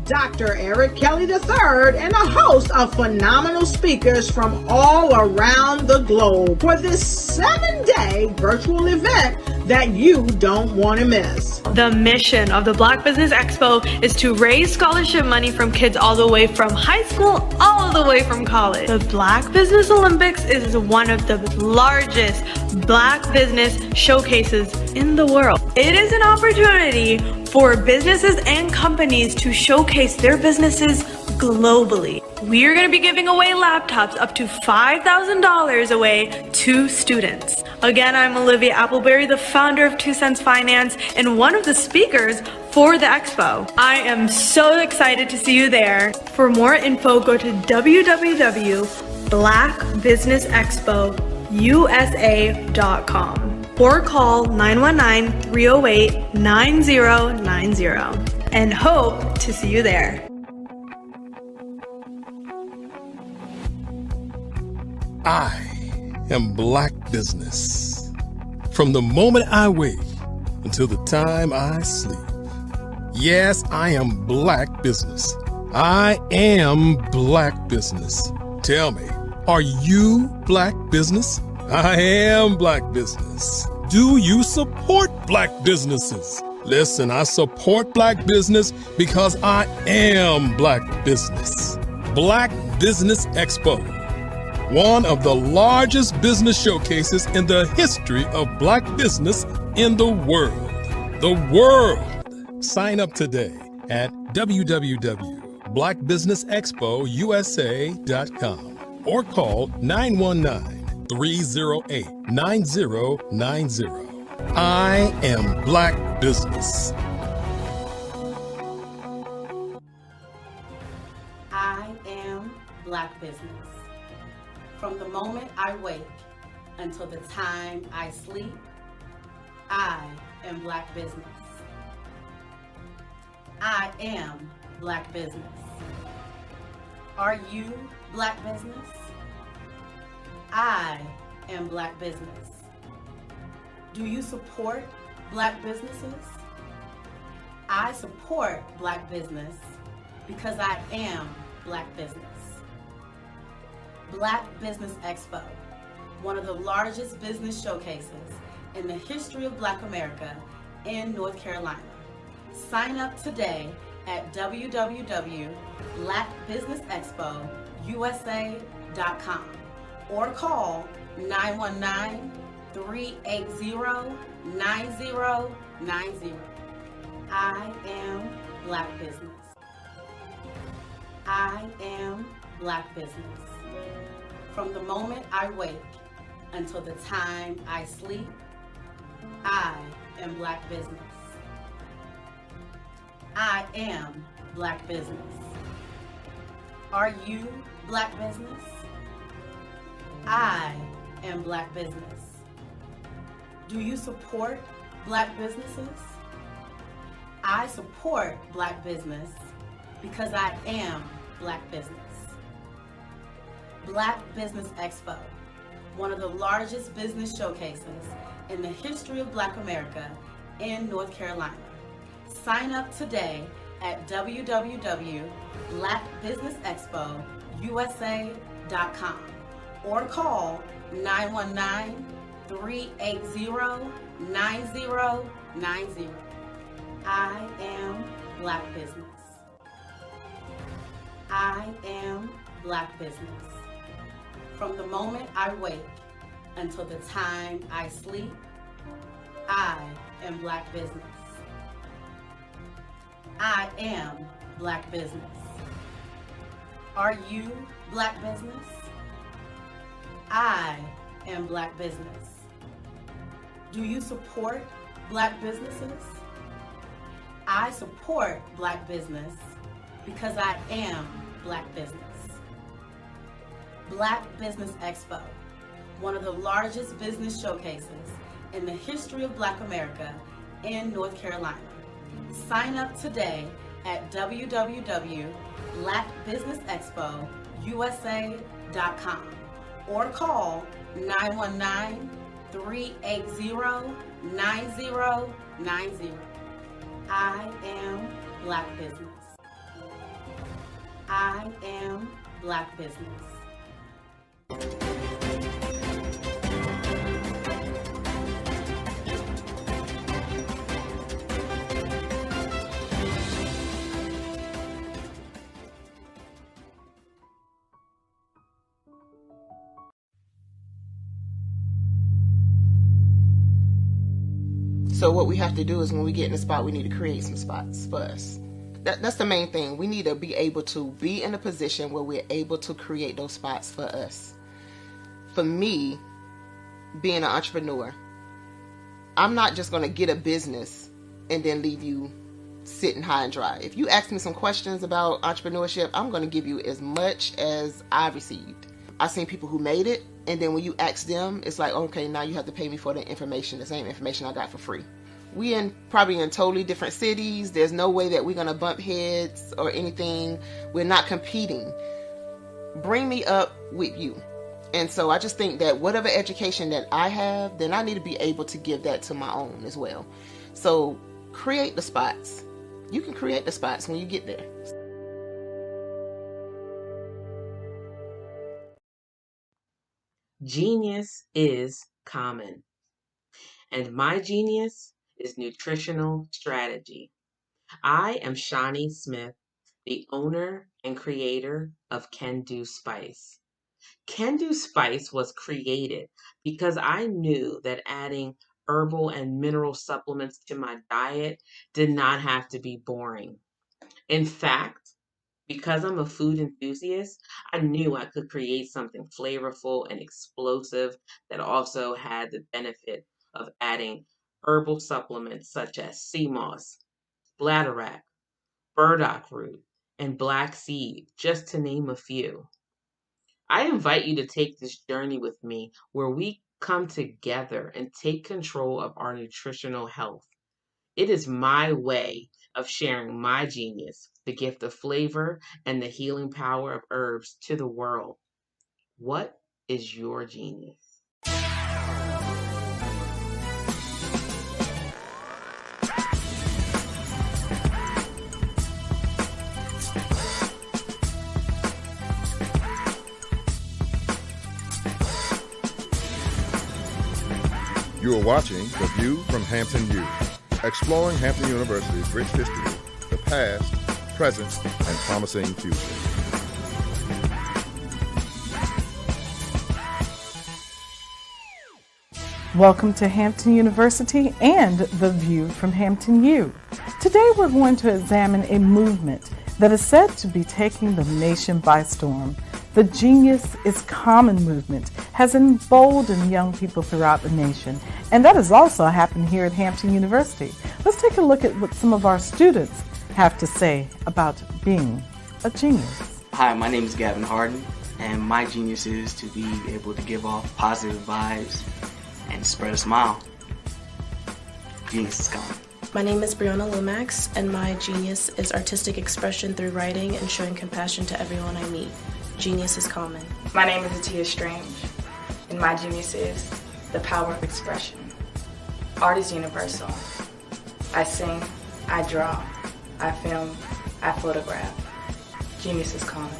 Dr. Eric Kelly III and a host of phenomenal speakers from all around the globe for this 7-day virtual event that you don't want to miss. The mission of the Black Business Expo is to raise scholarship money from kids all the way from high school all the way from college. The Black Business Olympics is one of the largest Black business showcases in the world. It is an opportunity for businesses and companies to showcase their businesses globally. We are going to be giving away laptops up to $5,000 away to students. Again, I'm Olivia Appleberry, the founder of 2 Cents Finance and one of the speakers for the expo. I am so excited to see you there. For more info, go to www.blackbusinessexpousa.com or call 919-308-9090 and hope to see you there. I am Black Business. From the moment I wake until the time I sleep. Yes, I am Black Business. I am Black Business. Tell me, are you Black Business? I am Black Business. Do you support Black businesses? Listen, I support Black business because I am Black Business. Black Business Expo, one of the largest business showcases in the history of Black business in the world. The world! Sign up today at www.blackbusinessexpousa.com or call 919-308-9090. I am Black Business. I am Black Business. From the moment I wake until the time I sleep, I am Black Business. I am Black Business. Are you Black Business? I am Black Business. Do you support Black businesses? I support Black business because I am Black business. Black Business Expo, one of the largest business showcases in the history of Black America in North Carolina. Sign up today at www.blackbusinessexpousa.com or call 919-380-9090. I am Black Business. I am Black Business. From the moment I wake until the time I sleep, I am Black Business. I am Black Business. Are you Black Business? I am Black Business. Do you support Black businesses? I support Black business because I am Black business. Black Business Expo, one of the largest business showcases in the history of Black America in North Carolina. Sign up today at www.blackbusinessexpousa.com or call 919-380-9090. I am Black Business. I am Black Business. From the moment I wake until the time I sleep, I am Black business. I am Black business. Are you Black business? I am Black business. Do you support Black businesses? I support Black business because I am Black business. Black Business Expo, one of the largest business showcases in the history of Black America in North Carolina. Sign up today at www.blackbusinessexpousa.com or call 919-380-9090. I am Black business. I am Black business. So what we have to do is when we get in the spot, we need to create some spots for us. That's the main thing. We need to be able to be in a position where we're able to create those spots for us. For me, being an entrepreneur, I'm not just going to get a business and then leave you sitting high and dry. If you ask me some questions about entrepreneurship, I'm going to give you as much as I received. I've seen people who made it, and then when you ask them, it's like, okay, now you have to pay me for the information, the same information I got for free. We probably in totally different cities. There's no way that we're going to bump heads or anything. We're not competing. Bring me up with you. And so I just think that whatever education that I have, then I need to be able to give that to my own as well. So create the spots. You can create the spots when you get there. Genius is common, and my genius is nutritional strategy. I am Shawnee Smith, the owner and creator of Can Do Spice. Can Do Spice was created because I knew that adding herbal and mineral supplements to my diet did not have to be boring. In fact, because I'm a food enthusiast, I knew I could create something flavorful and explosive that also had the benefit of adding herbal supplements such as sea moss, bladderwrack, burdock root, and black seed, just to name a few. I invite you to take this journey with me where we come together and take control of our nutritional health. It is my way of sharing my genius, the gift of flavor and the healing power of herbs to the world. What is your genius? You are watching The View from Hampton U, exploring Hampton University's rich history, the past, present, and promising future. Welcome to Hampton University and The View from Hampton U. Today we're going to examine a movement that is said to be taking the nation by storm. The Genius is Common movement has emboldened young people throughout the nation, and that has also happened here at Hampton University. Let's take a look at what some of our students have to say about being a genius. Hi, my name is Gavin Harden, and my genius is to be able to give off positive vibes and spread a smile. Genius is common. My name is Brianna Lomax, and my genius is artistic expression through writing and showing compassion to everyone I meet. Genius is common. My name is Atia Strange, and my genius is the power of expression. Art is universal. I sing, I draw, I film, I photograph. Genius is common.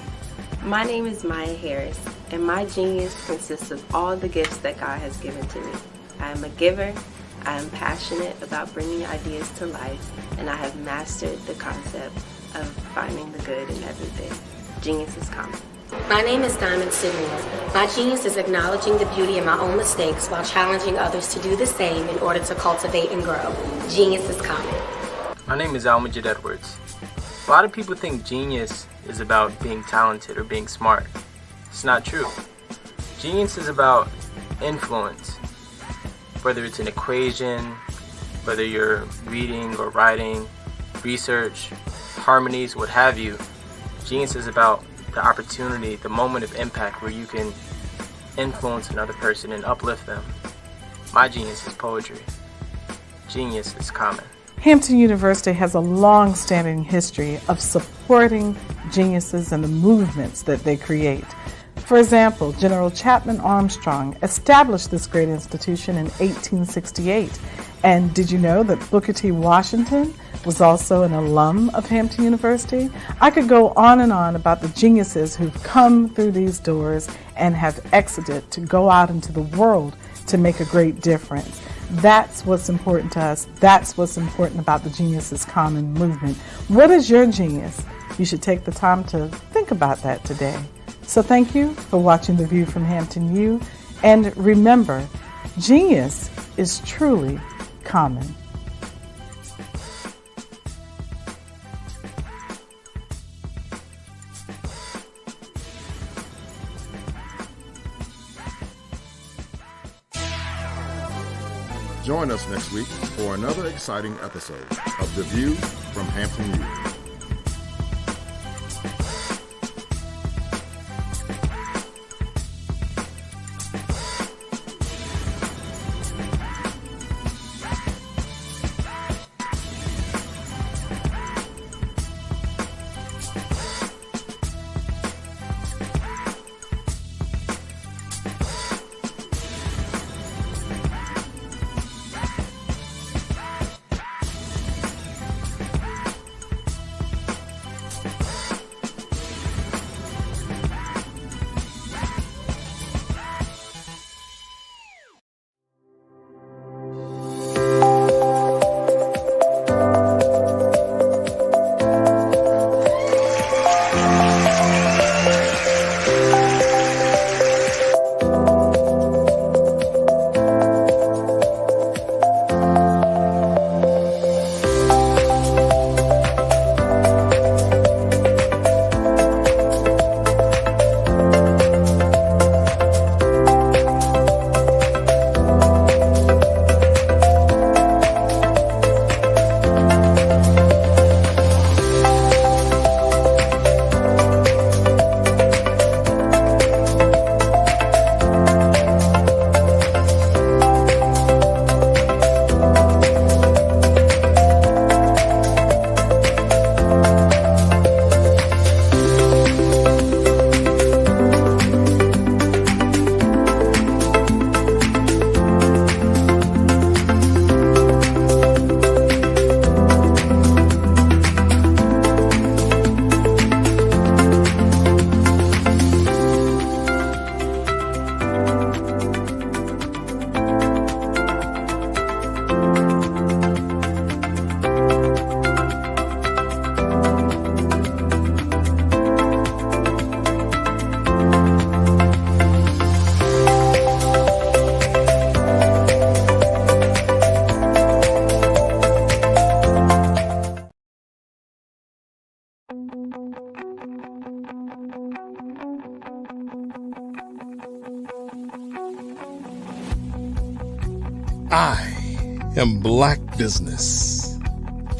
My name is Maya Harris, and my genius consists of all the gifts that God has given to me. I am a giver, I am passionate about bringing ideas to life, and I have mastered the concept of finding the good in everything. Genius is common. My name is Diamond Sidmore. My genius is acknowledging the beauty in my own mistakes while challenging others to do the same in order to cultivate and grow. Genius is common. My name is Almajid Edwards. A lot of people think genius is about being talented or being smart. It's not true. Genius is about influence. Whether it's an equation, whether you're reading or writing, research, harmonies, what have you, genius is about the opportunity, the moment of impact where you can influence another person and uplift them. My genius is poetry. Genius is common. Hampton University has a long-standing history of supporting geniuses and the movements that they create. For example, General Chapman Armstrong established this great institution in 1868. And did you know that Booker T. Washington was also an alum of Hampton University? I could go on and on about the geniuses who've come through these doors and have exited to go out into the world to make a great difference. That's what's important to us. That's what's important about the Genius is Common movement. What is your genius? You should take the time to think about that today. So thank you for watching The View from Hampton U. And remember, genius is truly common. Join us next week for another exciting episode of The View from Hampton U. I am Black Business.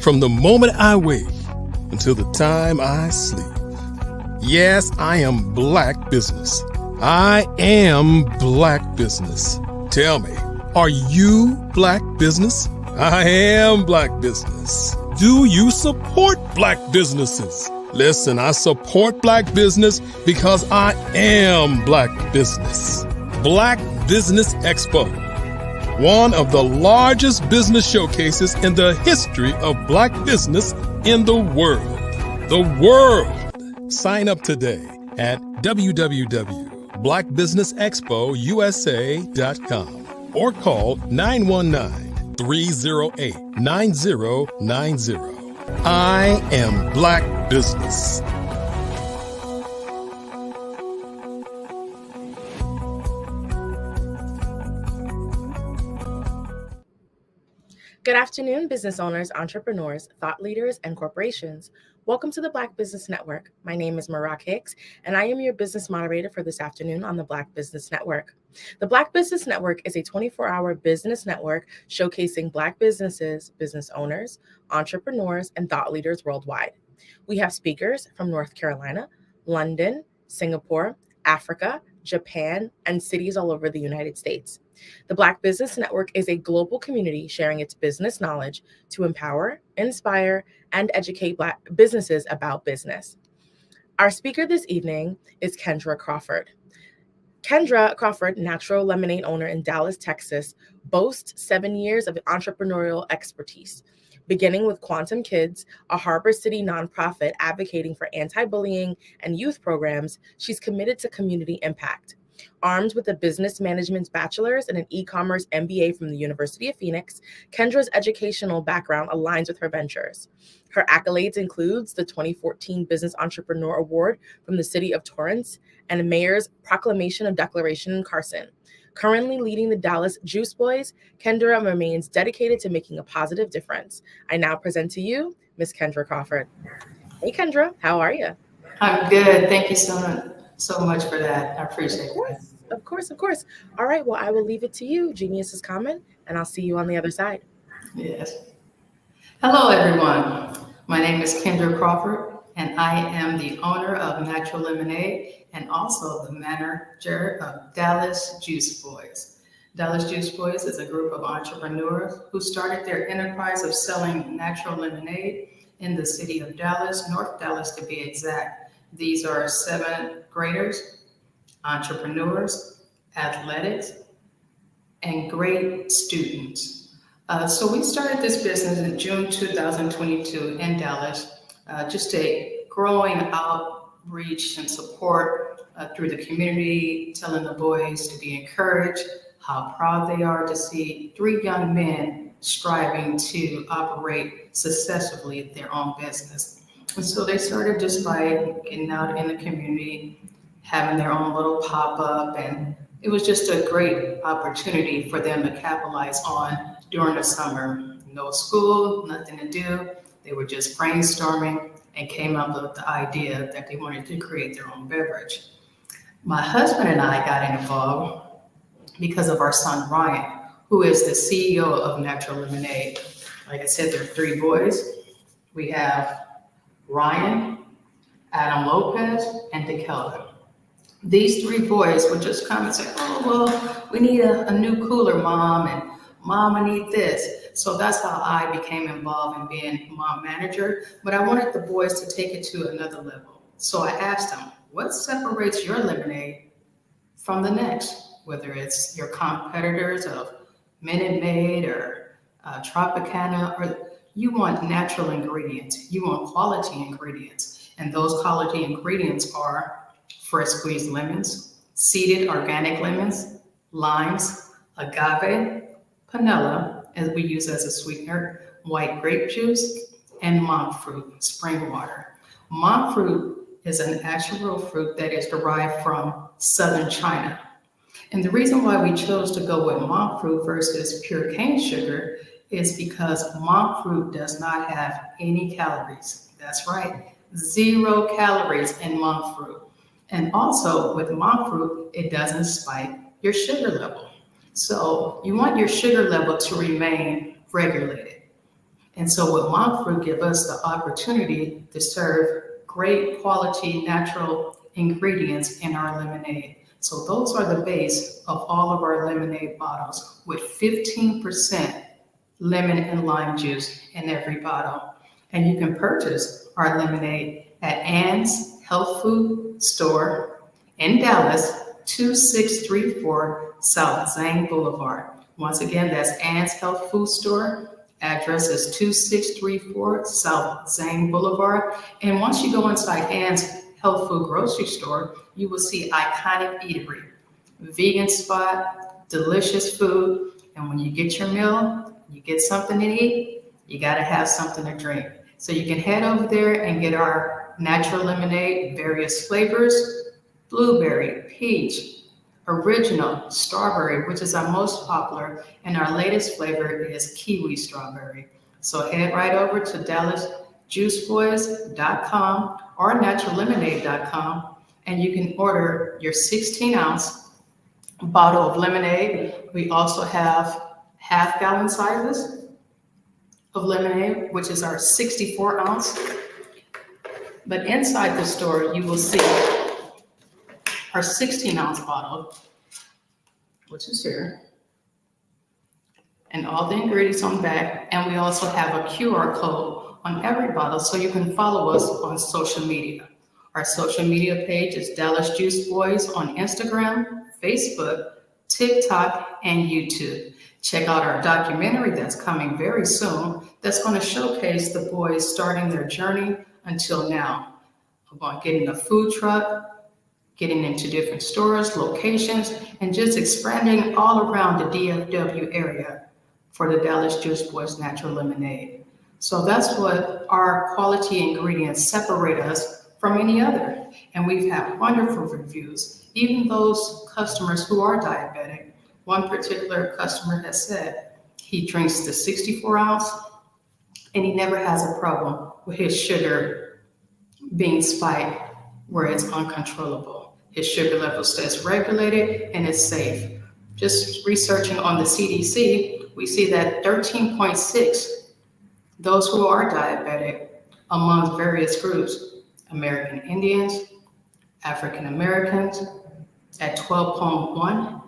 From the moment I wake until the time I sleep. Yes, I am Black Business. I am Black Business. Tell me, are you Black Business? I am Black Business. Do you support Black businesses? Listen, I support Black business because I am Black Business. Black Business Expo, one of the largest business showcases in the history of Black business in the world. The world! Sign up today at www.blackbusinessexpousa.com or call 919-308-9090. I am Black Business. Good afternoon, business owners, entrepreneurs, thought leaders, and corporations. Welcome to the Black Business Network. My name is Marak Hicks, and I am your business moderator for this afternoon on the Black Business Network. The Black Business Network is a 24-hour business network showcasing Black businesses, business owners, entrepreneurs, and thought leaders worldwide. We have speakers from North Carolina, London, Singapore, Africa, Japan, and cities all over the United States. The Black Business Network is a global community sharing its business knowledge to empower, inspire, and educate Black businesses about business. Our speaker this evening is Kendra Crawford. Kendra Crawford, natural lemonade owner in Dallas, Texas, boasts 7 years of entrepreneurial expertise. Beginning with Quantum Kids, a Harbor City nonprofit advocating for anti-bullying and youth programs, she's committed to community impact. Armed with a business management bachelor's and an e-commerce MBA from the University of Phoenix, Kendra's educational background aligns with her ventures. Her accolades includes the 2014 Business Entrepreneur Award from the City of Torrance and a Mayor's Proclamation of Declaration in Carson. Currently leading the Dallas Juice Boys, Kendra remains dedicated to making a positive difference. I now present to you Ms. Kendra Crawford. Hey Kendra, how are you? I'm good. Thank you so much for that. I appreciate it. Of course. All right, well, I will leave it to you. Genius is coming, and I'll see you on the other side. Yes. Hello, everyone. My name is Kendra Crawford, and I am the owner of Natural Lemonade and also the manager of Dallas Juice Boys. Dallas Juice Boys is a group of entrepreneurs who started their enterprise of selling natural lemonade in the city of Dallas, North Dallas to be exact. These are 7th graders, entrepreneurs, athletics, and great students. So we started this business in June 2022 in Dallas, just a growing outreach and support through the community, telling the boys to be encouraged, how proud they are to see 3 young men striving to operate successfully their own business. And so they started just by getting out in the community, having their own little pop-up, and it was just a great opportunity for them to capitalize on during the summer. No school, nothing to do. They were just brainstorming and came up with the idea that they wanted to create their own beverage. My husband and I got involved because of our son, Ryan, who is the CEO of Natural Lemonade. Like I said, there are 3 boys. We have Ryan, Adam Lopez, and DeKelvin. These 3 boys would just come and say, oh, well, we need a new cooler, Mom, and Mom, I need this. So that's how I became involved in being mom manager, but I wanted the boys to take it to another level. So I asked them, what separates your lemonade from the next? Whether it's your competitors of Minute Maid or Tropicana, or you want natural ingredients, you want quality ingredients. And those quality ingredients are fresh squeezed lemons, seeded organic lemons, limes, agave, panela, as we use as a sweetener, white grape juice, and monk fruit, spring water. Monk fruit is an actual fruit that is derived from southern China. And the reason why we chose to go with monk fruit versus pure cane sugar is because monk fruit does not have any calories. That's right, 0 calories in monk fruit. And also with monk fruit, it doesn't spike your sugar level. So you want your sugar level to remain regulated. And so with monk fruit give us the opportunity to serve great quality natural ingredients in our lemonade. So those are the base of all of our lemonade bottles, with 15% lemon and lime juice in every bottle. And you can purchase our lemonade at Ann's Health Food Store in Dallas, 2634 South Zane Boulevard. Once again, that's Ann's Health Food Store. Address is 2634 South Zane Boulevard. And once you go inside Ann's Health Food Grocery Store, you will see iconic eatery, vegan spot, delicious food. And when you get your meal, you get something to eat, you gotta have something to drink. So you can head over there and get our natural lemonade, various flavors, blueberry, peach, original strawberry, which is our most popular, and our latest flavor is kiwi strawberry. So head right over to DallasJuiceBoys.com or naturallemonade.com, and you can order your 16-ounce bottle of lemonade. We also have half-gallon sizes of lemonade, which is our 64-ounce. But inside the store, you will see our 16-ounce bottle, which is here, and all the ingredients on the back. And we also have a QR code on every bottle, so you can follow us on social media. Our social media page is Dallas Juice Boys on Instagram, Facebook, TikTok, and YouTube. Check out our documentary that's coming very soon that's going to showcase the boys starting their journey until now, about getting a food truck, getting into different stores, locations, and just expanding all around the DFW area for the Dallas Juice Boys Natural Lemonade. So that's what our quality ingredients separate us from any other. And we've had wonderful reviews. Even those customers who are diabetic, one particular customer has said he drinks the 64-ounce and he never has a problem with his sugar being spiked where it's uncontrollable. His sugar level stays regulated and is safe. Just researching on the CDC, we see that 13.6, those who are diabetic among various groups, American Indians, African Americans at 12.1,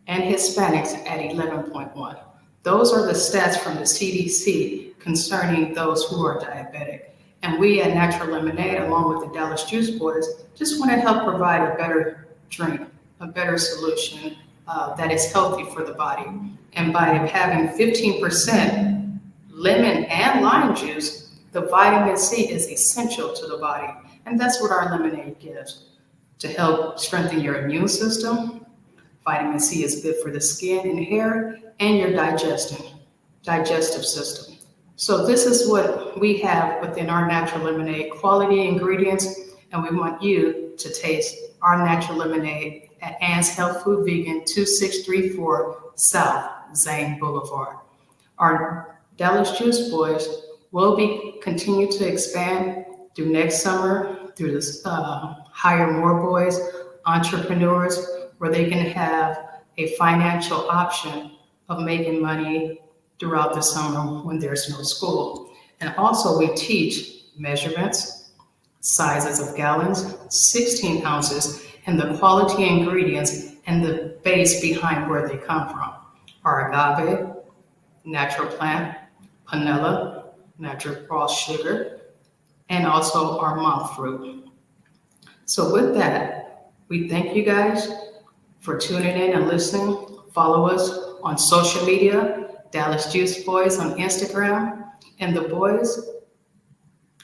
and Hispanics at 11.1. Those are the stats from the CDC concerning those who are diabetic. And we at Natural Lemonade, along with the Dallas Juice Boys, just want to help provide a better drink, a better solution that is healthy for the body. And by having 15% lemon and lime juice, the vitamin C is essential to the body. And that's what our lemonade gives, to help strengthen your immune system. Vitamin C is good for the skin and hair and your digestive system. So this is what we have within our natural lemonade, quality ingredients, and we want you to taste our natural lemonade at Ann's Health Food Vegan, 2634 South Zane Boulevard. Our Dallas Juice Boys will be continue to expand through next summer, through this hire more boys, entrepreneurs, where they can have a financial option of making money throughout the summer when there's no school. And also we teach measurements, sizes of gallons, 16 ounces, and the quality ingredients and the base behind where they come from. Our agave, natural plant, panela, natural raw sugar, and also our monk fruit. So with that, we thank you guys for tuning in and listening. Follow us on social media, Dallas Juice Boys on Instagram, and the boys,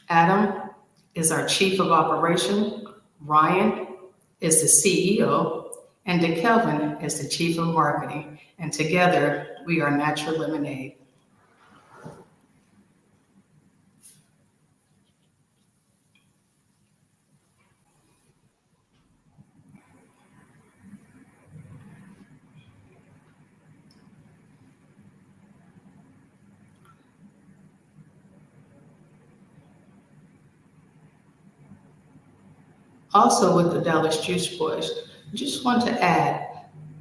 Adam is our Chief of Operation, Ryan is the CEO, and DeKelvin is the Chief of Marketing. And together, we are Natural Lemonade. Also with the Dallas Juice Boys, I just want to add,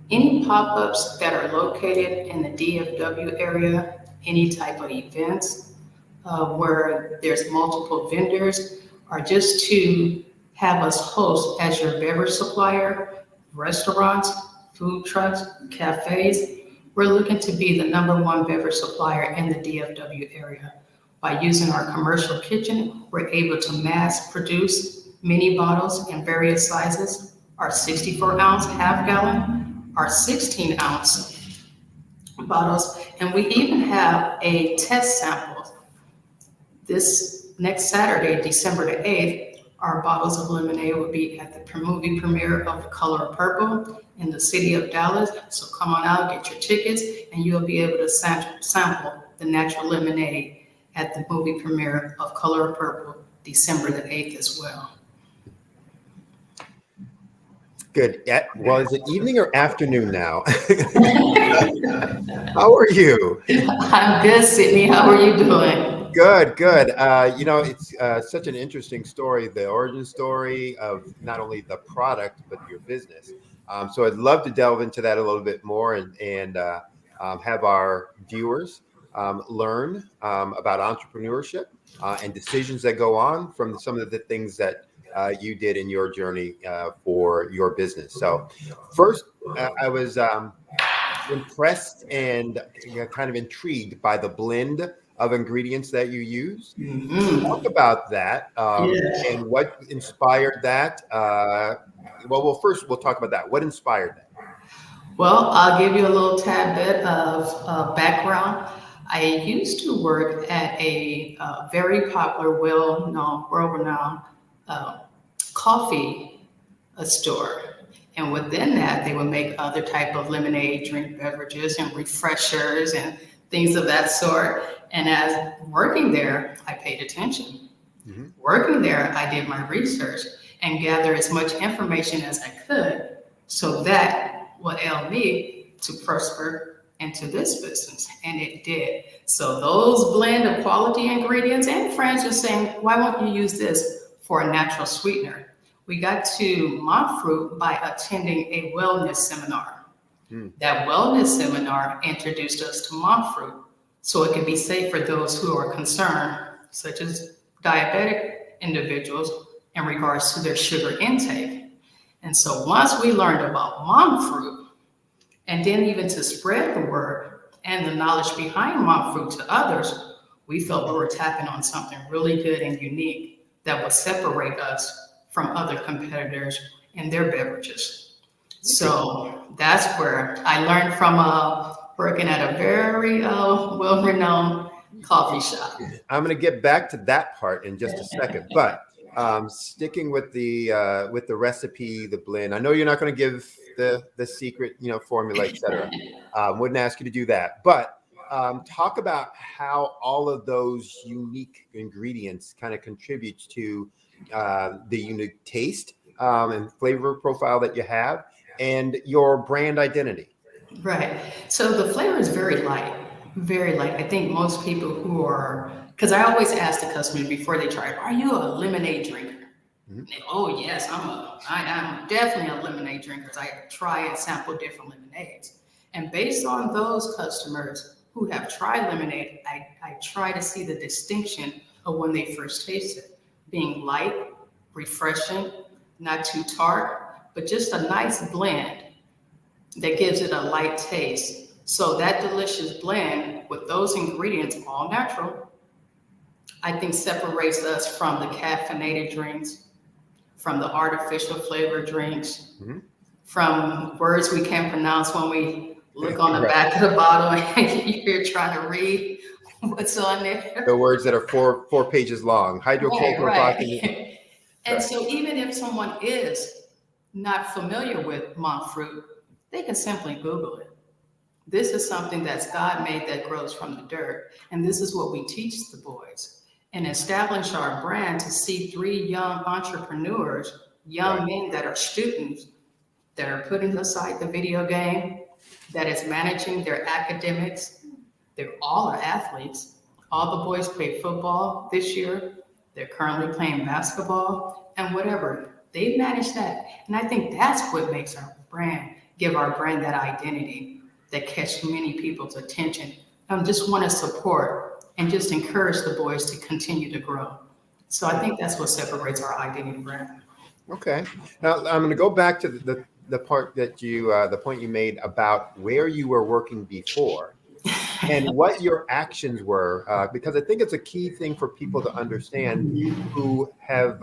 any pop-ups that are located in the DFW area, any type of events where there's multiple vendors, are just to have us host as your beverage supplier, restaurants, food trucks, cafes. We're looking to be the #1 beverage supplier in the DFW area. By using our commercial kitchen, we're able to mass produce mini bottles in various sizes, our 64-ounce half-gallon, our 16-ounce bottles, and we even have a test sample. This next Saturday, December the 8th, our bottles of lemonade will be at the movie premiere of The Color of Purple in the city of Dallas. So come on out, get your tickets, and you'll be able to sample the natural lemonade at the movie premiere of Color of Purple, December the 8th as well. Good. Well, is it evening or afternoon now? How are you? I'm good, Sydney. How are you doing? Good, good. It's such an interesting story, the origin story of not only the product, but your business. So I'd love to delve into that a little bit more and have our viewers learn about entrepreneurship and decisions that go on from some of the things that you did in your journey for your business. So first, I was impressed and kind of intrigued by the blend of ingredients that you use. Talk about that and what inspired that. First we'll talk about that. What inspired that? Well, I'll give you a little tad bit of background. I used to work at a very popular, well-known, world-renowned coffee store. And within that, they would make other type of lemonade, drink beverages, and refreshers and things of that sort. And as working there, I paid attention. Mm-hmm. Working there, I did my research and gathered as much information as I could so that would help me to prosper into this business. And it did. So those blend of quality ingredients, and friends are saying, why won't you use this for a natural sweetener? We got to monk fruit by attending a wellness seminar. That wellness seminar introduced us to monk fruit so it can be safe for those who are concerned, such as diabetic individuals, in regards to their sugar intake. And so once we learned about monk fruit, and then even to spread the word and the knowledge behind monk fruit to others, we felt we were tapping on something really good and unique that would separate us from other competitors and their beverages. So that's where I learned from working at a very well-renowned coffee shop. I'm going to get back to that part in just a second, but sticking with the recipe, the blend. I know you're not going to give the secret, formula, etc. Wouldn't ask you to do that, but talk about how all of those unique ingredients kind of contributes to the unique taste and flavor profile that you have and your brand identity. Right. So the flavor is very light, very light. I think most people who are, because I always ask the customer before they try it, are you a lemonade drinker? Mm-hmm. They, oh yes, I am definitely a lemonade drinker. I try and sample different lemonades. And based on those customers who have tried lemonade, I try to see the distinction of when they first taste it. Being light, refreshing, not too tart, but just a nice blend that gives it a light taste. So that delicious blend with those ingredients, all natural, I think separates us from the caffeinated drinks, from the artificial flavored drinks, from words we can't pronounce when we look on the back of the bottle and you're trying to read what's on there. The words that are four pages long. Right. And so even if someone is not familiar with monk fruit, they can simply Google it. This is something that's God made that grows from the dirt. And this is what we teach the boys and establish our brand to see 3 young entrepreneurs, young men that are students, that are putting aside the video game, that is managing their academics. They all are athletes. All the boys play football this year. They're currently playing basketball and whatever. They manage that. And I think that's what makes our brand, give our brand that identity that catch many people's attention. I just want to support and just encourage the boys to continue to grow. So I think that's what separates our identity brand. Okay. Now I'm going to go back to the part that the point you made about where you were working before and what your actions were, because I think it's a key thing for people to understand who have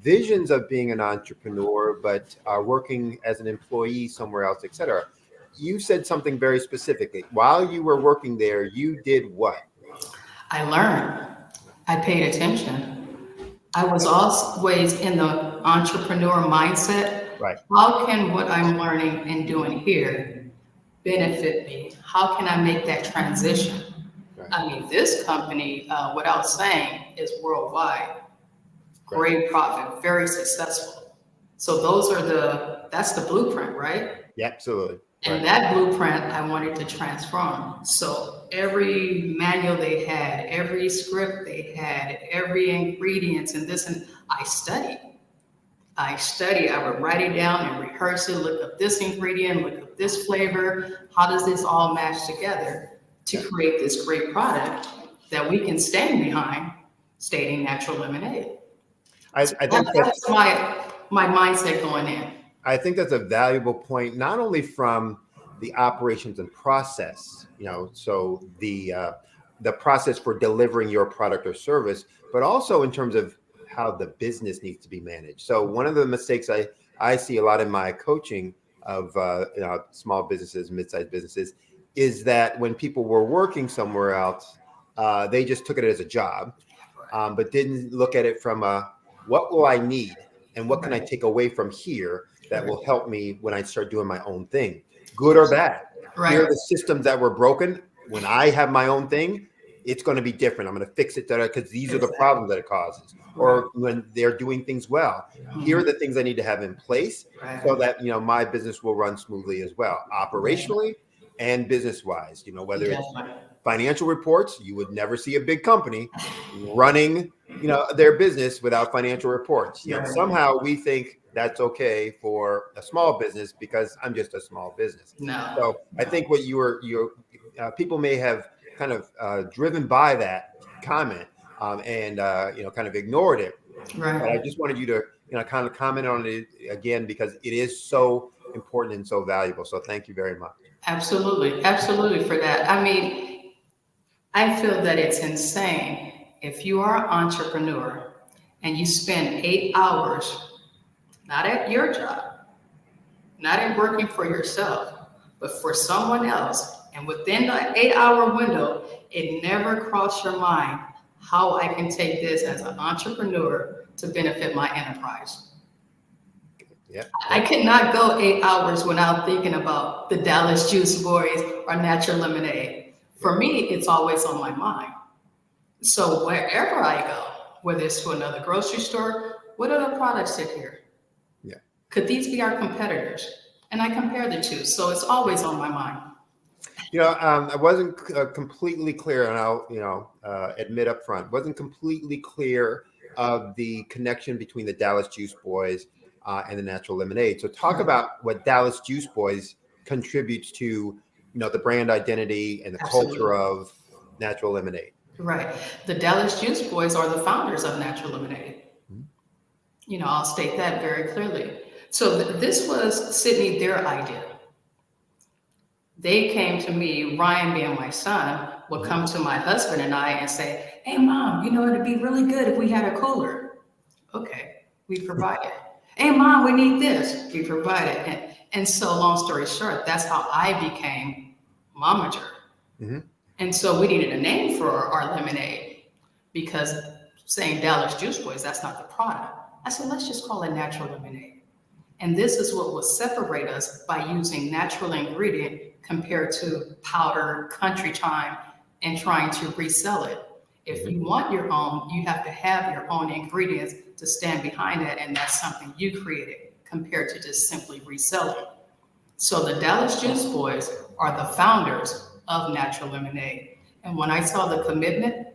visions of being an entrepreneur, but are working as an employee somewhere else, et cetera. You said something very specifically. While you were working there, you did what? I learned. I paid attention. I was always in the entrepreneur mindset. Right. How can what I'm learning and doing here benefit me? How can I make that transition? Right. I mean, this company, without saying, is worldwide. Great profit, very successful. So that's the blueprint, right? Yeah, absolutely. And that blueprint I wanted to transform. So every manual they had, every script they had, every ingredients and this, and I studied. I would write it down and rehearse it, look up this ingredient, look up this flavor. How does this all match together to create this great product that we can stand behind, stating natural lemonade? I think that's my mindset going in. I think that's a valuable point, not only from the operations and process, so the process for delivering your product or service, but also in terms of how the business needs to be managed. So one of the mistakes I see a lot in my coaching of small businesses, mid-sized businesses, is that when people were working somewhere else, they just took it as a job, but didn't look at it from what will I need and what can I take away from here that will help me when I start doing my own thing, good or bad. Right. Here are the systems that were broken. When I have my own thing, it's going to be different. I'm going to fix it because these are the problems that it causes. Or when they're doing things well, here are the things I need to have in place so that my business will run smoothly as well, operationally and business-wise. Whether it's financial reports, you would never see a big company running their business without financial reports. Yet somehow we think that's okay for a small business because I'm just a small business. No. So I think what people may have kind of driven by that comment and kind of ignored it. Right. But I just wanted you to kind of comment on it again because it is so important and so valuable. So thank you very much. Absolutely for that. I mean, I feel that it's insane if you are an entrepreneur and you spend 8 hours not at your job, not in working for yourself, but for someone else. And within that 8-hour window, it never crossed your mind how I can take this as an entrepreneur to benefit my enterprise. Yeah. I could not go 8 hours without thinking about the Dallas Juice Boys or Natural Lemonade. For me, it's always on my mind. So wherever I go, whether it's to another grocery store, what other products sit here? Yeah. Could these be our competitors? And I compare the two. So it's always on my mind. I wasn't completely clear, and I'll admit up front, wasn't completely clear of the connection between the Dallas Juice Boys and the Natural Lemonade. So talk about what Dallas Juice Boys contributes to, the brand identity and the culture of Natural Lemonade. Right. The Dallas Juice Boys are the founders of Natural Lemonade. Mm-hmm. I'll state that very clearly. So this was Sydney, their idea. They came to me, Ryan being my son, would come to my husband and I and say, hey, Mom, it'd be really good if we had a cooler. Okay, we provide it. Hey, Mom, we need this. We provide it. And so long story short, that's how I became momager. Mm-hmm. And so we needed a name for our lemonade because saying Dallas Juice Boys, that's not the product. I said, let's just call it Natural Lemonade. And this is what will separate us by using natural ingredient compared to powder, country thyme, and trying to resell it. If you want your own, you have to have your own ingredients to stand behind it, and that's something you created compared to just simply reselling. So the Dallas Juice Boys are the founders of Natural Lemonade. And when I saw the commitment,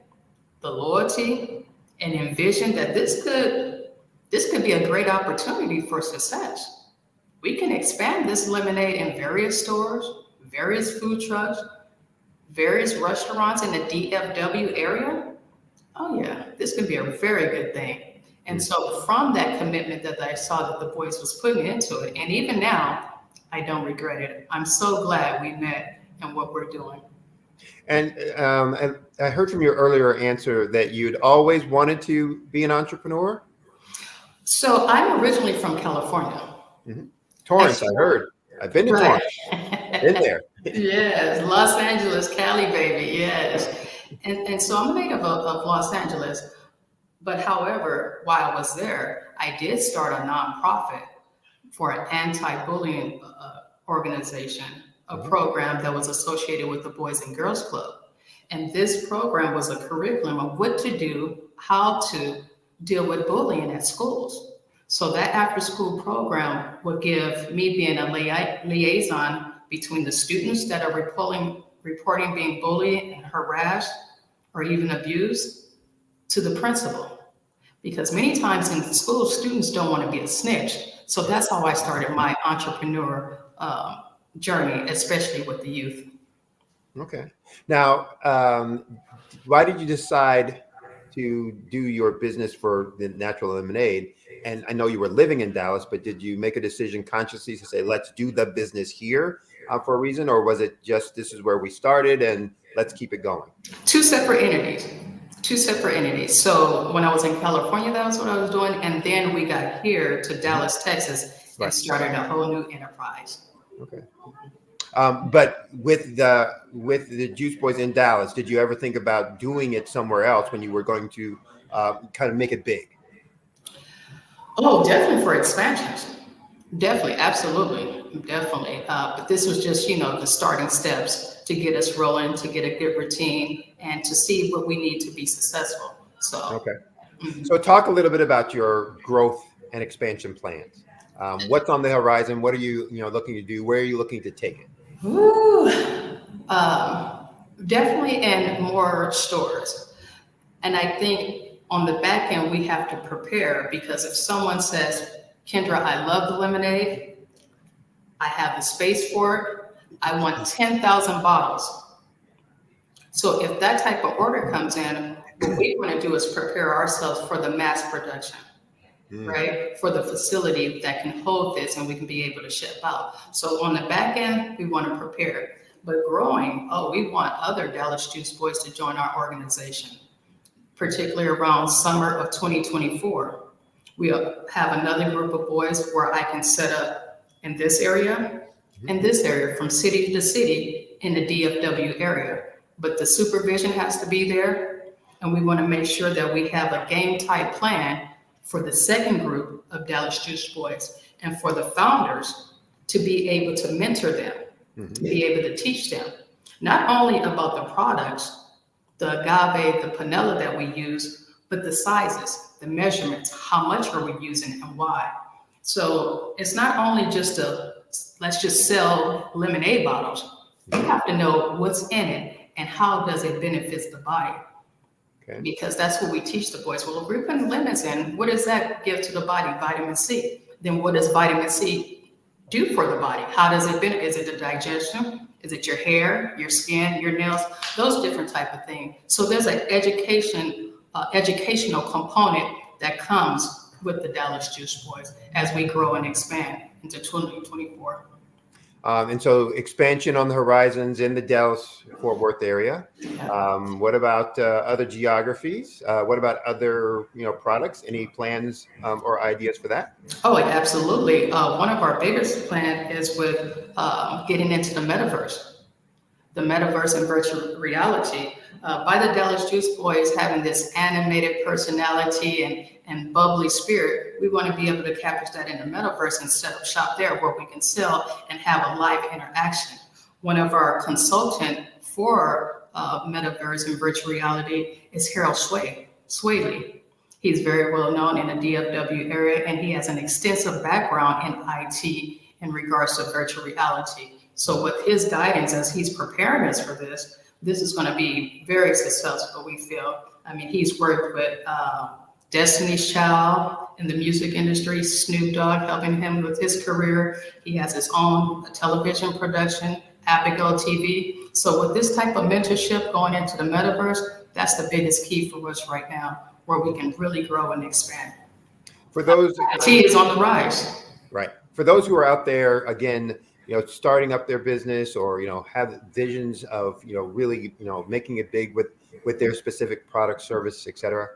the loyalty, and envisioned that this could be a great opportunity for success. We can expand this lemonade in various stores, various food trucks, various restaurants in the DFW area. Oh yeah, this could be a very good thing. And so from that commitment that I saw that the boys was putting into it, and even now, I don't regret it. I'm so glad we met and what we're doing. And I heard from your earlier answer that you'd always wanted to be an entrepreneur. So I'm originally from California. Mm-hmm. Torrance, I heard. I've been to Torrance. Been there. Yes, Los Angeles, Cali, baby. Yes. And so I'm a native of Los Angeles. But however, while I was there, I did start a nonprofit for an anti-bullying organization, a program that was associated with the Boys and Girls Club. And this program was a curriculum of what to do, how to deal with bullying at schools. So that after school program would give me being a liaison between the students that are reporting being bullied and harassed or even abused to the principal. Because many times in school, students don't want to be a snitch. So that's how I started my entrepreneur journey, especially with the youth. Okay. Now, why did you decide to do your business for the natural lemonade? And I know you were living in Dallas, but did you make a decision consciously to say, let's do the business here for a reason? Or was it just, this is where we started and let's keep it going? Two separate entities. So when I was in California, that was what I was doing. And then we got here to Dallas, Texas, and started a whole new enterprise. Okay. But with the Juice Boys in Dallas, did you ever think about doing it somewhere else when you were going to kind of make it big? Oh, definitely for expansions. Definitely, absolutely, definitely. But this was just, the starting steps to get us rolling, to get a good routine, and to see what we need to be successful. So, okay. So talk a little bit about your growth and expansion plans. What's on the horizon? What are you, looking to do? Where are you looking to take it? Ooh, definitely in more stores. And I think on the back end, we have to prepare, because if someone says, Kendra, I love the lemonade, I have the space for it, I want 10,000 bottles. So if that type of order comes in, what we want to do is prepare ourselves for the mass production, right? For the facility that can hold this and we can be able to ship out. So on the back end, we want to prepare. But growing, we want other Dallas Juice Boys to join our organization, particularly around summer of 2024. We have another group of boys where I can set up in this area, from city to city in the DFW area. But the supervision has to be there, and we want to make sure that we have a game type plan for the second group of Dallas Juice Boys, and for the founders to be able to mentor them, to be able to teach them, not only about the products, the agave, the panela that we use, but the sizes, the measurements, how much are we using and why. So it's not only just let's just sell lemonade bottles. You have to know what's in it and how does it benefit the body. Okay. Because that's what we teach the boys. Well, if we're putting lemons in, what does that give to the body? Vitamin C. Then what does vitamin C do for the body? How does it benefit? Is it the digestion? Is it your hair, your skin, your nails? Those different type of things. So there's an educational component that comes with the Dallas Juice Boys as we grow and expand into 2024. And so expansion on the horizons in the Dallas-Fort Worth area. What about other geographies? What about other products? Any plans or ideas for that? Oh, absolutely. One of our biggest plans is with getting into the metaverse and virtual reality. By the Dallas Juice Boys having this animated personality and bubbly spirit, we want to be able to capture that in the metaverse and set up shop there where we can sell and have a live interaction. One of our consultants for metaverse and virtual reality is Harold Swaley. He's very well known in the DFW area, and he has an extensive background in IT in regards to virtual reality. So with his guidance, as he's preparing us for this is going to be very successful, we feel. I mean, he's worked with Destiny's Child in the music industry, Snoop Dogg helping him with his career. He has his own television production, Abigail TV. So with this type of mentorship going into the metaverse, that's the biggest key for us right now, where we can really grow and expand. For those, IT is on the rise. Right. For those who are out there, again, starting up their business or, have visions of, really, making it big with their specific product, service, et cetera.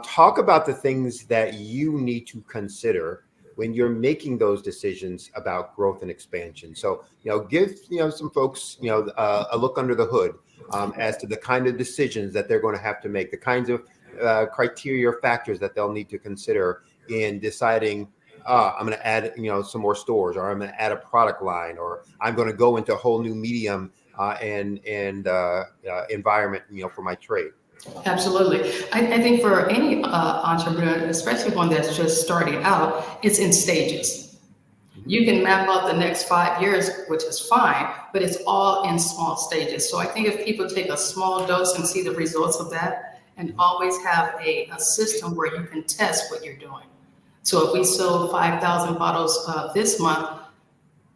Talk about the things that you need to consider when you're making those decisions about growth and expansion. So, give, some folks, a look under the hood as to the kind of decisions that they're going to have to make, the kinds of criteria or factors that they'll need to consider in deciding, I'm going to add, some more stores, or I'm going to add a product line, or I'm going to go into a whole new medium and environment, for my trade. Absolutely. I think for any entrepreneur, especially one that's just starting out, it's in stages. You can map out the next 5 years, which is fine, but it's all in small stages. So I think if people take a small dose and see the results of that, and always have a system where you can test what you're doing. So if we sold 5,000 bottles this month,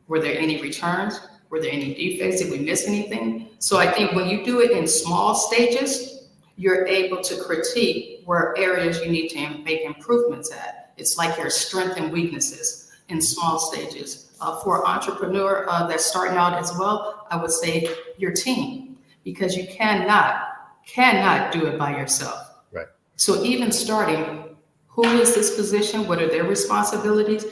were there any returns? Were there any defects? Did we miss anything? So I think when you do it in small stages, you're able to critique where areas you need to make improvements at. It's like your strengths and weaknesses in small stages. For an entrepreneur that's starting out as well, I would say your team, because you cannot do it by yourself. Right. So even starting, who is this position? What are their responsibilities?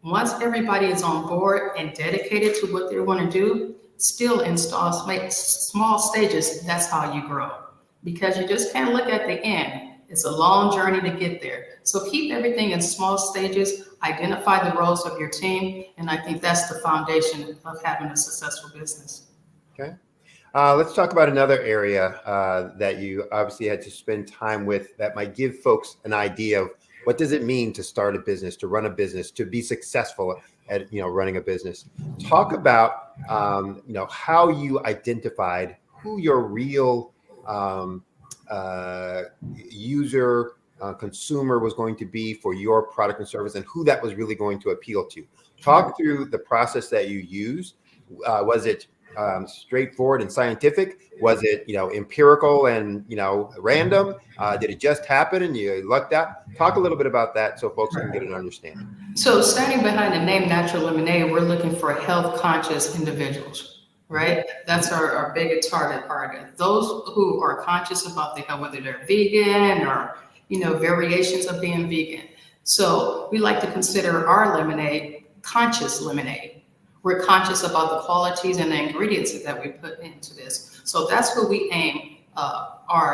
Once everybody is on board and dedicated to what they want to do, still install small stages. That's how you grow, because you just can't look at the end. It's a long journey to get there. So keep everything in small stages, identify the roles of your team, and I think that's the foundation of having a successful business. Okay. Let's talk about another area that you obviously had to spend time with that might give folks an idea of what does it mean to start a business, to run a business, to be successful at running a business. Talk about how you identified who your real user consumer was going to be for your product and service, and who that was really going to appeal to. Talk through the process that you used. Was it straightforward and scientific? Was it empirical and random? Did it just happen and you lucked out? Talk a little bit about that so folks can get an understanding. So standing behind the name Natural Lemonade, we're looking for health conscious individuals, right? That's our biggest target market. Those who are conscious about the health, whether they're vegan or variations of being vegan. So we like to consider our lemonade conscious lemonade. We're conscious about the qualities and the ingredients that we put into this. So that's what we aim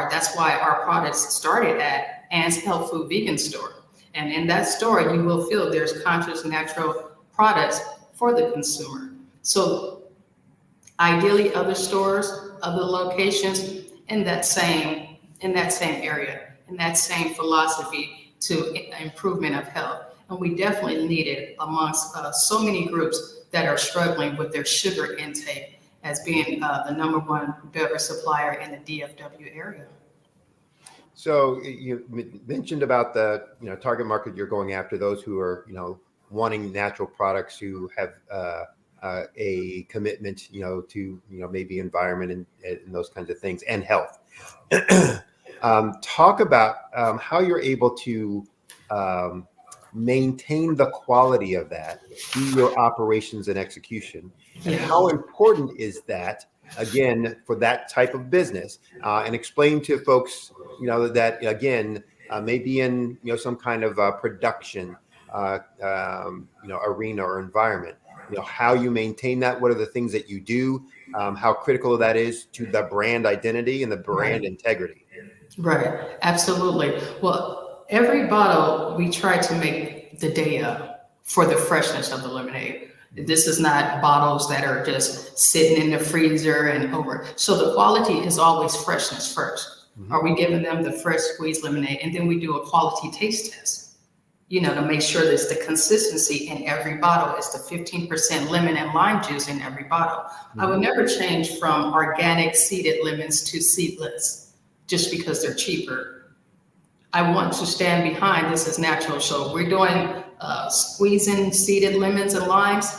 that's why our products started at Ann's Health Food Vegan Store. And in that store, you will feel there's conscious natural products for the consumer. So ideally other stores, other locations in that same area, in that same philosophy to improvement of health. And we definitely need it amongst so many groups that are struggling with their sugar intake as being the number one beverage supplier in the DFW area. So you mentioned about the target market you're going after, those who are wanting natural products, who have a commitment to maybe environment and those kinds of things, and health. Talk about how you're able to maintain the quality of that through your operations and execution, and how important is that again for that type of business, and explain to folks that again may be in some kind of production arena or environment, how you maintain that, what are the things that you do, how critical that is to the brand identity and the brand integrity. Right, absolutely. Well, every bottle we try to make the day up for the freshness of the lemonade. This is not bottles that are just sitting in the freezer and over. So the quality is always freshness first. Mm-hmm. Are we giving them the fresh squeezed lemonade? And then we do a quality taste test, to make sure that the consistency in every bottle is the 15% lemon and lime juice in every bottle. Mm-hmm. I would never change from organic seeded lemons to seedless just because they're cheaper. I want to stand behind this as natural. So we're doing squeezing seeded lemons and limes.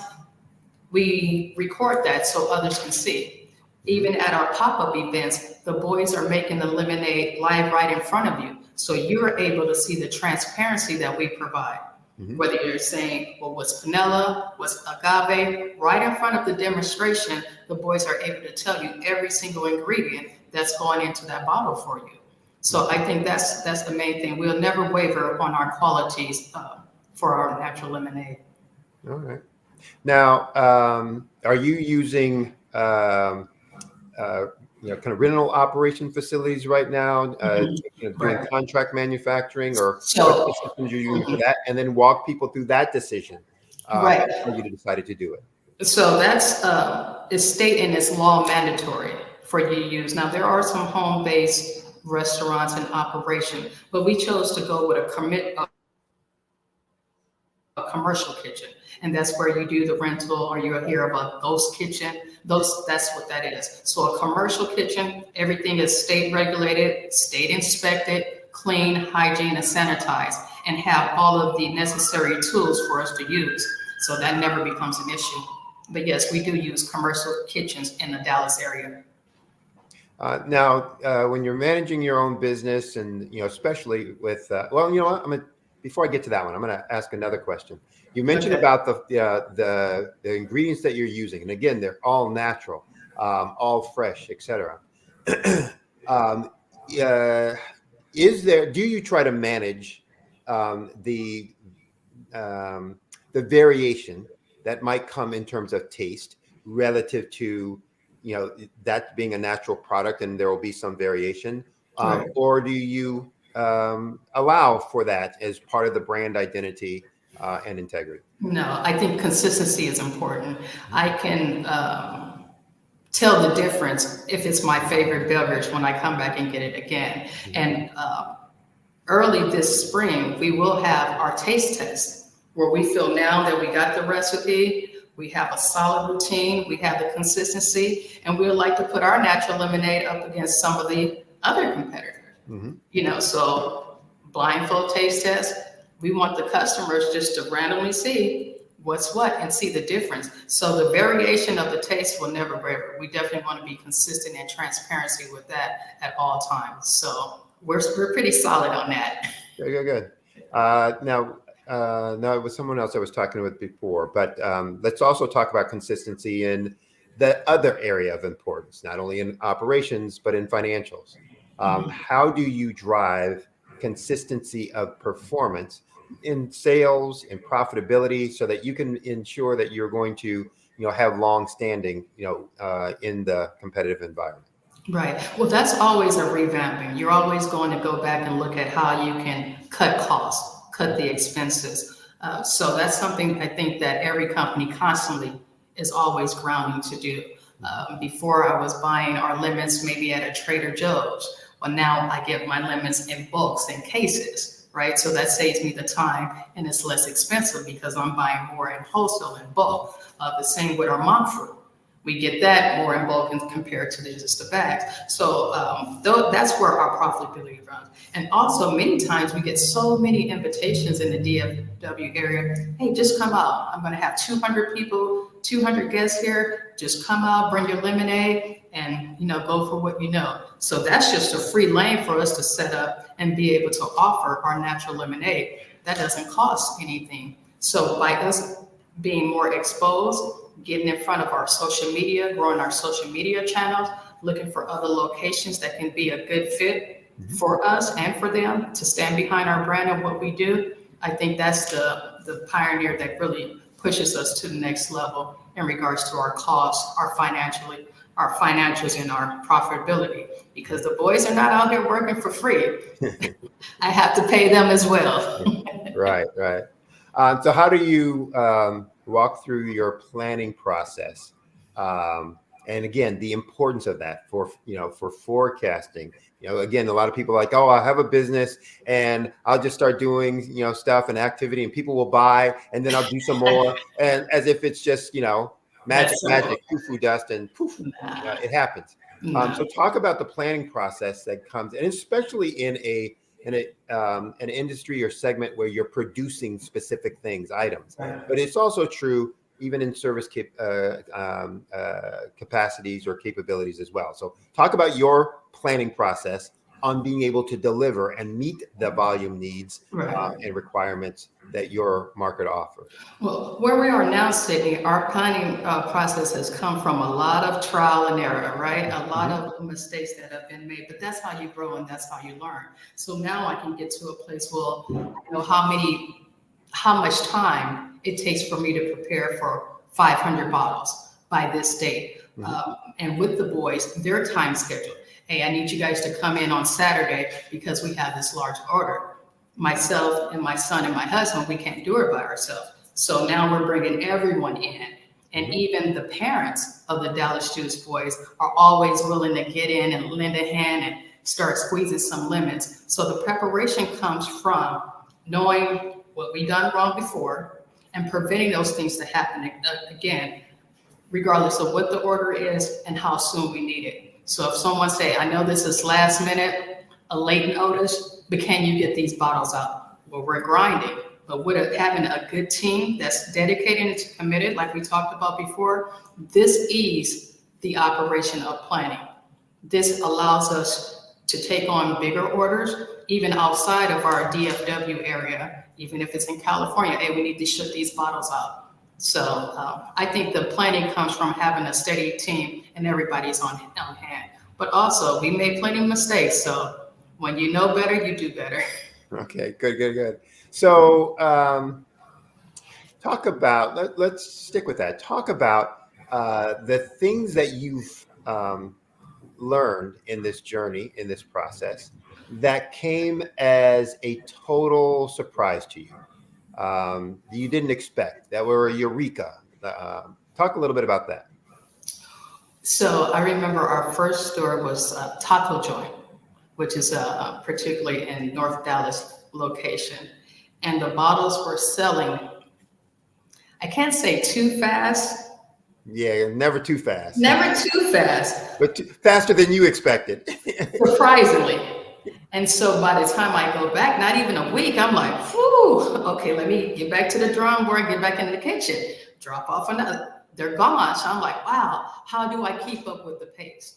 We record that so others can see. Even at our pop-up events, the boys are making the lemonade live right in front of you. So you're able to see the transparency that we provide. Mm-hmm. Whether you're saying, well, what's vanilla, what's agave, right in front of the demonstration, the boys are able to tell you every single ingredient that's going into that bottle for you. So I think that's the main thing. We'll never waver on our qualities for our natural lemonade. All right. Now, are you using kind of rental operation facilities right now, doing contract manufacturing, or what systems you're using for that? And then walk people through that decision how you decided to do it. So that's it's state and it's law mandatory for you to use. Now, there are some home-based restaurants in operation, but we chose to go with a commercial kitchen. And that's where you do the rental, or you'll hear about those kitchen. That's what that is. So a commercial kitchen, everything is state regulated, state inspected, clean, hygiene, and sanitized, and have all of the necessary tools for us to use. So that never becomes an issue. But yes, we do use commercial kitchens in the Dallas area. Now, when you're managing your own business, and especially with, well, you know what? Before I get to that one, I'm going to ask another question. You mentioned about the ingredients that you're using, and again, they're all natural, all fresh, etc. Do you try to manage the variation that might come in terms of taste relative to that being a natural product, and there will be some variation, Right. or do you allow for that as part of the brand identity and integrity? No, I think consistency is important. I can tell the difference if it's my favorite beverage when I come back and get it again. And early this spring, we will have our taste test, where we feel now that we got the recipe, we have a solid routine, we have the consistency, and we would like to put our natural lemonade up against some of the other competitors. So blindfold taste test, we want the customers just to randomly see what's what and see the difference. So the variation of the taste will never vary. We definitely want to be consistent and transparency with that at all times. So we're pretty solid on that. Good. Now, it was someone else I was talking with before, but let's also talk about consistency in the other area of importance, not only in operations, but in financials. How do you drive consistency of performance in sales and profitability so that you can ensure that you're going to have long standing in the competitive environment? Right. Well, that's always a revamping. You're always going to go back and look at how you can cut costs, cut the expenses. So that's something I think that every company constantly is always grounding to do. Before I was buying our lemons maybe at a Trader Joe's. Well, now I get my lemons in bulks and cases, right? So that saves me the time and it's less expensive because I'm buying more in wholesale in bulk. The same with our monk fruit. We get that more in bulk compared to just the bags. So that's where our profitability runs. And also many times we get so many invitations in the DFW area. Hey, just come out. I'm gonna have 200 people, 200 guests here. Just come out, bring your lemonade and go for what you know. So that's just a free lane for us to set up and be able to offer our natural lemonade. That doesn't cost anything. So by us being more exposed, getting in front of our social media, growing our social media channels, looking for other locations that can be a good fit for us and for them to stand behind our brand and what we do. I think that's the pioneer that really pushes us to the next level in regards to our costs, our financials and our profitability, because the boys are not out here working for free. I have to pay them as well. Right. So how do you walk through your planning process? And again, the importance of that for forecasting. Again, a lot of people are like, oh, I have a business and I'll just start doing, stuff and activity and people will buy and then I'll do some more. And as if it's just, magic, poo-poo dust and poof, it happens. So talk about the planning process that comes, and especially in an industry or segment where you're producing specific things, items. But it's also true even in service capacities or capabilities as well. So talk about your planning process on being able to deliver and meet the volume needs and requirements that your market offers. Well, where we are now, Sydney, our planning process has come from a lot of trial and error, right? A lot of mistakes that have been made, but that's how you grow and that's how you learn. So now I can get to a place, how much time it takes for me to prepare for 500 bottles by this date. And with the boys, their time schedule. Hey, I need you guys to come in on Saturday because we have this large order. Myself and my son and my husband, we can't do it by ourselves. So now we're bringing everyone in. And even the parents of the Dallas Juice boys are always willing to get in and lend a hand and start squeezing some lemons. So the preparation comes from knowing what we done wrong before and preventing those things to happen again, regardless of what the order is and how soon we need it. So if someone say, I know this is last minute, a late notice, but can you get these bottles out? Well, we're grinding, but with having a good team that's dedicated and committed, like we talked about before, this eases the operation of planning. This allows us to take on bigger orders, even outside of our DFW area, even if it's in California, hey, we need to ship these bottles out. So I think the planning comes from having a steady team and everybody's on hand. But also, we made plenty of mistakes. So when you know better, you do better. Okay, good. So talk about, let's stick with that. Talk about the things that you've learned in this journey, in this process, that came as a total surprise to you. You didn't expect, that were a eureka. Talk a little bit about that. So I remember our first store was a taco joint, which is particularly in North Dallas location. And the bottles were selling, I can't say too fast. Yeah, never too fast. Never too fast. But faster than you expected. Surprisingly. And so by the time I go back, not even a week, I'm like, whew, okay, let me get back to the drawing board, get back in the kitchen, drop off another. They're gone. So I'm like, wow, how do I keep up with the pace?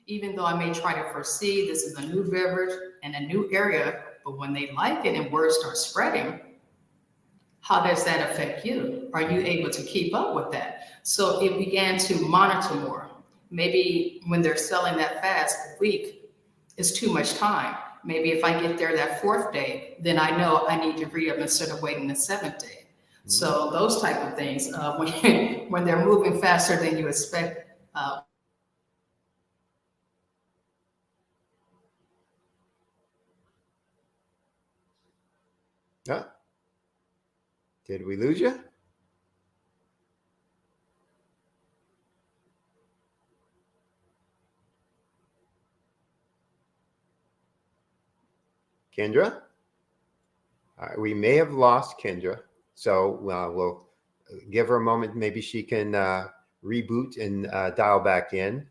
Even though I may try to foresee this is a new beverage and a new area, but when they like it and word starts spreading, how does that affect you? Are you able to keep up with that? So it began to monitor more. Maybe when they're selling that fast, a week is too much time. Maybe if I get there that fourth day, then I know I need to re-up instead of waiting the seventh day. So those type of things, when they're moving faster than you expect. Did we lose you? Kendra? All right, we may have lost Kendra. So we'll give her a moment. Maybe she can reboot and dial back in.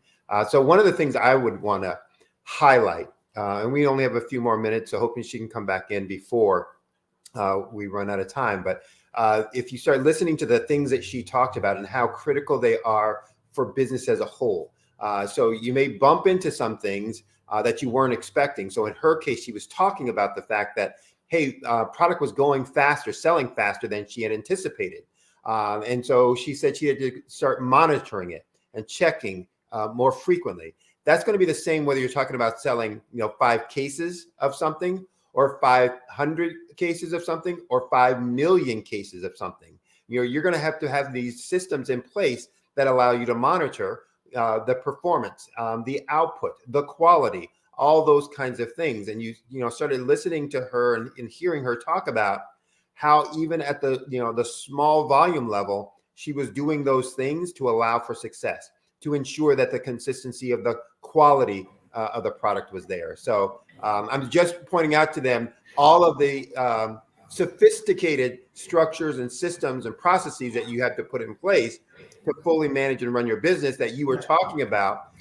So one of the things I would want to highlight, and we only have a few more minutes, so hoping she can come back in before we run out of time. But if you start listening to the things that she talked about and how critical they are for business as a whole. So you may bump into some things that you weren't expecting. So in her case, she was talking about the fact that, hey, product was going faster, selling faster than she had anticipated. And so she said she had to start monitoring it and checking more frequently. That's going to be the same whether you're talking about selling, 5 cases of something or 500 cases of something or 5 million cases of something. You're going to have these systems in place that allow you to monitor the performance, the output, the quality, all those kinds of things. And you started listening to her and hearing her talk about how even at the small volume level, she was doing those things to allow for success, to ensure that the consistency of the quality of the product was there. So I'm just pointing out to them all of the sophisticated structures and systems and processes that you have to put in place to fully manage and run your business that you were talking about,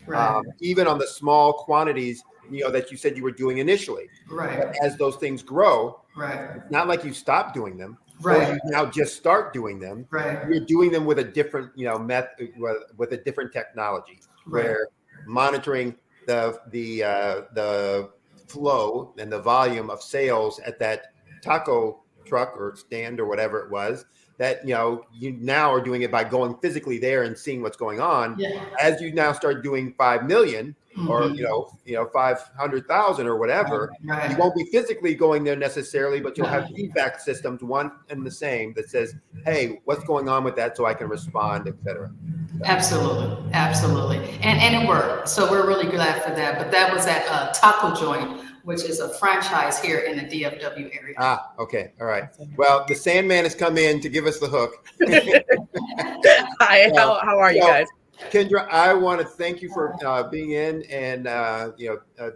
even on the small quantities that you said you were doing initially. Right. But as those things grow, it's not like you stop doing them, or you now just start doing them. You're doing them with a different, method, with a different technology, where monitoring the flow and the volume of sales at that taco truck or stand or whatever it was, that you now are doing it by going physically there and seeing what's going on. As you now start doing 5 million or 500,000 or whatever, you won't be physically going there necessarily, but you'll have feedback systems, one and the same, that says, hey, what's going on with that so I can respond, etc. Absolutely. And it worked. So we're really glad for that. But that was at Taco Joint, which is a franchise here in the DFW area. Okay. All right. Well, the Sandman has come in to give us the hook. Hi, how are you guys? Kendra, I want to thank you for being in and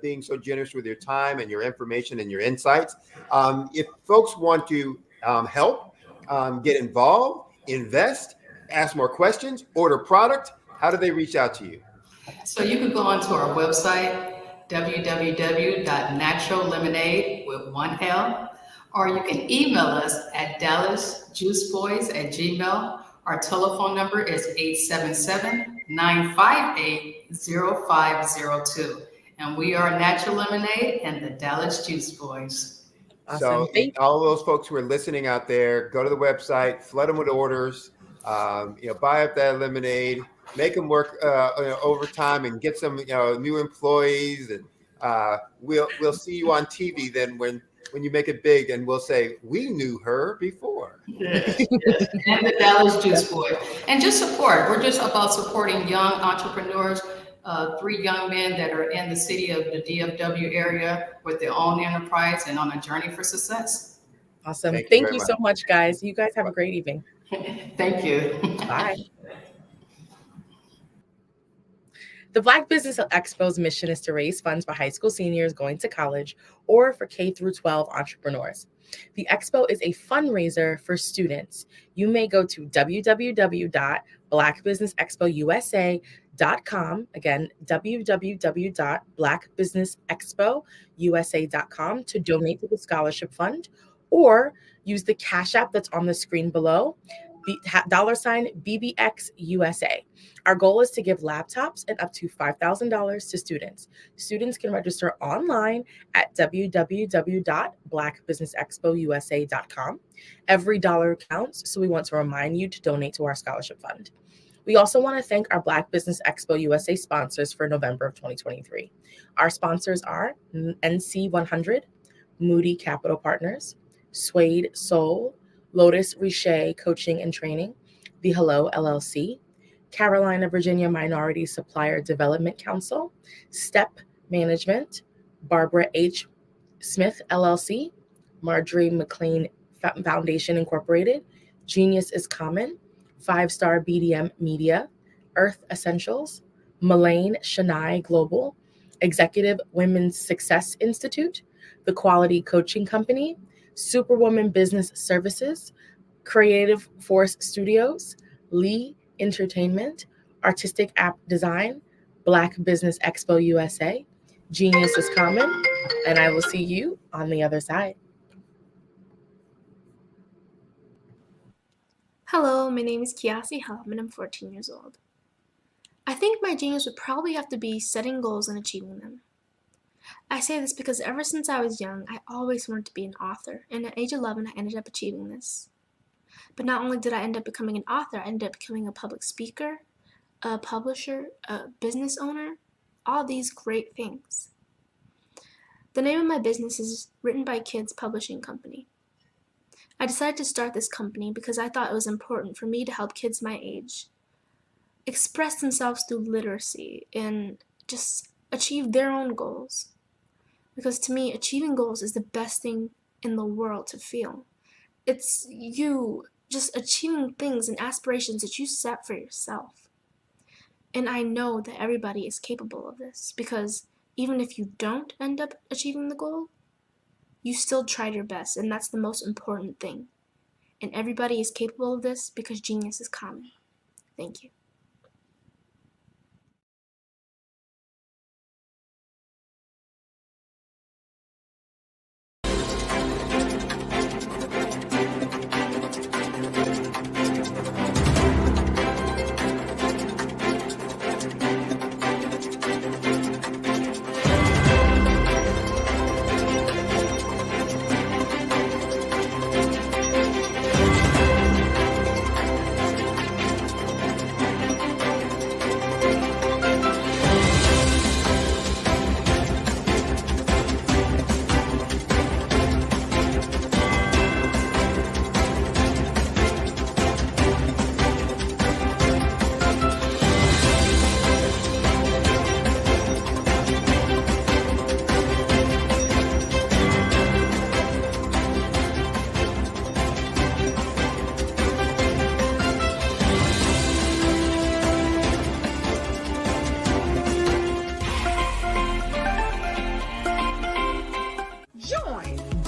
being so generous with your time and your information and your insights. If folks want to help, get involved, invest, ask more questions, order product, how do they reach out to you? So you can go onto our website, www.naturallemonade with one L, or you can email us at dallasjuiceboys@gmail.com. Our telephone number is 877-958-0502. And we are Natural Lemonade and the Dallas Juice Boys. Awesome. So all those folks who are listening out there, go to the website, flood them with orders, buy up that lemonade, make them work overtime and get some new employees, and we'll see you on TV then when you make it big, and we'll say we knew her before. Yes. And the Dallas Juice Boys. And just support. We're just about supporting young entrepreneurs. 3 young men that are in the city of the DFW area with their own enterprise and on a journey for success. Awesome. Thank you so much, guys. You guys have a great evening. Thank you. Bye. The Black Business Expo's mission is to raise funds for high school seniors going to college or for K through 12 entrepreneurs. The expo is a fundraiser for students. You may go to www.blackbusinessexpousa.com. Again, www.blackbusinessexpousa.com to donate to the scholarship fund, or use the Cash App that's on the screen below, $BBXUSA. Our goal is to give laptops and up to $5,000 to students. Students can register online at www.blackbusinessexpousa.com. Every dollar counts, so we want to remind you to donate to our scholarship fund. We also want to thank our Black Business Expo USA sponsors for November of 2023. Our sponsors are NC100, Moody Capital Partners, Suede Soul, Lotus Riche Coaching and Training, The Hello LLC, Carolina, Virginia Minority Supplier Development Council, STEP Management, Barbara H. Smith LLC, Marjorie McLean Foundation Incorporated, Genius is Common, 5-Star BDM Media, Earth Essentials, Mullane Shania Global, Executive Women's Success Institute, The Quality Coaching Company, Superwoman Business Services, Creative Force Studios, Lee Entertainment, Artistic App Design, Black Business Expo USA, Genius is Common, and I will see you on the other side. Hello, my name is Kiasi Helm and I'm 14 years old. I think my genius would probably have to be setting goals and achieving them. I say this because ever since I was young, I always wanted to be an author, and at age 11, I ended up achieving this. But not only did I end up becoming an author, I ended up becoming a public speaker, a publisher, a business owner, all these great things. The name of my business is Written by Kids Publishing Company. I decided to start this company because I thought it was important for me to help kids my age express themselves through literacy and just achieve their own goals. Because to me, achieving goals is the best thing in the world to feel. It's you just achieving things and aspirations that you set for yourself. And I know that everybody is capable of this, because even if you don't end up achieving the goal, you still tried your best, and that's the most important thing. And everybody is capable of this because genius is common. Thank you.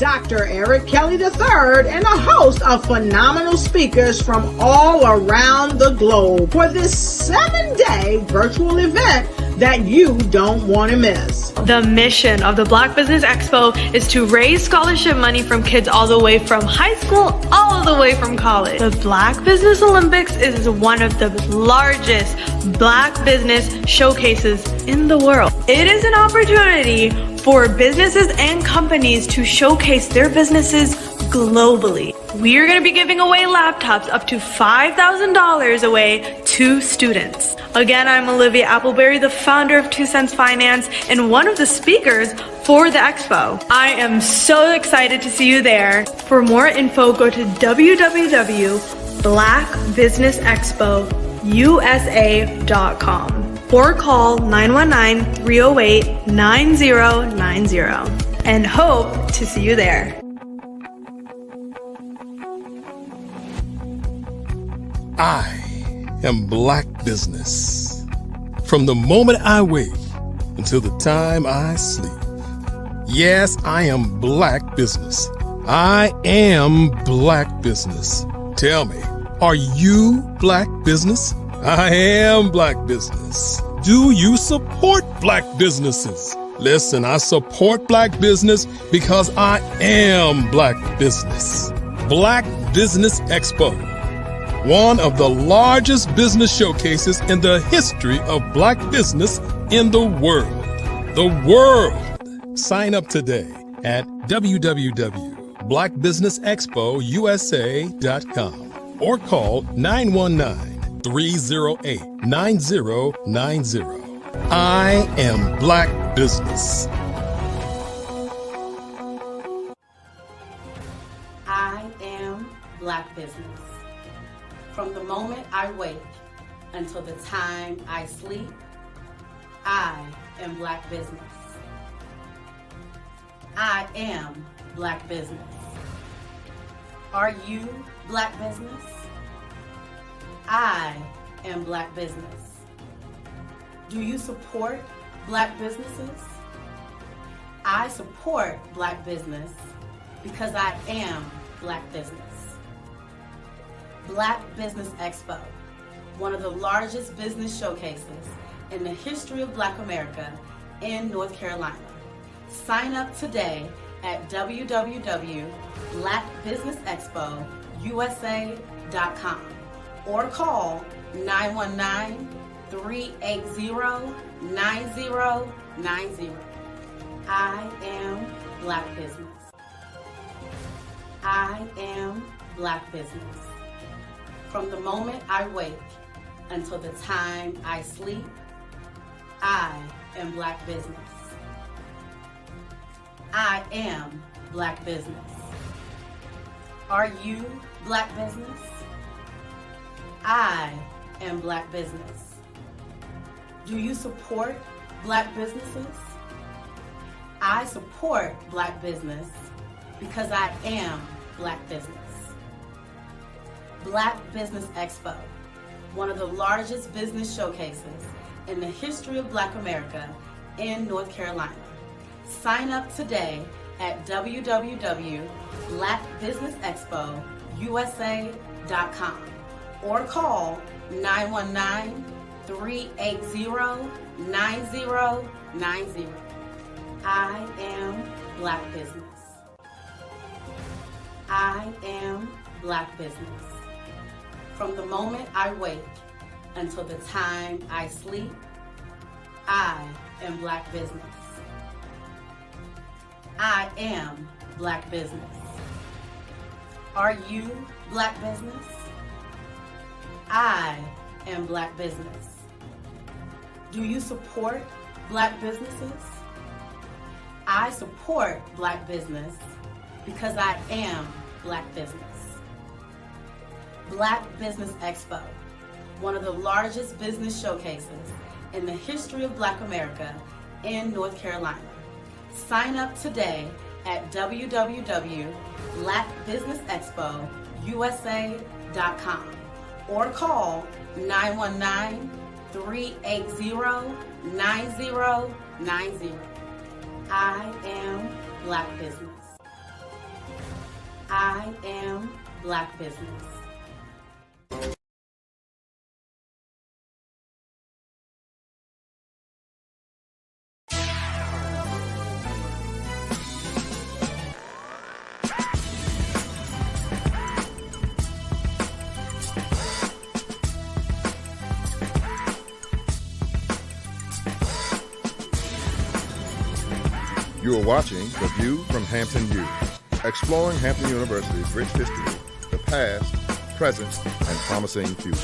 Dr. Eric Kelly III, and a host of phenomenal speakers from all around the globe for this 7-day virtual event that you don't want to miss. The mission of the Black Business Expo is to raise scholarship money from kids all the way from high school, all the way from college. The Black Business Olympics is one of the largest Black business showcases in the world. It is an opportunity for businesses and companies to showcase their businesses globally. We are going to be giving away laptops up to $5,000 away to students. Again, I'm Olivia Appleberry, the founder of 2 Cents Finance and one of the speakers for the expo. I am so excited to see you there. For more info, go to www.blackbusinessexpousa.com or call 919-308-9090 and hope to see you there. I am Black Business. From the moment I wake until the time I sleep. Yes, I am Black Business. I am Black Business. Tell me, are you Black Business? I am Black Business. Do you support Black businesses? Listen, I support Black business because I am Black Business. Black Business Expo, one of the largest business showcases in the history of Black business in the world. The world. Sign up today at www.blackbusinessexpousa.com or call 919-308-9090. I am Black Business. I am Black Business. From the moment I wake until the time I sleep, I am Black Business. I am Black Business. Are you Black Business? I am Black Business. Do you support Black businesses? I support Black business because I am Black Business. Black Business Expo, one of the largest business showcases in the history of Black America in North Carolina. Sign up today at www.blackbusinessexpousa.com or call 919-380-9090. I am Black Business. I am Black Business. From the moment I wake until the time I sleep, I am Black Business. I am Black Business. Are you Black Business? I am Black Business. Do you support Black businesses? I support Black business because I am Black Business. Black Business Expo, one of the largest business showcases in the history of Black America in North Carolina. Sign up today at www.blackbusinessexpousa.com or call 919-380-9090. I am Black Business. I am Black Business. From the moment I wake until the time I sleep, I am Black Business. I am Black Business. Are you Black Business? I am Black Business. Do you support Black businesses? I support Black business because I am Black Business. Black Business Expo, one of the largest business showcases in the history of Black America in North Carolina. Sign up today at www.blackbusinessexpousa.com or call 919-380-9090. I am Black Business. I am Black Business. You are watching The View from Hampton U, exploring Hampton University's rich history, the past, present, and promising future.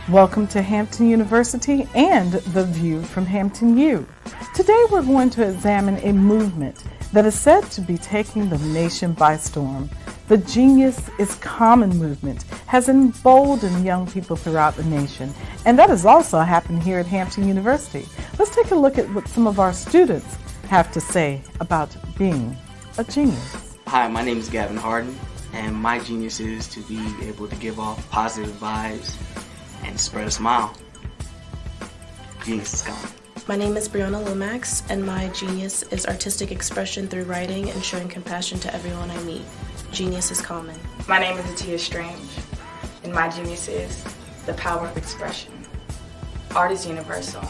Welcome to Hampton University and The View from Hampton U. Today we're going to examine a movement that is said to be taking the nation by storm. The Genius is Common movement has emboldened young people throughout the nation, and that has also happened here at Hampton University. Let's take a look at what some of our students have to say about being a genius. Hi, my name is Gavin Harden, and my genius is to be able to give off positive vibes and spread a smile. Genius is common. My name is Brianna Lomax, and my genius is artistic expression through writing and showing compassion to everyone I meet. Genius is common. My name is Atia Strange, and my genius is the power of expression. Art is universal.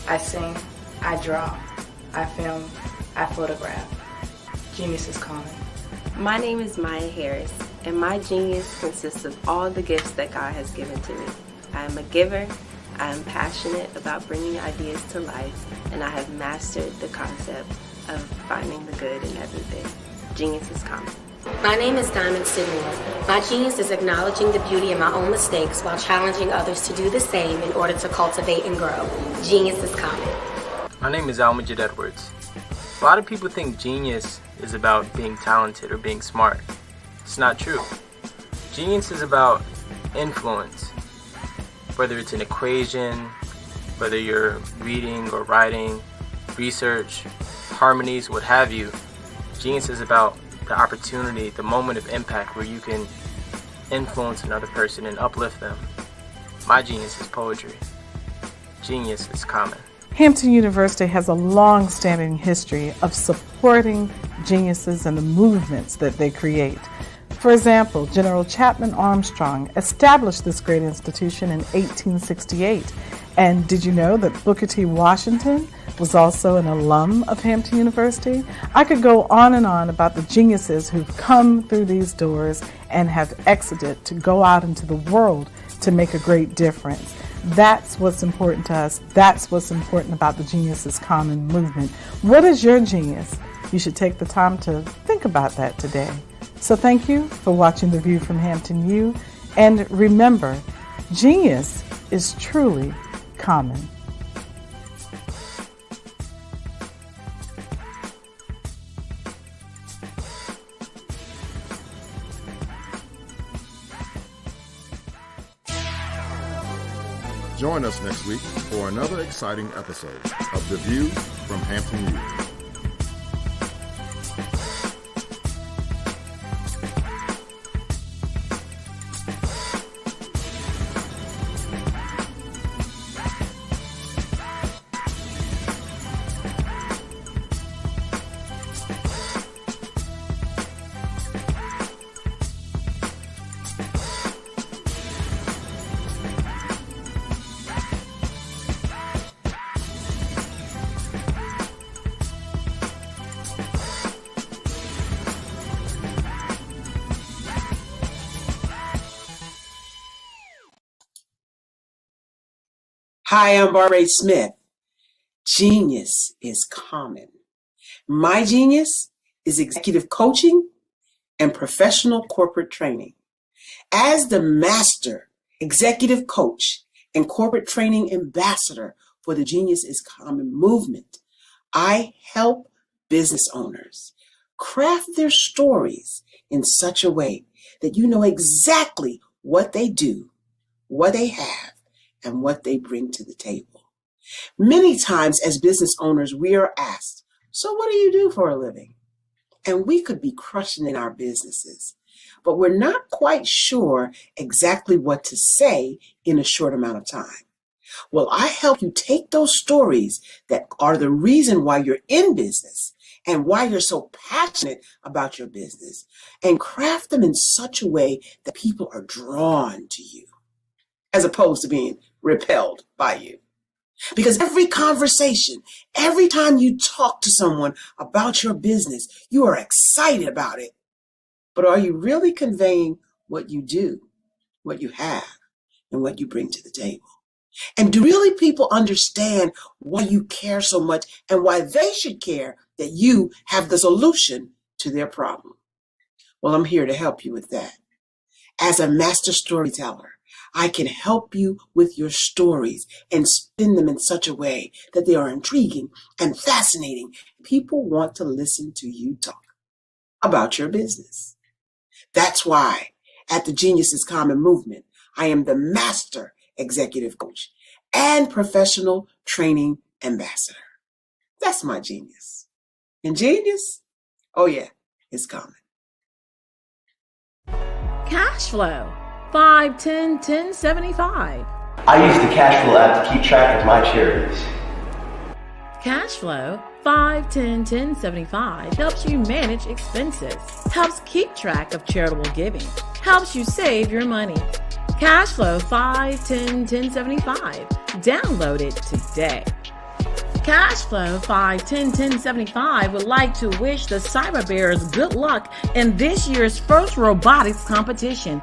I sing, I draw, I film, I photograph. Genius is common. My name is Maya Harris, and my genius consists of all the gifts that God has given to me. I am a giver, I am passionate about bringing ideas to life, and I have mastered the concept of finding the good in everything. Genius is common. My name is Diamond Sidmore. My genius is acknowledging the beauty in my own mistakes while challenging others to do the same in order to cultivate and grow. Genius is common. My name is Almajid Edwards. A lot of people think genius is about being talented or being smart. It's not true. Genius is about influence. Whether it's an equation, whether you're reading or writing, research, harmonies, what have you, genius is about the opportunity, the moment of impact where you can influence another person and uplift them. My genius is poetry. Genius is common. Hampton University has a long-standing history of supporting geniuses and the movements that they create. For example, General Chapman Armstrong established this great institution in 1868. And did you know that Booker T. Washington was also an alum of Hampton University? I could go on and on about the geniuses who've come through these doors and have exited to go out into the world to make a great difference. That's what's important to us. That's what's important about the Genius is Common movement. What is your genius? You should take the time to think about that today. So thank you for watching The View from Hampton U. And remember, genius is truly common. Join us next week for another exciting episode of The View from Hampton U. Hi, I'm Barbara Smith. Genius is common. My genius is executive coaching and professional corporate training. As the master executive coach and corporate training ambassador for the Genius is Common movement, I help business owners craft their stories in such a way that you know exactly what they do, what they have, and what they bring to the table. Many times as business owners, we are asked, so what do you do for a living? And we could be crushing in our businesses, but we're not quite sure exactly what to say in a short amount of time. Well, I help you take those stories that are the reason why you're in business and why you're so passionate about your business and craft them in such a way that people are drawn to you as opposed to being repelled by you. Because every conversation, every time you talk to someone about your business, you are excited about it. But are you really conveying what you do, what you have, and what you bring to the table? And do really people understand why you care so much and why they should care that you have the solution to their problem? Well, I'm here to help you with that. As a master storyteller, I can help you with your stories and spin them in such a way that they are intriguing and fascinating. People want to listen to you talk about your business. That's why at the Genius is Common movement, I am the master executive coach and professional training ambassador. That's my genius. And genius? Oh yeah, it's common. Cash flow, 5, 10, 10, 75. I use the cash flow app to keep track of my charities. Cash flow, 5, 10, 10, 75 helps you manage expenses, helps keep track of charitable giving, helps you save your money. Cash flow 5, 10, 10, 75. Download it today. Cashflow 5, 10, 10, 75 would like to wish the Cyber Bears good luck in this year's first robotics competition.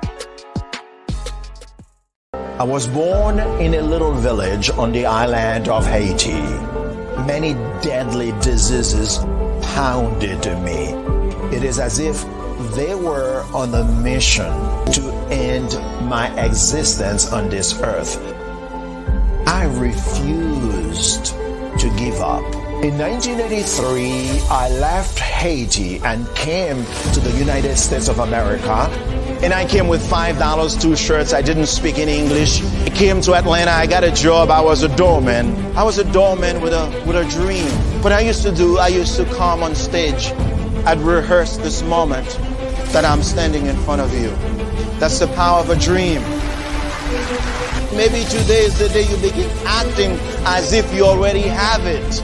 I was born in a little village on the island of Haiti. Many deadly diseases pounded me. It is as if they were on a mission to end my existence on this earth. I refused to give up. In 1983, I left Haiti and came to the United States of America. And I came with $5, 2 shirts. I didn't speak any English. I came to Atlanta. I got a job. I was a doorman. I was a doorman with a dream. What I used to come on stage. I'd rehearse this moment that I'm standing in front of you. That's the power of a dream. Maybe today is the day you begin acting as if you already have it.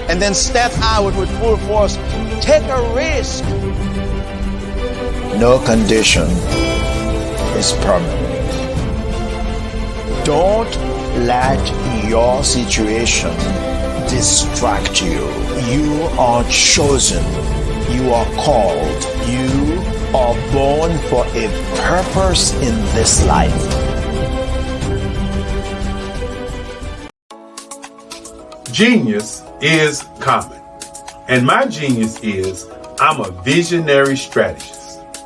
And then step out with full force. Take a risk. No condition is permanent. Don't let your situation distract you. You are chosen. You are called. You are born for a purpose in this life. Genius is common. And my genius is I'm a visionary strategist.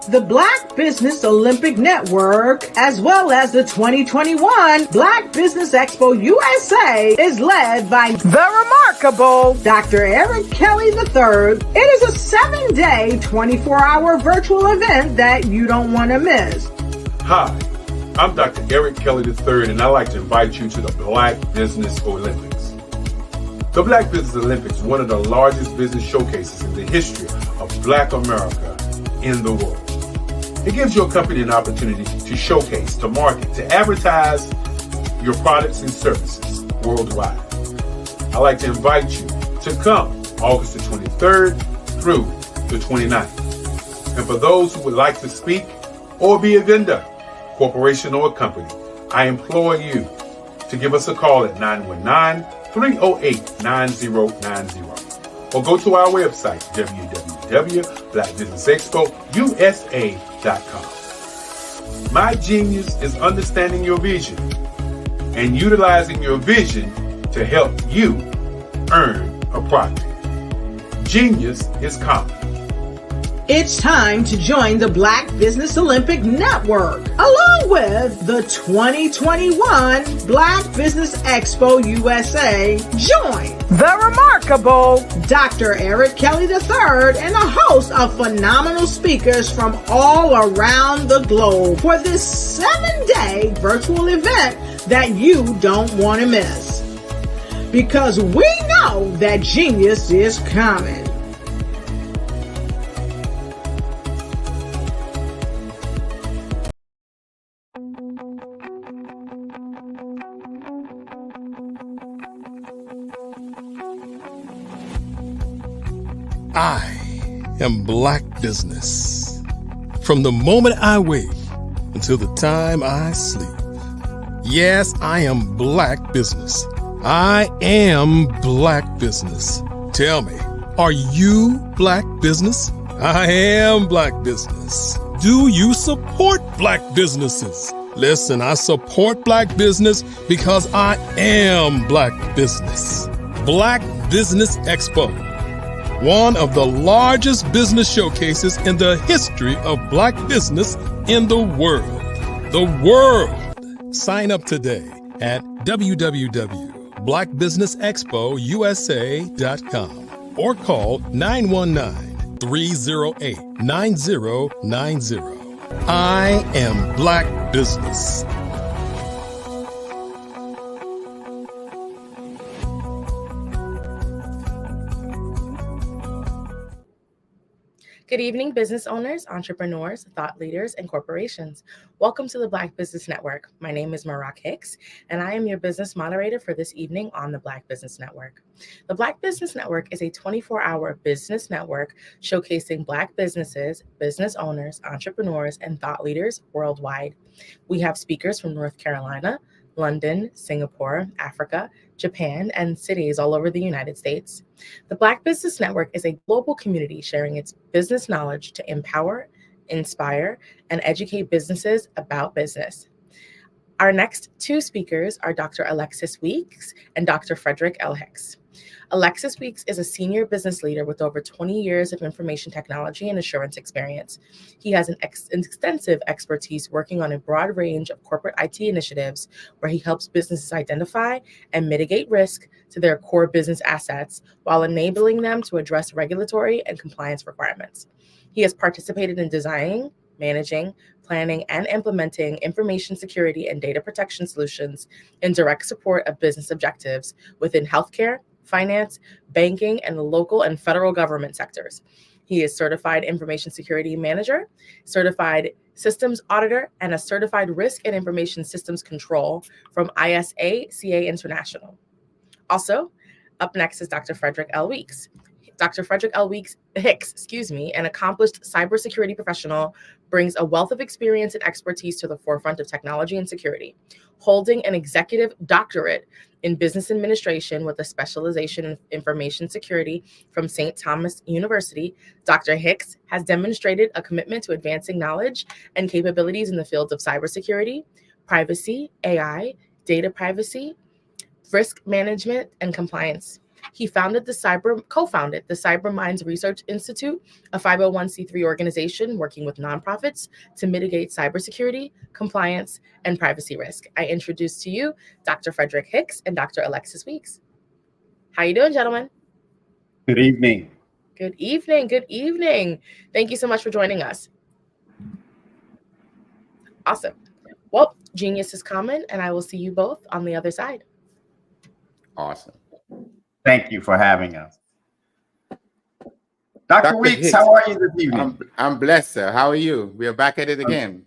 The Black Business Olympic Network, as well as the 2021 Black Business Expo USA, is led by the remarkable Dr. Eric Kelly III. It is a 7-day, 24-hour virtual event that you don't want to miss. Hi, I'm Dr. Eric Kelly III, and I'd like to invite you to the Black Business Olympics. The Black Business Olympics is one of the largest business showcases in the history of Black America in the world. It gives your company an opportunity to showcase, to market, to advertise your products and services worldwide. I'd like to invite you to come August the 23rd through the 29th. And for those who would like to speak or be a vendor, corporation or company, I implore you to give us a call at 919-308-9090 or go to our website, www.blackbusinessexpousa.com. My genius is understanding your vision and utilizing your vision to help you earn a profit. Genius is common. It's time to join the Black Business Olympic Network, along with the 2021 Black Business Expo USA. Join the remarkable Dr. Eric Kelly III and a host of phenomenal speakers from all around the globe for this 7-day virtual event that you don't want to miss. Because we know that genius is coming. I am Black Business. From the moment I wake until the time I sleep. Yes, I am Black Business. I am Black Business. Tell me, are you Black Business? I am Black Business. Do you support Black businesses? Listen, I support Black business because I am Black Business. Black Business Expo, one of the largest business showcases in the history of Black business in the world. The world! Sign up today at www.blackbusinessexpousa.com or call 919-308-9090. I am Black Business. Good evening, business owners, entrepreneurs, thought leaders, and corporations. Welcome to the Black Business Network. My name is Marak Hicks, and I am your business moderator for this evening on the Black Business Network. The Black Business Network is a 24-hour business network showcasing Black businesses, business owners, entrepreneurs, and thought leaders worldwide. We have speakers from North Carolina, London, Singapore, Africa, Japan, and cities all over the United States. The Black Business Network is a global community sharing its business knowledge to empower, inspire, and educate businesses about business. Our next two speakers are Dr. Alexis Weeks and Dr. Frederick L. Hicks. Alexis Weeks is a senior business leader with over 20 years of information technology and assurance experience. He has an extensive expertise working on a broad range of corporate IT initiatives where he helps businesses identify and mitigate risk to their core business assets while enabling them to address regulatory and compliance requirements. He has participated in designing, managing, planning, and implementing information security and data protection solutions in direct support of business objectives within healthcare, finance, banking, and the local and federal government sectors. He is certified information security manager, certified systems auditor, and a certified risk and information systems control from ISA CA International. Also, up next is Dr. Frederick L. Weeks. Dr. Frederick L. Hicks, an accomplished cybersecurity professional, brings a wealth of experience and expertise to the forefront of technology and security. Holding an executive doctorate in business administration with a specialization in information security from St. Thomas University, Dr. Hicks has demonstrated a commitment to advancing knowledge and capabilities in the fields of cybersecurity, privacy, AI, data privacy, risk management, and compliance. He co-founded the Cyber Minds Research Institute, a 501c3 organization working with nonprofits to mitigate cybersecurity, compliance, and privacy risk. I introduce to you Dr. Frederick Hicks and Dr. Alexis Weeks. How you doing, gentlemen? Good evening. Good evening. Good evening. Thank you so much for joining us. Awesome. Well, genius is common, and I will see you both on the other side. Awesome. Thank you for having us. Dr. Weeks, Hicks, how are you this evening? I'm blessed, sir. How are you? We are back at it again.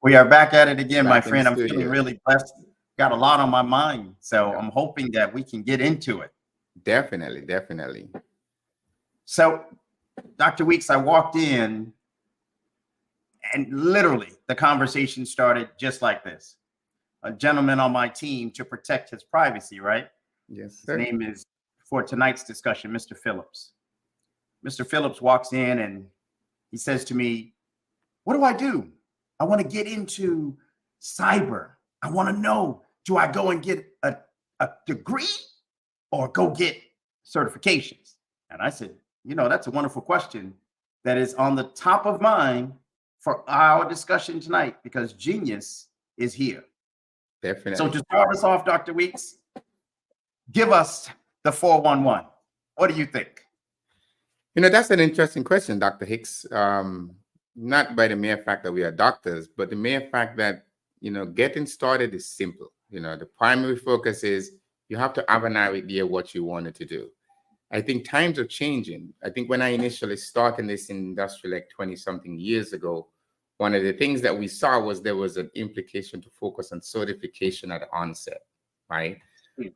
We are back at it again, my Back in friend. the I'm feeling studio. really blessed. Got a lot on my mind, so I'm hoping that we can get into it. Definitely, definitely. So, Dr. Weeks, I walked in and literally the conversation started just like this. A gentleman on my team to protect his privacy, right? Yes, His sir. name is, for tonight's discussion, Mr. Phillips. Mr. Phillips walks in and he says to me, what do I do? I want to get into cyber. I want to know, do I go and get a degree or go get certifications? And I said, that's a wonderful question that is on the top of mind for our discussion tonight because genius is here. Definitely. So to start us off, Dr. Weeks, give us the 411. What do you think? That's an interesting question, Dr. Hicks. Not by the mere fact that we are doctors, but the mere fact that, getting started is simple. The primary focus is you have to have an idea what you wanted to do. I think times are changing. I think when I initially started in this industry like 20-something years ago, one of the things that we saw was there was an implication to focus on certification at the onset, right?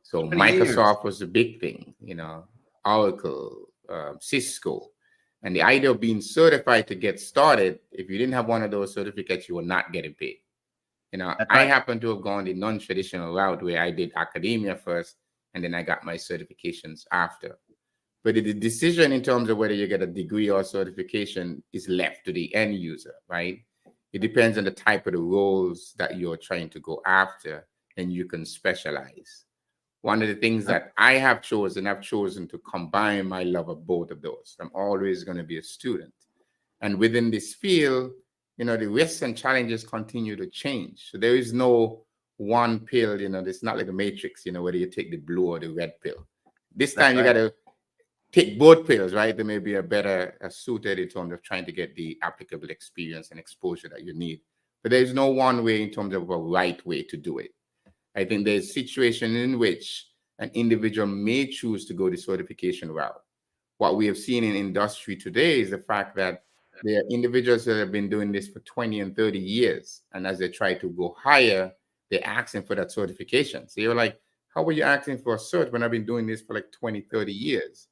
So Microsoft was a big thing, Oracle, Cisco. And the idea of being certified to get started, if you didn't have one of those certificates, you were not getting paid. You know, I happen to have gone the non-traditional route where I did academia first, and then I got my certifications after. But the decision in terms of whether you get a degree or certification is left to the end user, right? It depends on the type of the roles that you're trying to go after, and you can specialize. One of the things that I have chosen, I've chosen to combine my love of both of those. I'm always going to be a student. And within this field, you know, the risks and challenges continue to change. So there is no one pill, you know, it's not like a matrix, you know, whether you take the blue or the red pill. This time you got to take both pills, right? They may be a better suited in terms of trying to get the applicable experience and exposure that you need. But there's no one way in terms of a right way to do it. I think there's situations in which an individual may choose to go the certification route. What we have seen in industry today is the fact that there are individuals that have been doing this for 20 and 30 years. And as they try to go higher, they're asking for that certification. So you're like, how are you asking for a cert when I've been doing this for like 20, 30 years?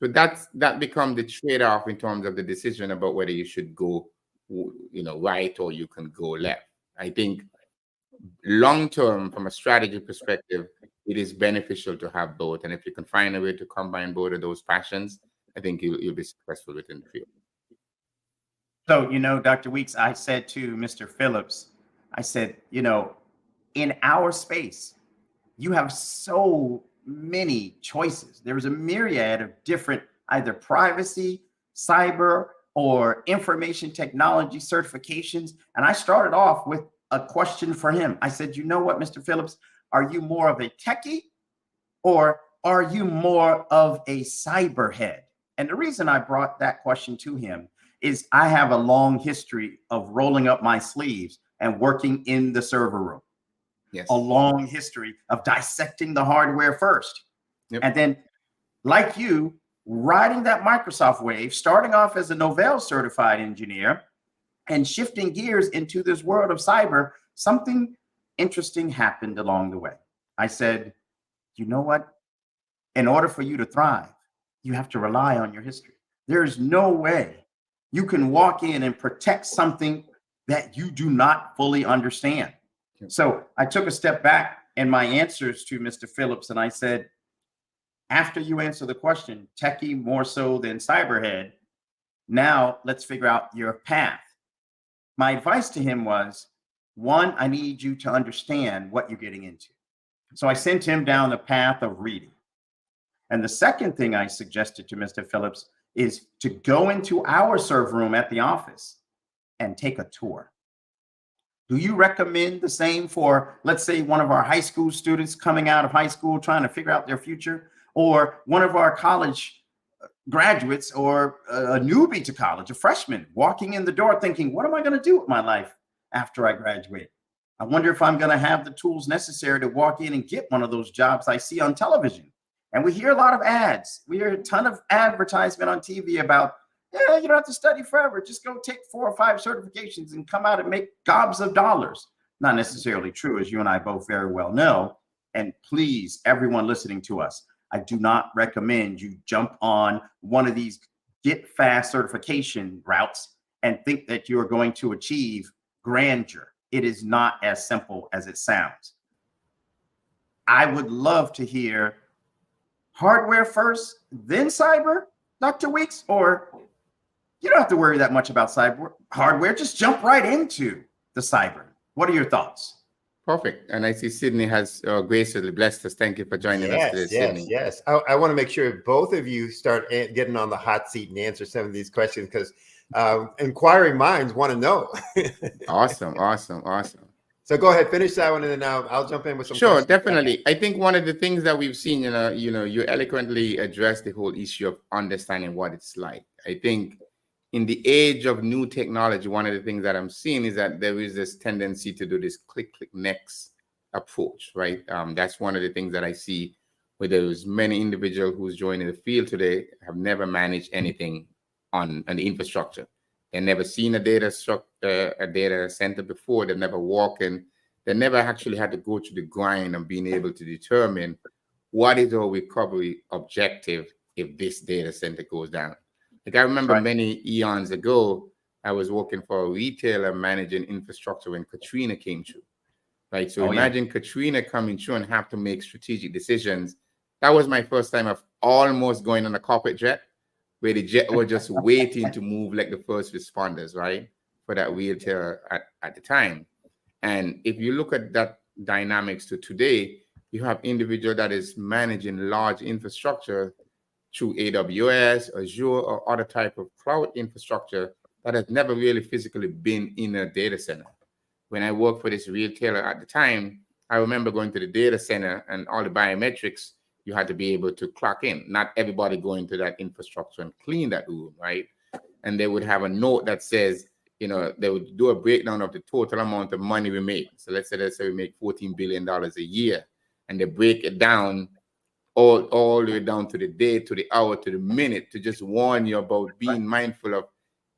So that becomes the trade-off in terms of the decision about whether you should go, you know, right or you can go left. I think long-term, from a strategy perspective, it is beneficial to have both. And if you can find a way to combine both of those passions, I think you'll be successful within the field. So, you know, Dr. Weeks, I said to Mr. Phillips, I said, you know, in our space, you have so many choices. There's a myriad of different, either privacy, cyber, or information technology certifications. And I started off with a question for him. I said, you know what, Mr. Phillips, are you more of a techie or are you more of a cyber head? And the reason I brought that question to him is I have a long history of rolling up my sleeves and working in the server room. Yes. A long history of dissecting the hardware first. Yep. And then, like you, riding that Microsoft wave, starting off as a Novell certified engineer and shifting gears into this world of cyber, something interesting happened along the way. I said, you know what? In order for you to thrive, you have to rely on your history. There is no way you can walk in and protect something that you do not fully understand. So I took a step back in my answers to Mr. Phillips, and I said, after you answer the question, techie more so than cyberhead, now let's figure out your path. My advice to him was, one, I need you to understand what you're getting into. So I sent him down the path of reading. And the second thing I suggested to Mr. Phillips is to go into our server room at the office and take a tour. Do you recommend the same for, let's say, one of our high school students coming out of high school trying to figure out their future, or one of our college graduates, or a newbie to college, a freshman walking in the door thinking, what am I going to do with my life after I graduate? I wonder if I'm going to have the tools necessary to walk in and get one of those jobs I see on television. And we hear a lot of ads. We hear a ton of advertisement on TV about, yeah, you don't have to study forever. Just go take 4 or 5 certifications and come out and make gobs of dollars. Not necessarily true, as you and I both very well know. And please, everyone listening to us, I do not recommend you jump on one of these get fast certification routes and think that you are going to achieve grandeur. It is not as simple as it sounds. I would love to hear hardware first, then cyber, Dr. Weeks, or you don't have to worry that much about cyber hardware. Just jump right into the cyber. What are your thoughts? Perfect. And I see Sydney has graciously blessed us. Thank you for joining us today, Sydney. Yes. I want to make sure both of you start getting on the hot seat and answer some of these questions, because inquiring minds want to know. Awesome. So go ahead, finish that one, and then I'll jump in with some Sure, questions. definitely. I think one of the things that we've seen, you eloquently addressed the whole issue of understanding what it's like. I think in the age of new technology, one of the things that I'm seeing is that there is this tendency to do this click next approach, right? That's one of the things that I see, where there's many individuals who's joining the field today have never managed anything on the infrastructure. They've never seen a data center before. They've never walked in. They never actually had to go through the grind of being able to determine what is our recovery objective if this data center goes down. Like I remember many eons ago, I was working for a retailer managing infrastructure when Katrina came through. Right. So imagine Katrina coming through and have to make strategic decisions. That was my first time of almost going on a corporate jet, where the jet were just waiting to move like the first responders, right? For that wheelchair at the time. And if you look at that dynamics to today, you have individual that is managing large infrastructure through AWS, Azure, or other type of cloud infrastructure that has never really physically been in a data center. When I worked for this retailer at the time, I remember going to the data center and all the biometrics, you had to be able to clock in. Not everybody going to that infrastructure and clean that room, right? And they would have a note that says, you know, they would do a breakdown of the total amount of money we make. So let's say we make $14 billion a year, and they break it down all the way down to the day, to the hour, to the minute, to just warn you about being mindful of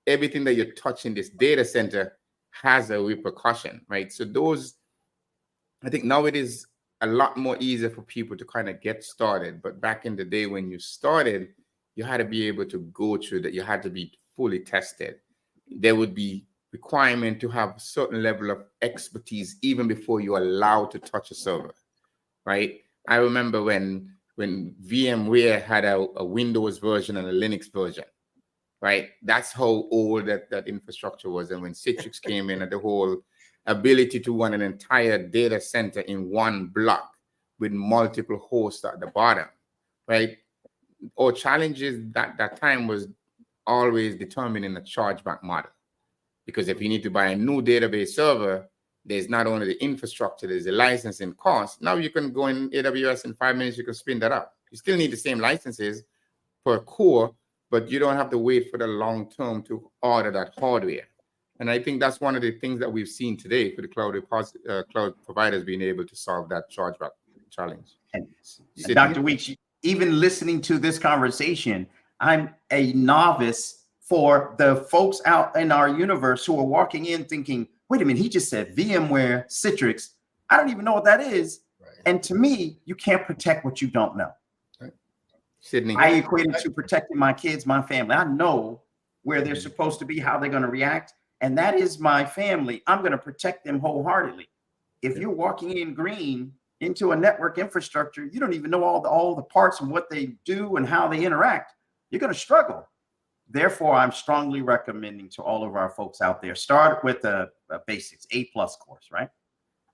everything that you touch in this data center has a repercussion, right? So those, I think now it is a lot more easier for people to kind of get started. But back in the day when you started, you had to be able to go through that. You had to be fully tested. There would be requirement to have a certain level of expertise even before you're allowed to touch a server, right? I remember when VMware had a Windows version and a Linux version, right? That's how old that infrastructure was. And when Citrix came in, and the whole ability to run an entire data center in one block with multiple hosts at the bottom, right? Our challenges that time was always determining a chargeback model. Because if you need to buy a new database server, there's not only the infrastructure, there's the licensing cost. Now you can go in AWS in 5 minutes, you can spin that up. You still need the same licenses per core, but you don't have to wait for the long term to order that hardware. And I think that's one of the things that we've seen today for the cloud providers being able to solve that chargeback challenge. And Dr. Weeks, even listening to this conversation, I'm a novice for the folks out in our universe who are walking in thinking, wait a minute, he just said VMware, Citrix. I don't even know what that is. Right. And to me, you can't protect what you don't know. Right. Sydney. I equate it to protecting my kids, my family. I know where they're supposed to be, how they're going to react. And that is my family. I'm going to protect them wholeheartedly. If you're walking in green into a network infrastructure, you don't even know all the parts and what they do and how they interact. You're going to struggle. Therefore, I'm strongly recommending to all of our folks out there, start with a basics, A+ course, right?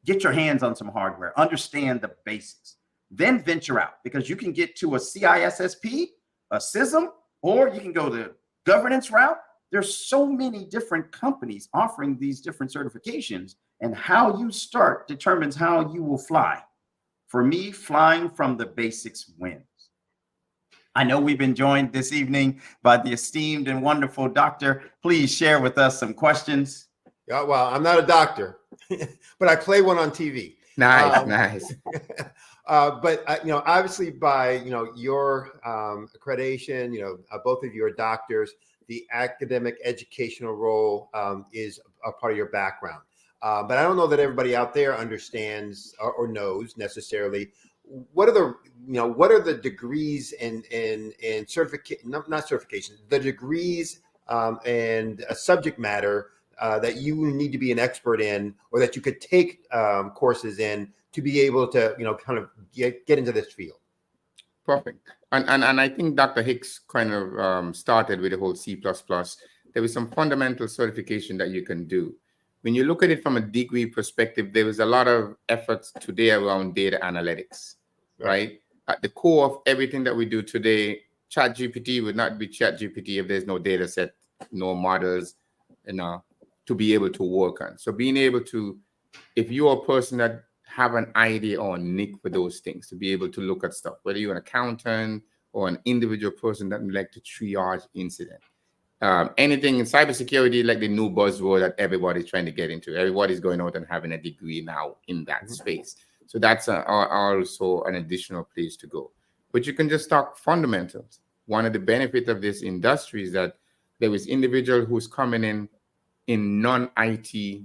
Get your hands on some hardware, understand the basics, then venture out, because you can get to a CISSP, a CISM, or you can go the governance route. There's so many different companies offering these different certifications, and how you start determines how you will fly. For me, flying from the basics wins. I know we've been joined this evening by the esteemed and wonderful doctor. Please share with us some questions. Yeah, well, I'm not a doctor, but I play one on TV. Nice. But obviously, by your accreditation, both of you are doctors. The academic educational role is a part of your background. But I don't know that everybody out there understands or knows necessarily what are the degrees and certification, not certification, the degrees and a subject matter that you need to be an expert in, or that you could take courses in to be able to kind of get into this field. Perfect. And I think Dr. Hicks kind of started with the whole C++. There was some fundamental certification that you can do. When you look at it from a degree perspective, there was a lot of efforts today around data analytics, right? At the core of everything that we do today, ChatGPT would not be ChatGPT if there's no data set, no models, to be able to work on. So being able to, if you're a person that have an idea or a nick for those things, to be able to look at stuff, whether you're an accountant or an individual person that would like to triage incident. Anything in cybersecurity, like the new buzzword that everybody's trying to get into. Everybody's going out and having a degree now in that space. So that's also an additional place to go. But you can just talk fundamentals. One of the benefits of this industry is that there is individual who's coming in non-IT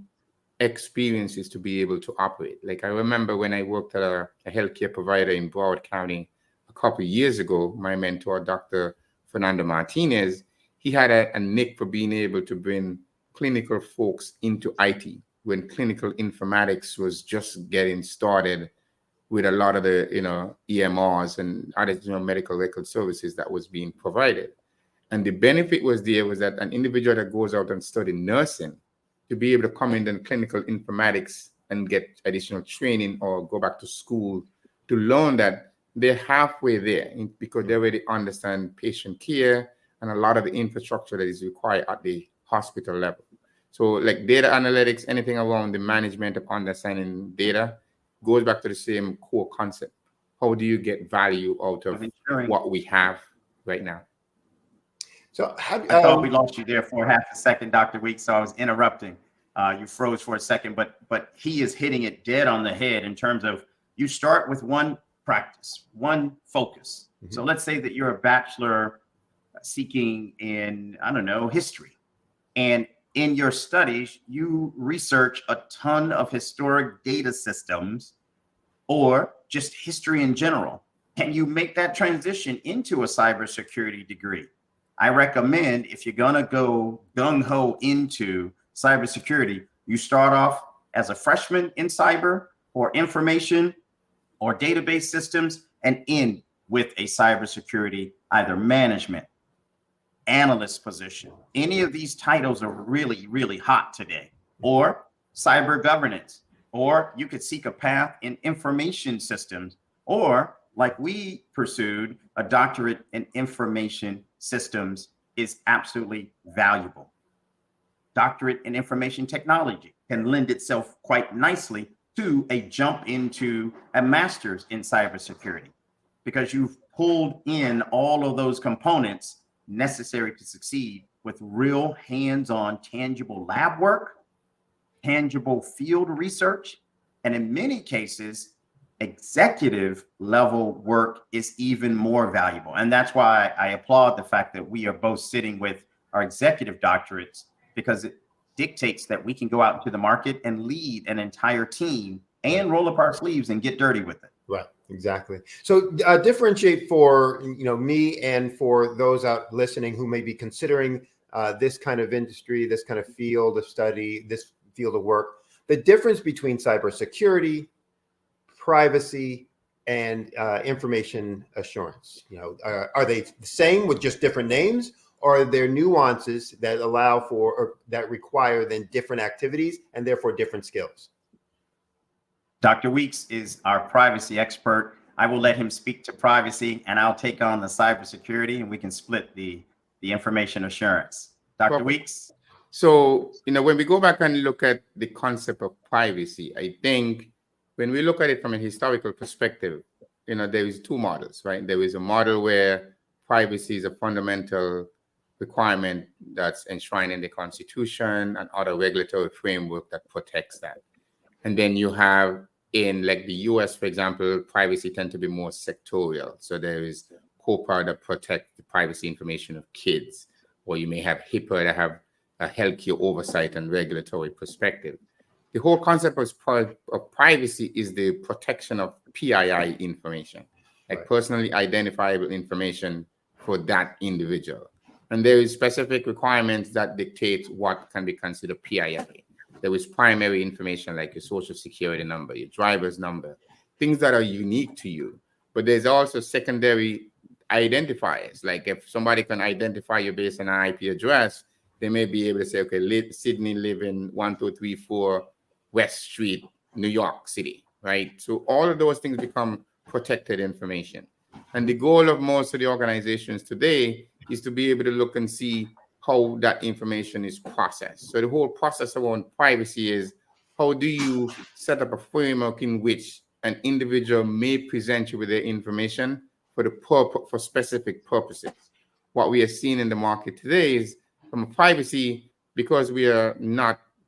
experiences to be able to operate. Like I remember when I worked at a healthcare provider in Broward County a couple of years ago, my mentor, Dr. Fernando Martinez, he had a knack for being able to bring clinical folks into IT when clinical informatics was just getting started with a lot of the, EMRs and other, medical record services that was being provided. And the benefit was that an individual that goes out and study nursing to be able to come in clinical informatics and get additional training or go back to school to learn that they're halfway there because they already understand patient care and a lot of the infrastructure that is required at the hospital level. So like data analytics, anything around the management of understanding data goes back to the same core concept. How do you get value out of what we have right now? So I thought we lost you there for half a second, Dr. Weeks, so I was interrupting. You froze for a second, but he is hitting it dead on the head in terms of you start with one practice, one focus. Mm-hmm. So let's say that you're a bachelor seeking in, I don't know, history. And in your studies, you research a ton of historic data systems or just history in general. And you make that transition into a cybersecurity degree. I recommend if you're going to go gung-ho into cybersecurity, you start off as a freshman in cyber or information or database systems and end with a cybersecurity, either management, analyst position. Any of these titles are really, really hot today, or cyber governance, or you could seek a path in information systems, or like we pursued, a doctorate in information systems is absolutely valuable. Doctorate in information technology can lend itself quite nicely to a jump into a master's in cybersecurity because you've pulled in all of those components necessary to succeed with real hands-on tangible lab work, tangible field research, and in many cases, executive level work is even more valuable. And that's why I applaud the fact that we are both sitting with our executive doctorates, because it dictates that we can go out into the market and lead an entire team and roll up our sleeves and get dirty with it. Right, exactly. So differentiate for me and for those out listening who may be considering this kind of industry, this kind of field of study, this field of work, the difference between cybersecurity, privacy, and information assurance. Are they the same with just different names, or are there nuances that allow for or that require then different activities and therefore different skills? Dr. Weeks is our privacy expert. I will let him speak to privacy, and I'll take on the cybersecurity, and we can split the information assurance. Dr. Weeks? So, when we go back and look at the concept of privacy, I think when we look at it from a historical perspective, there is two models, right? There is a model where privacy is a fundamental requirement that's enshrined in the Constitution and other regulatory framework that protects that. And then you have in like the US, for example, privacy tend to be more sectorial. So there is COPA that protect the privacy information of kids, or you may have HIPAA that have a healthcare oversight and regulatory perspective. The whole concept of privacy is the protection of PII information, like personally identifiable information for that individual. And there is specific requirements that dictate what can be considered PII. There is primary information like your social security number, your driver's number, things that are unique to you. But there's also secondary identifiers. Like if somebody can identify you based on an IP address, they may be able to say, okay, Sydney live in 1234 West Street, New York City, right? So all of those things become protected information. And the goal of most of the organizations today is to be able to look and see how that information is processed. So the whole process around privacy is how do you set up a framework in which an individual may present you with their information for specific purposes. What we are seeing in the market today is from a privacy, because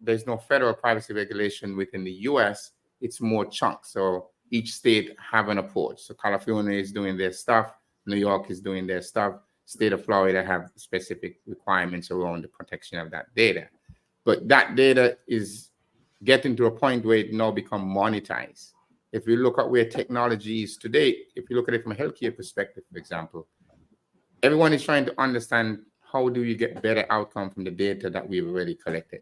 there's no federal privacy regulation within the US, it's more chunks. So each state have an approach. So California is doing their stuff, New York is doing their stuff, state of Florida have specific requirements around the protection of that data. But that data is getting to a point where it now become monetized. If you look at where technology is today, if you look at it from a healthcare perspective, for example, everyone is trying to understand how do you get better outcome from the data that we've already collected?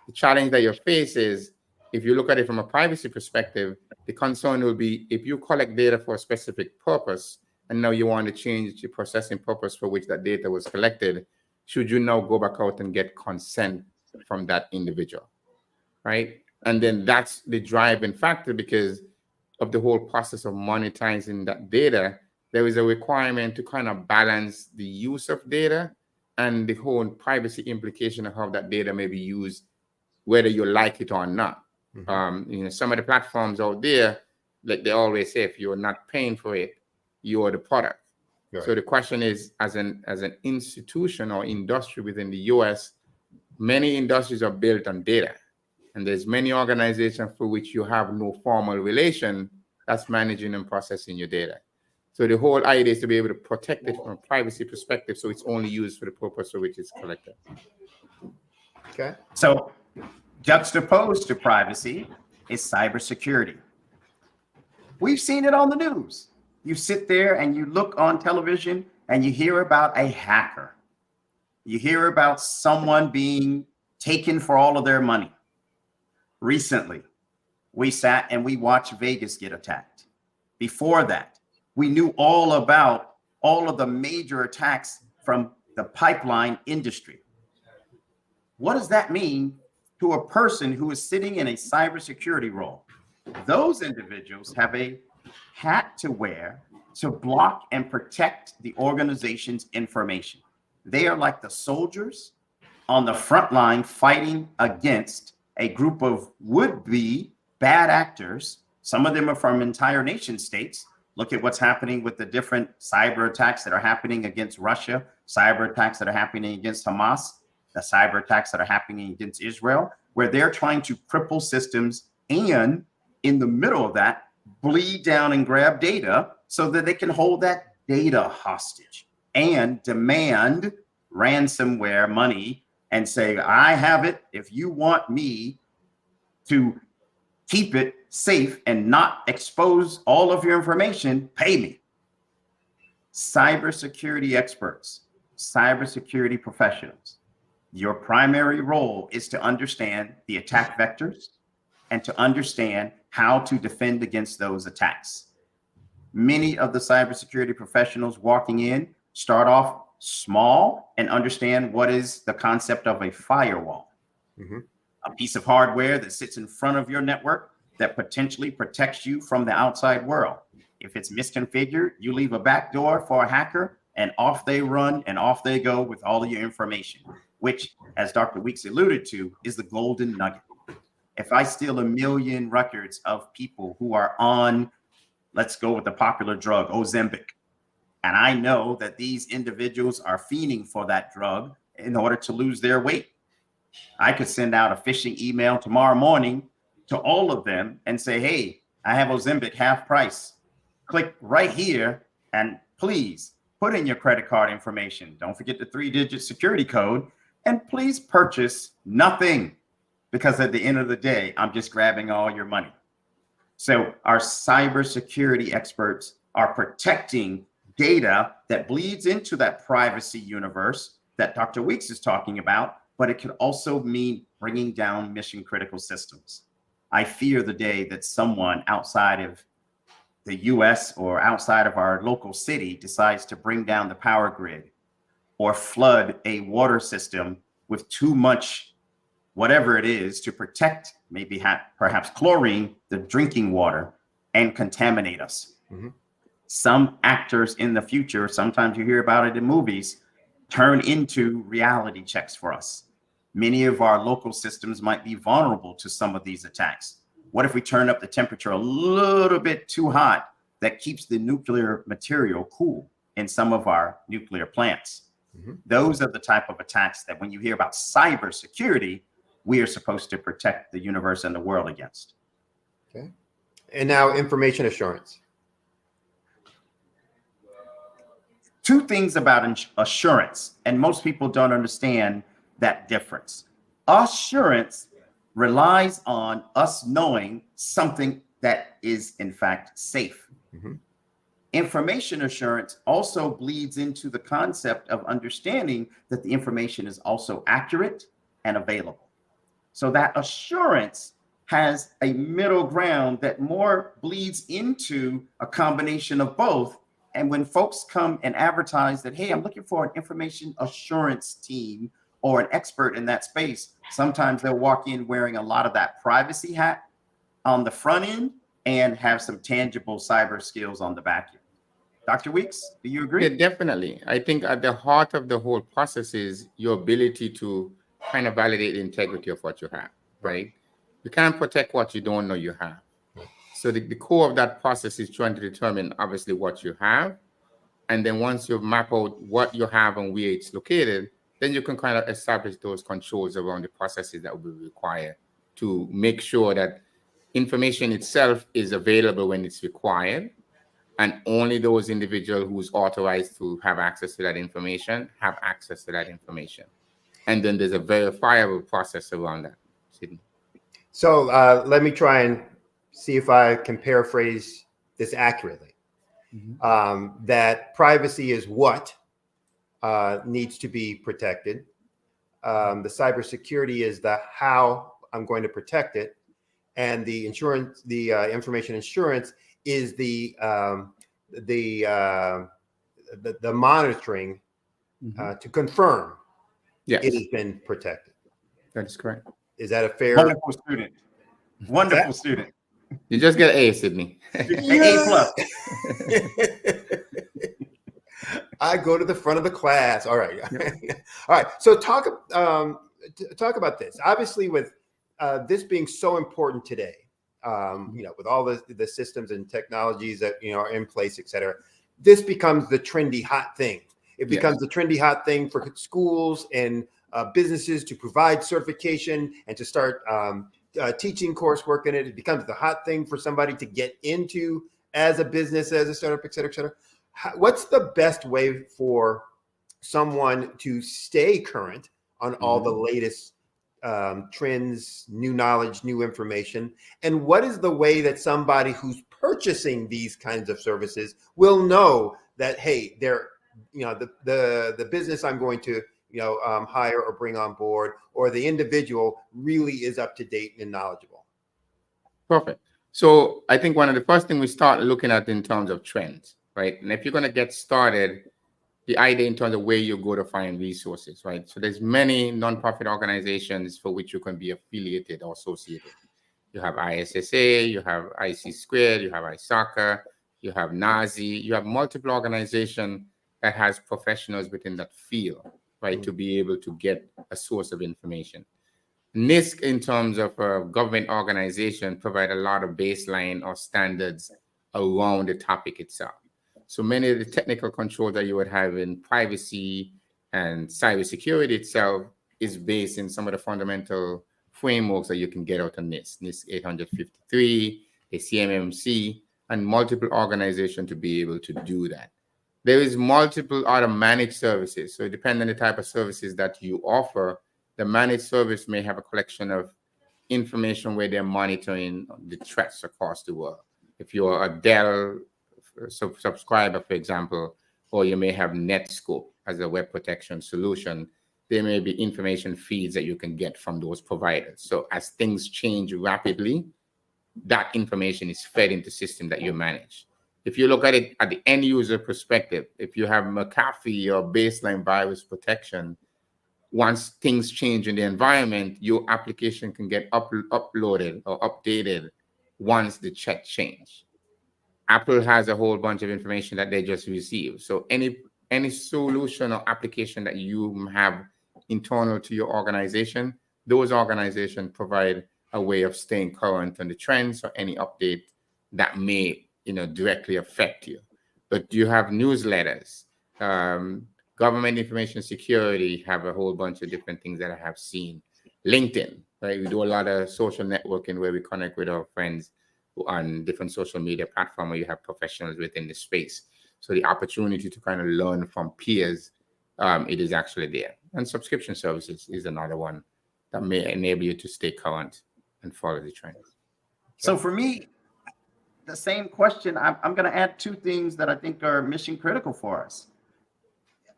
The challenge that you face is, if you look at it from a privacy perspective, the concern will be if you collect data for a specific purpose, and now you want to change the processing purpose for which that data was collected, should you now go back out and get consent from that individual, right? And then that's the driving factor, because of the whole process of monetizing that data. There is a requirement to kind of balance the use of data and the whole privacy implication of how that data may be used, whether you like it or not. Some of the platforms out there, like they always say, if you're not paying for it, you're the product. Right. So the question is, as an institution or industry within the US, many industries are built on data. And there's many organizations for which you have no formal relation that's managing and processing your data. So the whole idea is to be able to protect it from a privacy perspective, so it's only used for the purpose for which it's collected. Okay. So juxtaposed to privacy is cybersecurity. We've seen it on the news. You sit there and you look on television and you hear about a hacker. You hear about someone being taken for all of their money. Recently, we sat and we watched Vegas get attacked. Before that, we knew all about all of the major attacks from the pipeline industry. What does that mean to a person who is sitting in a cybersecurity role? Those individuals have a hat to wear to block and protect the organization's information. They are like the soldiers on the front line fighting against a group of would-be bad actors. Some of them are from entire nation states. Look at what's happening with the different cyber attacks that are happening against Russia, cyber attacks that are happening against Hamas, the cyber attacks that are happening against Israel, where they're trying to cripple systems and in the middle of that, bleed down and grab data so that they can hold that data hostage and demand ransomware money and say, I have it. If you want me to keep it safe and not expose all of your information, pay me. Cybersecurity experts, cybersecurity professionals, your primary role is to understand the attack vectors and to understand how to defend against those attacks. Many of the cybersecurity professionals walking in start off small and understand what is the concept of a firewall. A piece of hardware that sits in front of your network that potentially protects you from the outside world. If it's misconfigured, you leave a backdoor for a hacker and off they run and off they go with all of your information, which, as Dr. Weeks alluded to, is the golden nugget. If I steal 1 million records of people who are on, let's go with the popular drug, Ozempic, and I know that these individuals are fiending for that drug in order to lose their weight, I could send out a phishing email tomorrow morning to all of them and say, hey, I have Ozempic half price. Click right here and please put in your credit card information. Don't forget the 3-digit security code and please purchase nothing, because at the end of the day, I'm just grabbing all your money. So our cybersecurity experts are protecting data that bleeds into that privacy universe that Dr. Weeks is talking about, but it could also mean bringing down mission critical systems. I fear the day that someone outside of the US or outside of our local city decides to bring down the power grid or flood a water system with too much, whatever it is, to protect maybe perhaps chlorine, the drinking water, and contaminate us. Some actors in the future, sometimes you hear about it in movies, turn into reality checks for us. Many of our local systems might be vulnerable to some of these attacks. What if we turn up the temperature a little bit too hot that keeps the nuclear material cool in some of our nuclear plants? Those are the type of attacks that when you hear about cybersecurity, we are supposed to protect the universe and the world against. Okay. And now information assurance. Two things about assurance, and most people don't understand that difference. Assurance relies on us knowing something that is in fact safe. information assurance also bleeds into the concept of understanding that the information is also accurate and available. So that assurance has a middle ground that more bleeds into a combination of both. And when folks come and advertise that, hey, I'm looking for an information assurance team or an expert in that space, sometimes they'll walk in wearing a lot of that privacy hat on the front end and have some tangible cyber skills on the back end. Dr. Weeks, do you agree? Yeah, definitely. I think at the heart of the whole process is your ability to kind of validate the integrity of what you have, right? You can't protect what you don't know you have. So the core of that process is trying to determine obviously what you have. And then once you map out what you have and where it's located, then you can kind of establish those controls around the processes that will be required to make sure that information itself is available when it's required. And only those individuals who's authorized to have access to that information have access to that information. And then there's a verifiable process around that. Sydney. So let me try and see if I can paraphrase this accurately. That privacy is what needs to be protected. The cybersecurity is the how I'm going to protect it. And the insurance, the information insurance is the monitoring to confirm it has been protected. That is correct. Is that a fair? Wonderful student. Wonderful student. You just get A, Sydney. A+. I go to the front of the class. All right. All right. So talk about this. Obviously, with this being so important today, with all the systems and technologies that are in place, et cetera, this becomes the trendy hot thing. It becomes the trendy hot thing for schools and businesses to provide certification and to start teaching coursework in it. It becomes the hot thing for somebody to get into as a business, as a startup, et cetera, et cetera. What's the best way for someone to stay current on all the latest trends, new knowledge, new information? And what is the way that somebody who's purchasing these kinds of services will know that, hey, they're, the business I'm going to hire or bring on board, or the individual really is up to date and knowledgeable? Perfect. So I think one of the first things we start looking at in terms of trends, right? And if you're going to get started, the idea in terms of where you go to find resources, right? So there's many nonprofit organizations for which you can be affiliated or associated. You have ISSA, you have IC Squared, you have ISACA, you have NAZI, you have multiple organizations that has professionals within that field, right, to be able to get a source of information. NISC, in terms of a government organization, provide a lot of baseline or standards around the topic itself. So many of the technical controls that you would have in privacy and cybersecurity itself is based in some of the fundamental frameworks that you can get out of NIST 853, the CMMC, and multiple organizations to be able to do that. There is multiple other managed services. So depending on the type of services that you offer, the managed service may have a collection of information where they're monitoring the threats across the world. If you're a Dell subscriber, for example, or you may have Netscope as a web protection solution, there may be information feeds that you can get from those providers. So as things change rapidly, that information is fed into system that you manage. If you look at it at the end user perspective, if you have McAfee or baseline virus protection, once things change in the environment, your application can get uploaded or updated once the check change. Apple has a whole bunch of information that they just received. So any solution or application that you have internal to your organization, those organizations provide a way of staying current on the trends or any update that may directly affect you. But you have newsletters, government information security have a whole bunch of different things that I have seen. LinkedIn, right? We do a lot of social networking where we connect with our friends on different social media platforms where you have professionals within the space. So the opportunity to kind of learn from peers, it is actually there. And subscription services is another one that may enable you to stay current and follow the trends. So for me, the same question, I'm going to add two things that I think are mission critical for us.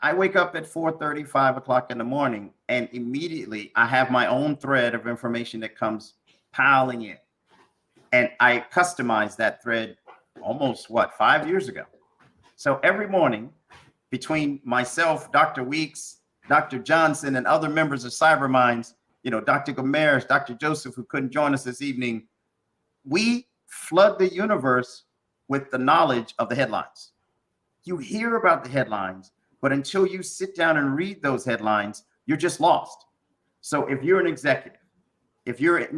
I wake up at 4:30, 5 o'clock in the morning, and immediately I have my own thread of information that comes piling in. And I customized that thread almost, 5 years ago. So every morning, between myself, Dr. Weeks, Dr. Johnson, and other members of CyberMinds, Dr. Gomeres, Dr. Joseph, who couldn't join us this evening, we flood the universe with the knowledge of the headlines. You hear about the headlines, but until you sit down and read those headlines, you're just lost. So if you're an executive, if you're at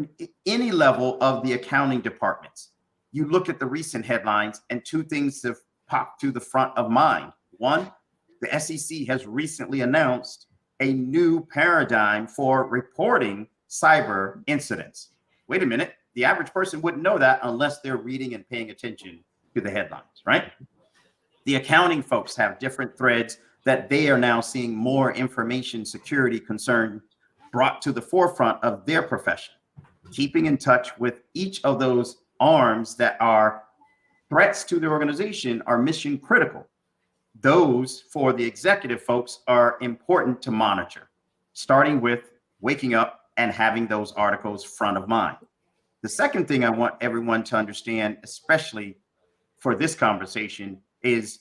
any level of the accounting departments, you look at the recent headlines and two things have popped to the front of mind. One, the SEC has recently announced a new paradigm for reporting cyber incidents. Wait a minute, the average person wouldn't know that unless they're reading and paying attention to the headlines, right? The accounting folks have different threads that they are now seeing more information security concern brought to the forefront of their profession. Keeping in touch with each of those arms that are threats to the organization are mission critical. Those for the executive folks are important to monitor, starting with waking up and having those articles front of mind. The second thing I want everyone to understand, especially for this conversation, is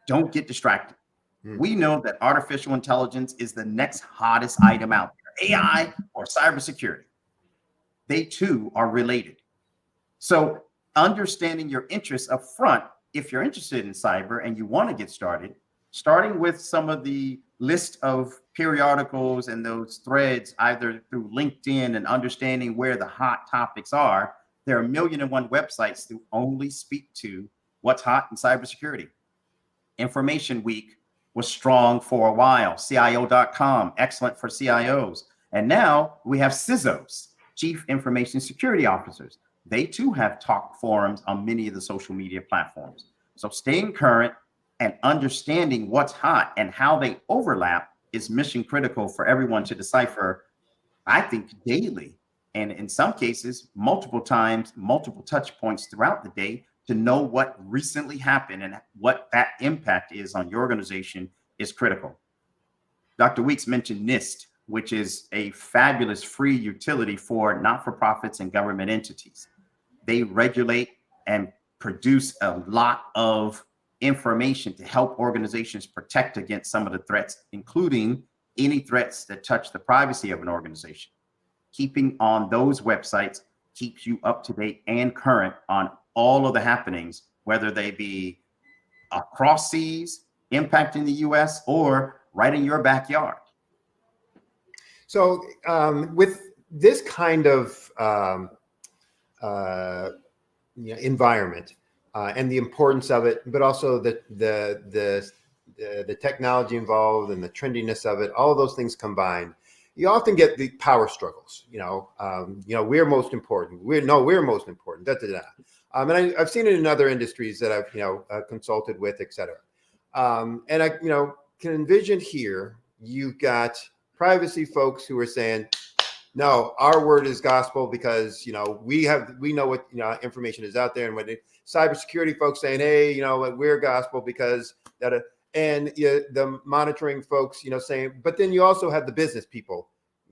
don't get distracted. We know that artificial intelligence is the next hottest item out there, AI or cybersecurity. They too are related. So understanding your interests up front, if you're interested in cyber and you want to get started, starting with some of the list of periodicals and those threads, either through LinkedIn and understanding where the hot topics are. There are 1,000,001 websites that only speak to what's hot in cybersecurity. Information Week was strong for a while. CIO.com, excellent for CIOs. And now we have CISOs, Chief Information Security Officers. They too have talk forums on many of the social media platforms. So staying current and understanding what's hot and how they overlap is mission critical for everyone to decipher, I think, daily. And in some cases, multiple times, multiple touch points throughout the day to know what recently happened and what that impact is on your organization is critical. Dr. Weeks mentioned NIST, which is a fabulous free utility for not-for-profits and government entities. They regulate and produce a lot of information to help organizations protect against some of the threats, including any threats that touch the privacy of an organization. Keeping on those websites keeps you up to date and current on all of the happenings, whether they be across seas, impacting the US, or right in your backyard. So with this kind of environment and the importance of it, but also the technology involved and the trendiness of it, all of those things combined, you often get the power struggles. We're most important. We're most important. And I've seen it in other industries that I've consulted with, et cetera. And I can envision here you've got privacy folks who are saying, no, our word is gospel because we know what information is out there, and when cybersecurity folks saying, hey, we're gospel because that, and the monitoring folks saying, but then you also have the business people,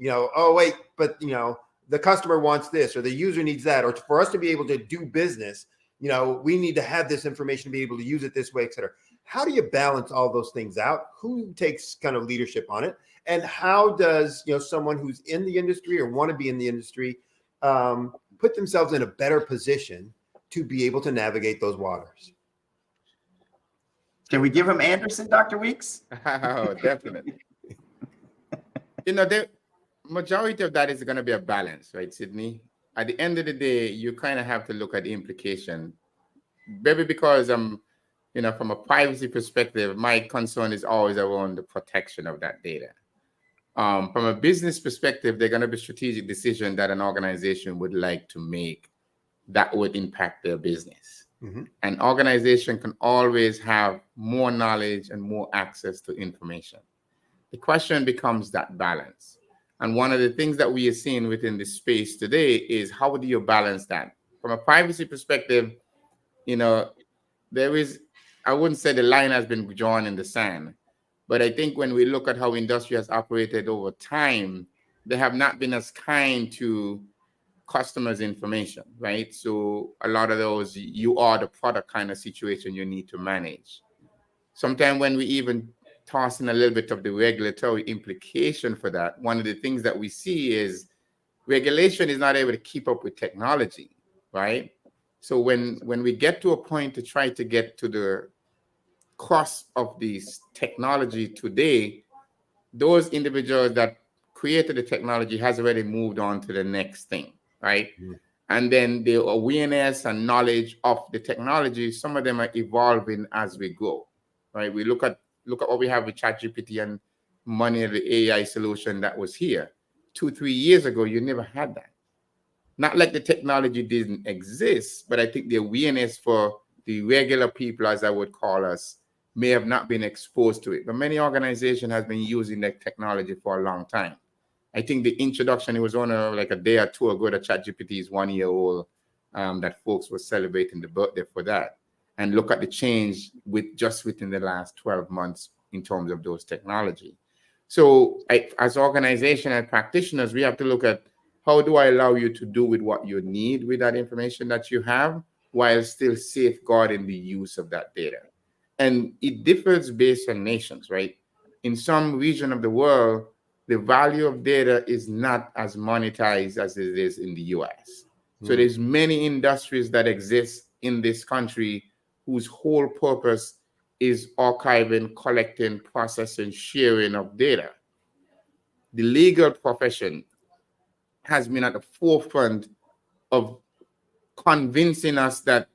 oh wait, but the customer wants this or the user needs that, or for us to be able to do business, we need to have this information to be able to use it this way, et cetera. How do you balance all those things out? Who takes kind of leadership on it? And how does someone who's in the industry or want to be in the industry put themselves in a better position to be able to navigate those waters? Can we give him Anderson, Dr. Weeks? Oh, definitely. The majority of that is going to be a balance, right, Sydney? At the end of the day, you kind of have to look at the implication. Maybe because from a privacy perspective, my concern is always around the protection of that data. From a business perspective, they're going to be strategic decisions that an organization would like to make that would impact their business. Mm-hmm. An organization can always have more knowledge and more access to information. The question becomes that balance. And one of the things that we are seeing within this space today is how do you balance that? From a privacy perspective, there is, I wouldn't say the line has been drawn in the sand, but I think when we look at how industry has operated over time, they have not been as kind to customers' information, right? So a lot of those, you are the product kind of situation you need to manage. Sometimes when we even toss in a little bit of the regulatory implication for that, one of the things that we see is regulation is not able to keep up with technology, right? So when we get to a point to try to get to the crux of this technology today, those individuals that created the technology has already moved on to the next thing, right? And then the awareness and knowledge of the technology, some of them are evolving as we go, right? We look at what we have with ChatGPT and many of the AI solution that was here 2-3 years ago. You never had that. Not like the technology didn't exist, but I think the awareness for the regular people, as I would call us, may have not been exposed to it. But many organizations have been using that technology for a long time. I think the introduction, it was on like a day or two ago that ChatGPT is 1 year old, that folks were celebrating the birthday for that. And look at the change within the last 12 months in terms of those technology. So as organization and practitioners, we have to look at, how do I allow you to do with what you need with that information that you have, while still safeguarding the use of that data? And it differs based on nations, right? In some region of the world, the value of data is not as monetized as it is in the US. So there's many industries that exist in this country whose whole purpose is archiving, collecting, processing, sharing of data. The legal profession has been at the forefront of convincing us that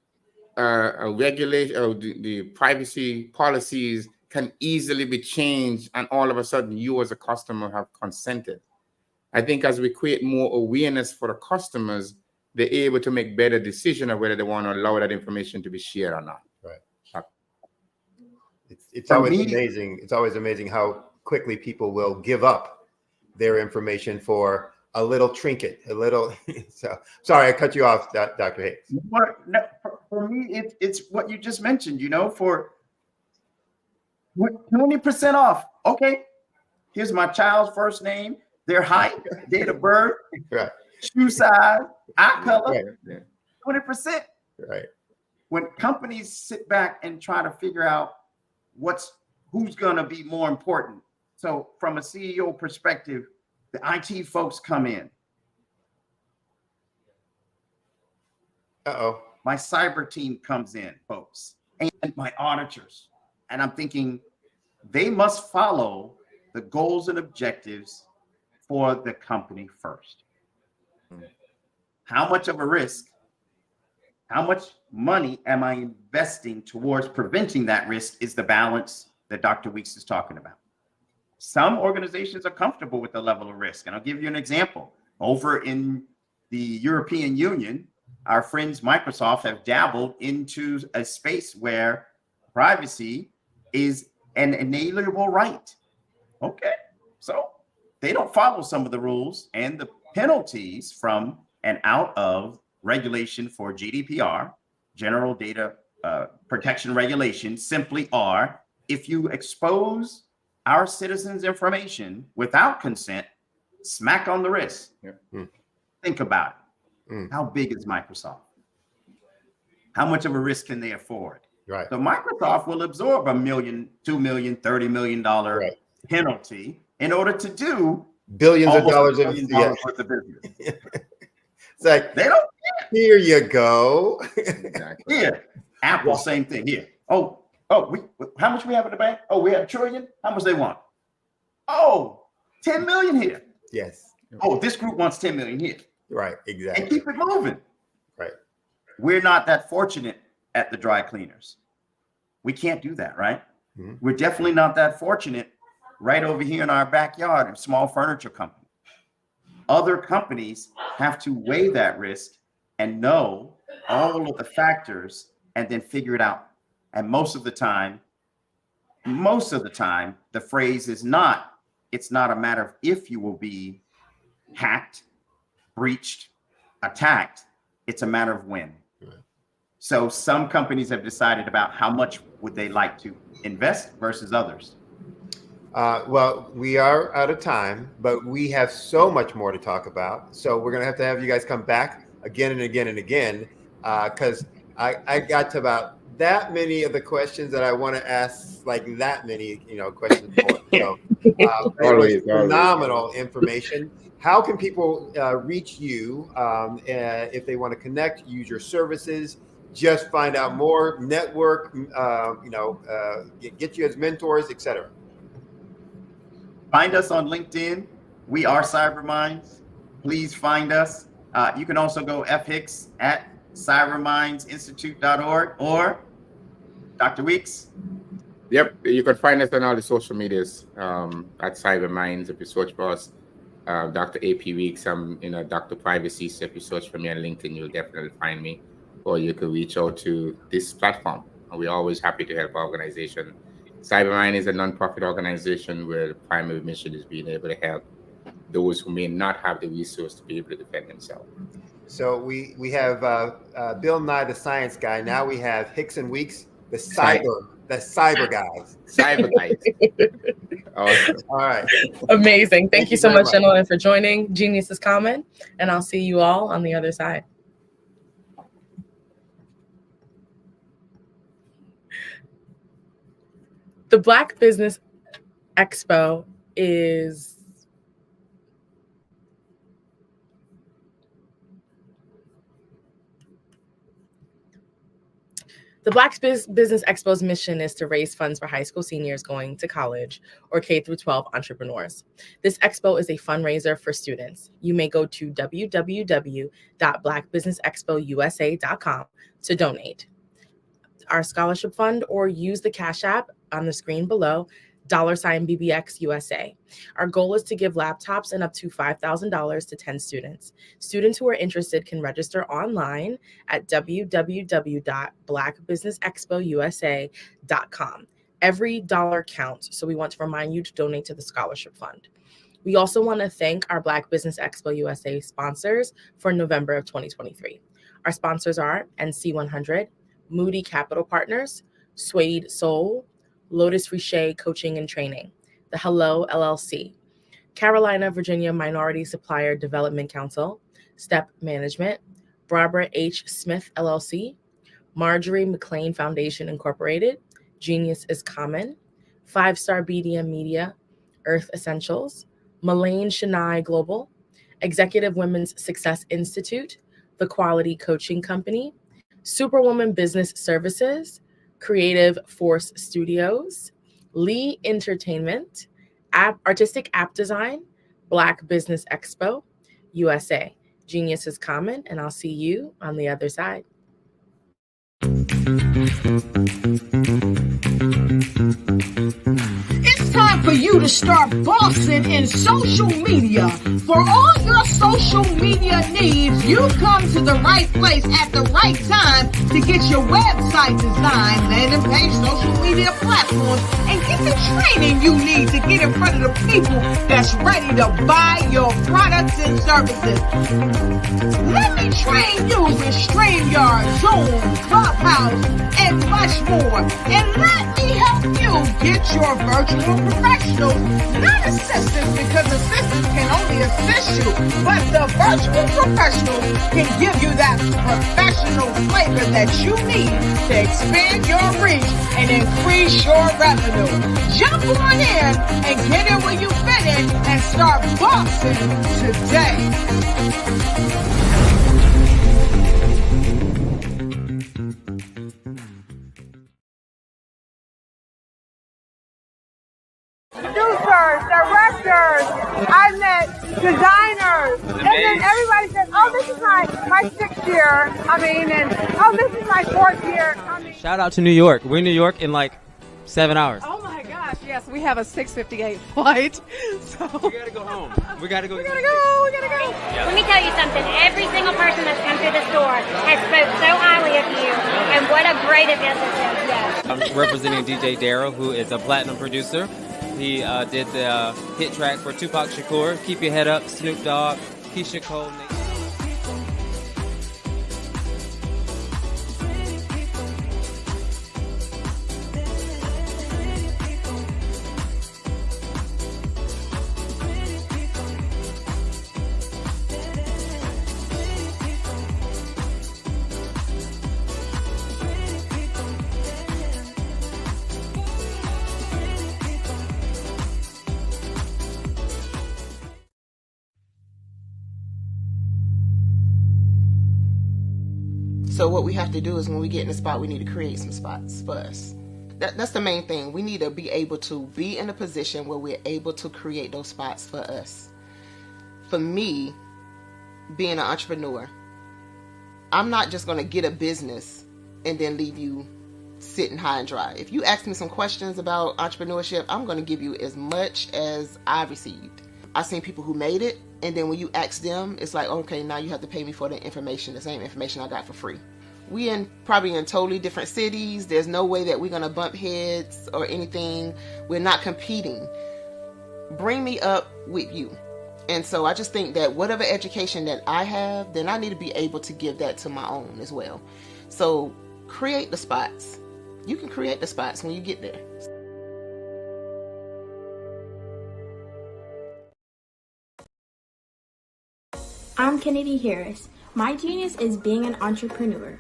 a regulation or the privacy policies can easily be changed, and all of a sudden you as a customer have consented. I think as we create more awareness for the customers, they're able to make better decisions of whether they want to allow that information to be shared or not. Right. It's always amazing. It's always amazing how quickly people will give up their information for a little trinket, a little. So sorry, I cut you off, Dr. Hicks. For me, it's what you just mentioned. For 20% off. Okay, here's my child's first name, their height, date of birth, shoe size, eye color. 20%. Right. When companies sit back and try to figure out who's going to be more important. So from a CEO perspective, the IT folks come in. My cyber team comes in, folks, and my auditors. And I'm thinking they must follow the goals and objectives for the company first. How much of a risk, how much money am I investing towards preventing that risk is the balance that Dr. Weeks is talking about. Some organizations are comfortable with the level of risk. And I'll give you an example. Over in the European Union, our friends Microsoft have dabbled into a space where privacy is an inalienable right. Okay, so they don't follow some of the rules, and the penalties from and out of regulation for GDPR, General Data Protection Regulation, simply are, if you expose our citizens' information without consent, smack on the wrist. Think about it. How big is Microsoft? How much of a risk can they afford? Right. So Microsoft will absorb $1 million, $2 million, $30 million penalty in order to do billions of dollars worth of business. It's like, they don't care. Here you go. Exactly. Here, Apple, same thing. Here. How much we have in the bank? Oh, we have $1 trillion. How much they want? Oh, 10 million here. Yes. Oh, this group wants 10 million here. Right. Exactly. And keep it moving. Right. We're not that fortunate at the dry cleaners. We can't do that, right? We're definitely not that fortunate right over here in our backyard, a small furniture company. Other companies have to weigh that risk and know all of the factors and then figure it out. And most of the time, the phrase is not, it's not a matter of if you will be hacked, breached, attacked. It's a matter of when. So some companies have decided about how much would they like to invest versus others. Well, we are out of time, but we have so much more to talk about. So we're going to have you guys come back again and again and again, because I got to about that many of the questions that I want to ask, like that many, questions for. So Always. Phenomenal information. How can people reach you if they want to connect, use your services, just find out more, network, get you as mentors, etc.? Find us on LinkedIn. We are CyberMinds. Please find us. You can also go fhicks@cybermindsinstitute.org or Dr. Weeks. Yep, you can find us on all the social medias at CyberMinds. If you search for us, Dr. AP Weeks, I'm Dr. Privacy. So if you search for me on LinkedIn, you'll definitely find me. Or you can reach out to this platform. We're always happy to help our organization. CyberMind is a nonprofit organization where the primary mission is being able to help those who may not have the resource to be able to defend themselves. So we have Bill Nye, the science guy. Now we have Hicks and Weeks, the cyber guys. Cyber guys. Awesome. All right. Amazing. Thank you so much, gentlemen, for joining. Genius is common, and I'll see you all on the other side. The Black Business Expo is The Black Business Expo's mission is to raise funds for high school seniors going to college or K-12 entrepreneurs. This expo is a fundraiser for students. You may go to www.blackbusinessexpousa.com to donate our scholarship fund or use the Cash App on the screen below, $BBX USA. Our goal is to give laptops and up to $5,000 to 10 students. Students who are interested can register online at www.blackbusinessexpousa.com. Every dollar counts, so we want to remind you to donate to the scholarship fund. We also want to thank our Black Business Expo USA sponsors for November of 2023. Our sponsors are NC100, Moody Capital Partners, Suede Soul, Lotus Riche Coaching and Training, The Hello LLC, Carolina, Virginia Minority Supplier Development Council, Step Management, Barbara H. Smith LLC, Marjorie McLean Foundation Incorporated, Genius is Common, 5-Star BDM Media, Earth Essentials, Mullane Shania Global, Executive Women's Success Institute, The Quality Coaching Company, Superwoman Business Services, Creative Force Studios, Lee Entertainment, Artistic App Design, Black Business Expo USA. Genius is common, and I'll see you on the other side. It's time for you to start bossing in social media. For all your social media needs, you've come to the right place at the right time to get your website designed, landing page, social media platforms, and get the training you need to get in front of the people that's ready to buy your products and services. Let me train you with StreamYard, Zoom, Clubhouse, and much more. And let me help you get your virtual professionals, not assistants, because assistants can only assist you, but the virtual professionals can give you that professional flavor that you need to expand your reach and increase your revenue. Jump on in and get in where you fit in and start bossing today. Producers, directors, I met designers, and then everybody says, oh, this is my 6th year coming, and oh, this is my 4th year coming. Shout out to New York. We're in New York in like 7 hours. Oh my gosh, yes, we have a 6:58 flight, so. We gotta go home. We gotta go. We gotta go. Yeah. Let me tell you something. Every single person that's come through the store has spoke so highly of you, and what a great event this is. Yes. I'm representing DJ Darryl, who is a platinum producer. He did the hit track for Tupac Shakur, Keep Your Head Up, Snoop Dogg, Keisha Cole. So what we have to do is when we get in the spot, we need to create some spots for us. That's the main thing. We need to be able to be in a position where we're able to create those spots for us. For me, being an entrepreneur, I'm not just going to get a business and then leave you sitting high and dry. If you ask me some questions about entrepreneurship, I'm going to give you as much as I received. I've seen people who made it, and then when you ask them, it's like, okay, now you have to pay me for the information, the same information I got for free. We probably in totally different cities. There's no way that we're going to bump heads or anything. We're not competing. Bring me up with you. And so I just think that whatever education that I have, then I need to be able to give that to my own as well. So create the spots. You can create the spots when you get there. I'm Kennedy Harris. My genius is being an entrepreneur.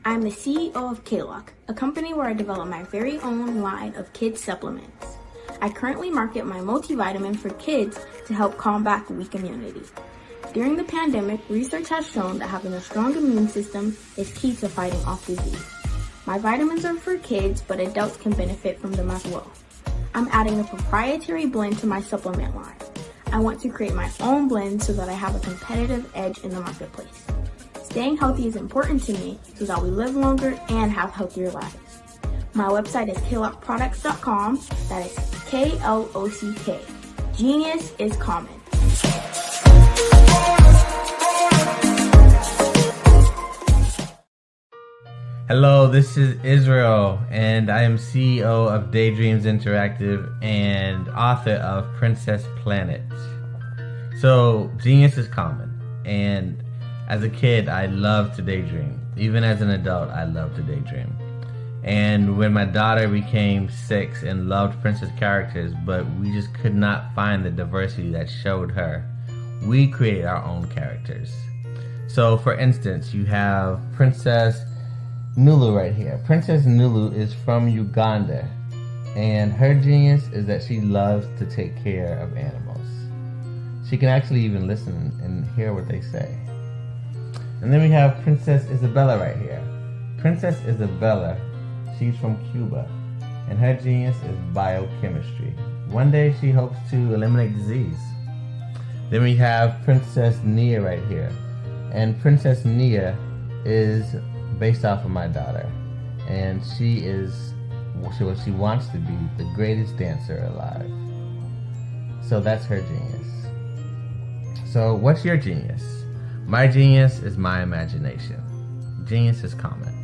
I'm the CEO of K-Lock, a company where I develop my very own line of kids supplements. I currently market my multivitamin for kids to help combat weak immunity. During the pandemic, research has shown that having a strong immune system is key to fighting off disease. My vitamins are for kids, but adults can benefit from them as well. I'm adding a proprietary blend to my supplement line. I want to create my own blend so that I have a competitive edge in the marketplace. Staying healthy is important to me so that we live longer and have healthier lives. My website is klockproducts.com. That is Klock. Genius is common. Hello, this is Israel, and I am CEO of Daydreams Interactive and author of Princess Planet. So, genius is common, and as a kid, I loved to daydream. Even as an adult, I love to daydream. And when my daughter became 6 and loved princess characters, but we just could not find the diversity that showed her, we created our own characters. So, for instance, you have Princess Nulu right here. Princess Nulu is from Uganda, and her genius is that she loves to take care of animals. She can actually even listen and hear what they say. And then we have Princess Isabella right here. Princess Isabella, she's from Cuba, and her genius is biochemistry. One day she hopes to eliminate disease. Then we have Princess Nia right here, and Princess Nia is based off of my daughter, and she wants to be the greatest dancer alive. So that's her genius. So what's your genius? My genius is my imagination. Genius is common.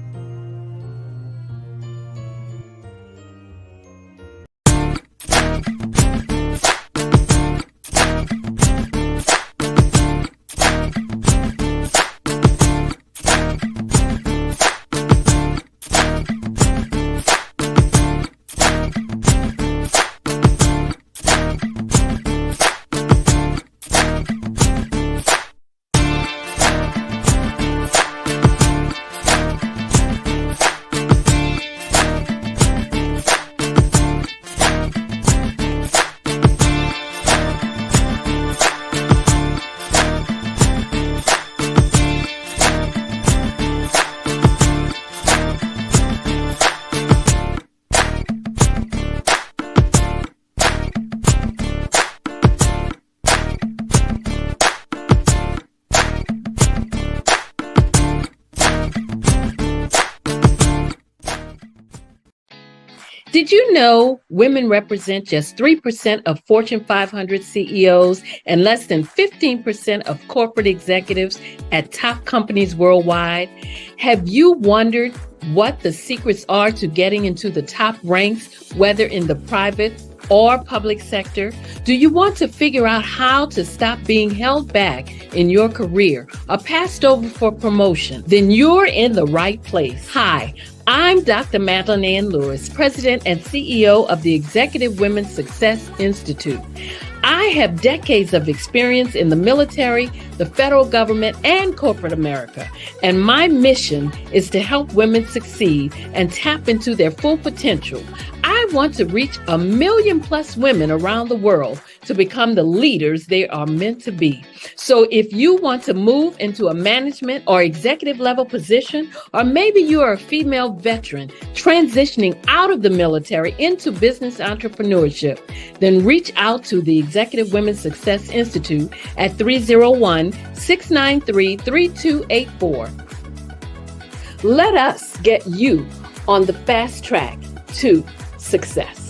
Did you know women represent just 3% of Fortune 500 CEOs and less than 15% of corporate executives at top companies worldwide? Have you wondered what the secrets are to getting into the top ranks, whether in the private or public sector? Do you want to figure out how to stop being held back in your career or passed over for promotion? Then you're in the right place. Hi, I'm Dr. Madeline Ann Lewis, President and CEO of the Executive Women's Success Institute. I have decades of experience in the military, the federal government, and corporate America, and my mission is to help women succeed and tap into their full potential. I I want to reach 1 million plus women around the world to become the leaders they are meant to be. So if you want to move into a management or executive level position, or maybe you are a female veteran transitioning out of the military into business entrepreneurship, then reach out to the Executive Women's Success Institute at 301-693-3284. Let us get you on the fast track to success.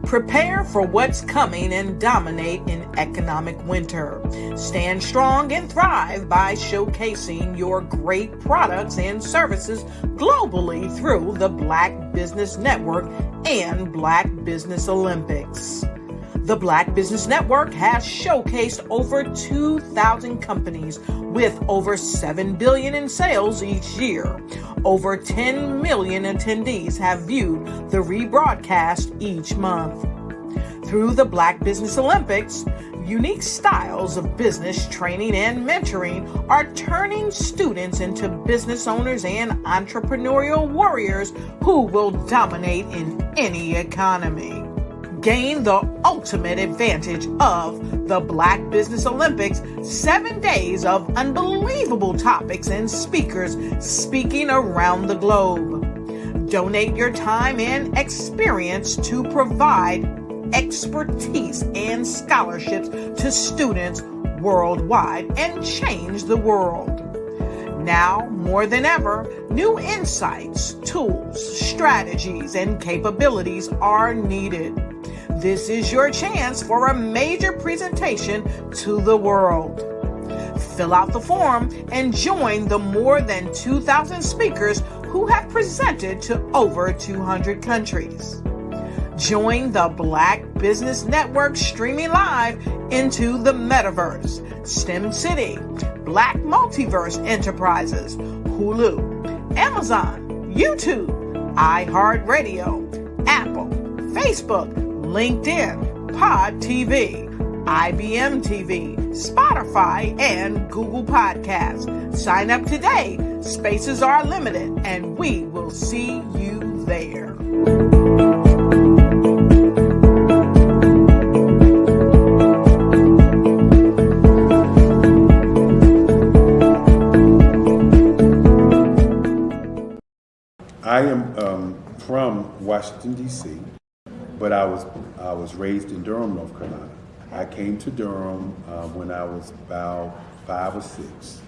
Prepare for what's coming and dominate in economic winter. Stand strong and thrive by showcasing your great products and services globally through the Black Business Network and Black Business Olympics. The Black Business Network has showcased over 2,000 companies with over $7 billion in sales each year. Over 10 million attendees have viewed the rebroadcast each month. Through the Black Business Olympics, unique styles of business training and mentoring are turning students into business owners and entrepreneurial warriors who will dominate in any economy. Gain the ultimate advantage of the Black Business Olympics, 7 days of unbelievable topics and speakers speaking around the globe. Donate your time and experience to provide expertise and scholarships to students worldwide and change the world. Now, more than ever, new insights, tools, strategies, and capabilities are needed. This is your chance for a major presentation to the world. Fill out the form and join the more than 2,000 speakers who have presented to over 200 countries. Join the Black Business Network streaming live into the Metaverse, STEM City, Black Multiverse Enterprises, Hulu, Amazon, YouTube, iHeartRadio, Apple, Facebook, LinkedIn, Pod TV, IBM TV, Spotify, and Google Podcasts. Sign up today. Spaces are limited, and we will see you there. I am from Washington, D.C., but I was raised in Durham, North Carolina. I came to Durham when I was about 5 or 6,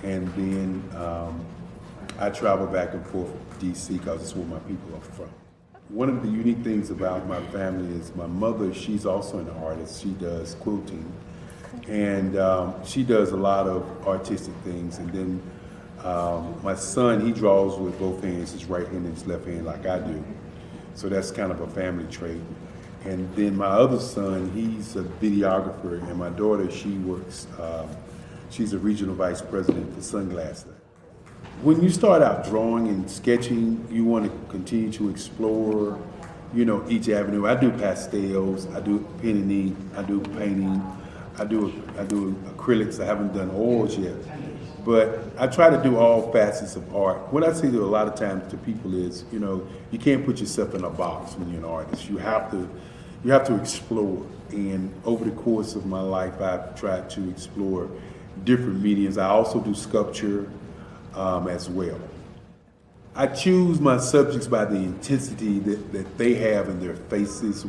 and then I traveled back and forth to D.C. because it's where my people are from. One of the unique things about my family is my mother, she's also an artist. She does quilting, and she does a lot of artistic things. And then my son, he draws with both hands, his right hand and his left hand like I do. So that's kind of a family trait. And then my other son, he's a videographer, and my daughter, she works, she's a regional vice president for Sunglasses. When you start out drawing and sketching, you want to continue to explore, each avenue. I do pastels, I do pen and ink, I do painting, I do acrylics. I haven't done oils yet, but I try to do all facets of art. What I say to a lot of times to people is, you can't put yourself in a box when you're an artist. You have to explore. And over the course of my life, I've tried to explore different mediums. I also do sculpture as well. I choose my subjects by the intensity that they have in their faces,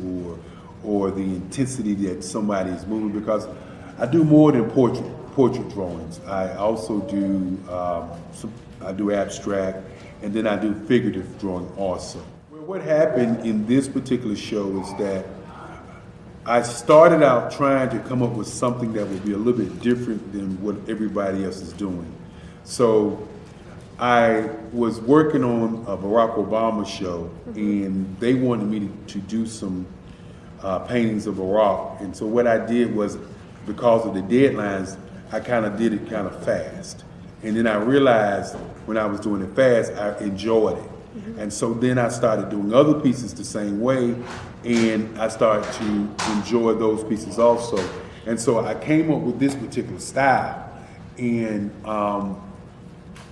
or the intensity that somebody is moving, because I do more than portrait drawings. I also do I do abstract, and then I do figurative drawing also. What happened in this particular show is that I started out trying to come up with something that would be a little bit different than what everybody else is doing. So I was working on a Barack Obama show, and they wanted me to do some paintings of Barack. And so what I did was, because of the deadlines, I kind of did it kind of fast. And then I realized when I was doing it fast, I enjoyed it. And so then I started doing other pieces the same way, and I started to enjoy those pieces also. And so I came up with this particular style, and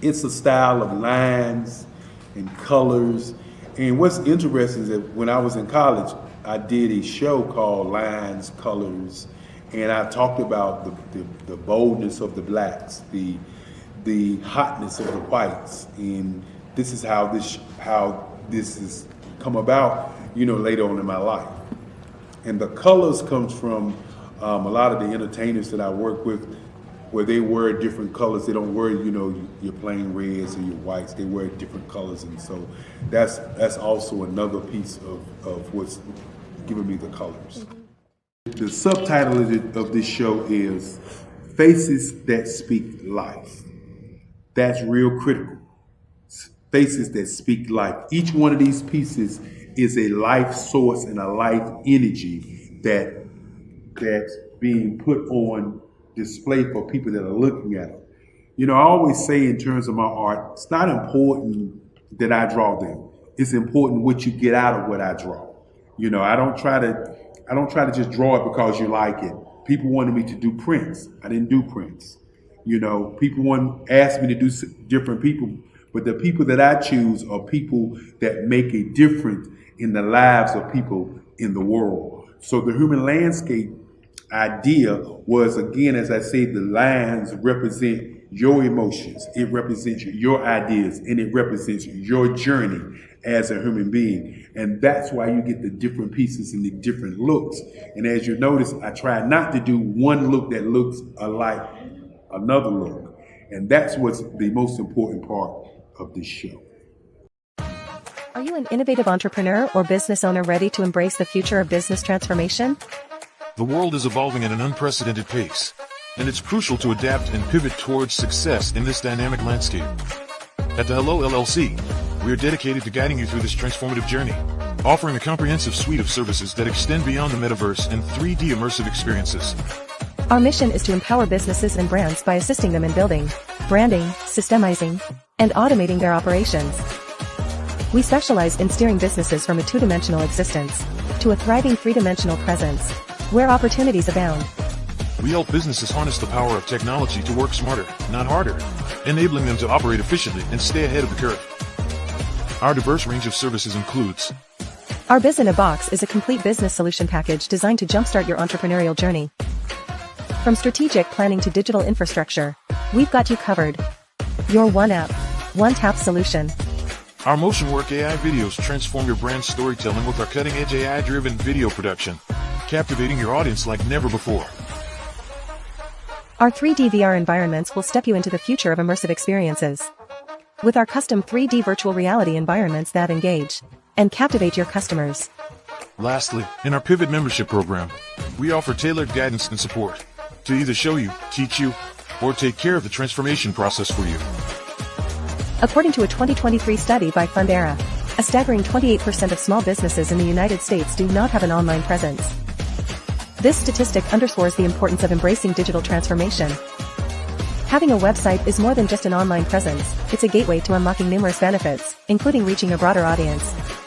it's a style of lines and colors. And what's interesting is that when I was in college, I did a show called Lines, Colors, and I talked about the boldness of the blacks, the hotness of the whites, and this is how this has come about, later on in my life. And the colors comes from a lot of the entertainers that I work with, where they wear different colors. They don't wear, your plain reds or your whites. They wear different colors, and so that's also another piece of what's giving me the colors. The subtitle of this show is Faces That Speak Life. That's real critical. Faces that speak life. Each one of these pieces is a life source and a life energy that's being put on display for people that are looking at them. I always say in terms of my art, it's not important that I draw them. It's important what you get out of what I draw. I don't try to just draw it because you like it. People wanted me to do prints. I didn't do prints. People asked me to do different people, but the people that I choose are people that make a difference in the lives of people in the world. So the human landscape idea was, again, as I say, the lines represent your emotions, it represents your ideas, and it represents your journey as a human being. And that's why you get the different pieces and the different looks. And as you notice, I try not to do one look that looks alike another look. And that's what's the most important part of this show. Are you an innovative entrepreneur or business owner ready to embrace the future of business transformation? The world is evolving at an unprecedented pace, and it's crucial to adapt and pivot towards success in this dynamic landscape. At the Hello LLC, we are dedicated to guiding you through this transformative journey, offering a comprehensive suite of services that extend beyond the metaverse and 3D immersive experiences. Our mission is to empower businesses and brands by assisting them in building, branding, systemizing, and automating their operations. We specialize in steering businesses from a two-dimensional existence to a thriving three-dimensional presence, where opportunities abound. We help businesses harness the power of technology to work smarter, not harder, enabling them to operate efficiently and stay ahead of the curve. Our diverse range of services includes: Our Biz in a Box is a complete business solution package designed to jumpstart your entrepreneurial journey. From strategic planning to digital infrastructure, we've got you covered. Your one app, one tap solution. Our Motion Work AI videos transform your brand storytelling with our cutting-edge AI-driven video production, captivating your audience like never before. Our 3D VR environments will step you into the future of immersive experiences. With our custom 3D virtual reality environments that engage and captivate your customers. Lastly, in our Pivot membership program, we offer tailored guidance and support to either show you, teach you, or take care of the transformation process for you. According to a 2023 study by Fundera, a staggering 28% of small businesses in the United States do not have an online presence. This statistic underscores the importance of embracing digital transformation. Having a website is more than just an online presence, it's a gateway to unlocking numerous benefits, including reaching a broader audience,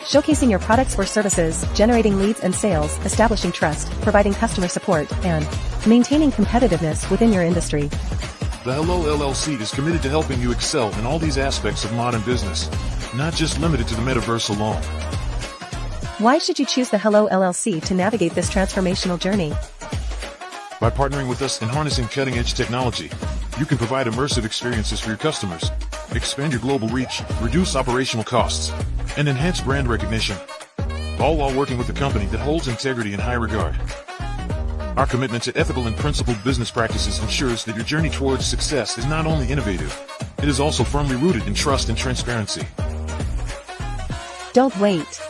showcasing your products or services, generating leads and sales, establishing trust, providing customer support, and maintaining competitiveness within your industry. The Hello LLC is committed to helping you excel in all these aspects of modern business, not just limited to the metaverse alone. Why should you choose the Hello LLC to navigate this transformational journey? By partnering with us and harnessing cutting-edge technology, you can provide immersive experiences for your customers, expand your global reach, reduce operational costs, and enhance brand recognition, all while working with a company that holds integrity in high regard. Our commitment to ethical and principled business practices ensures that your journey towards success is not only innovative, it is also firmly rooted in trust and transparency. Don't wait.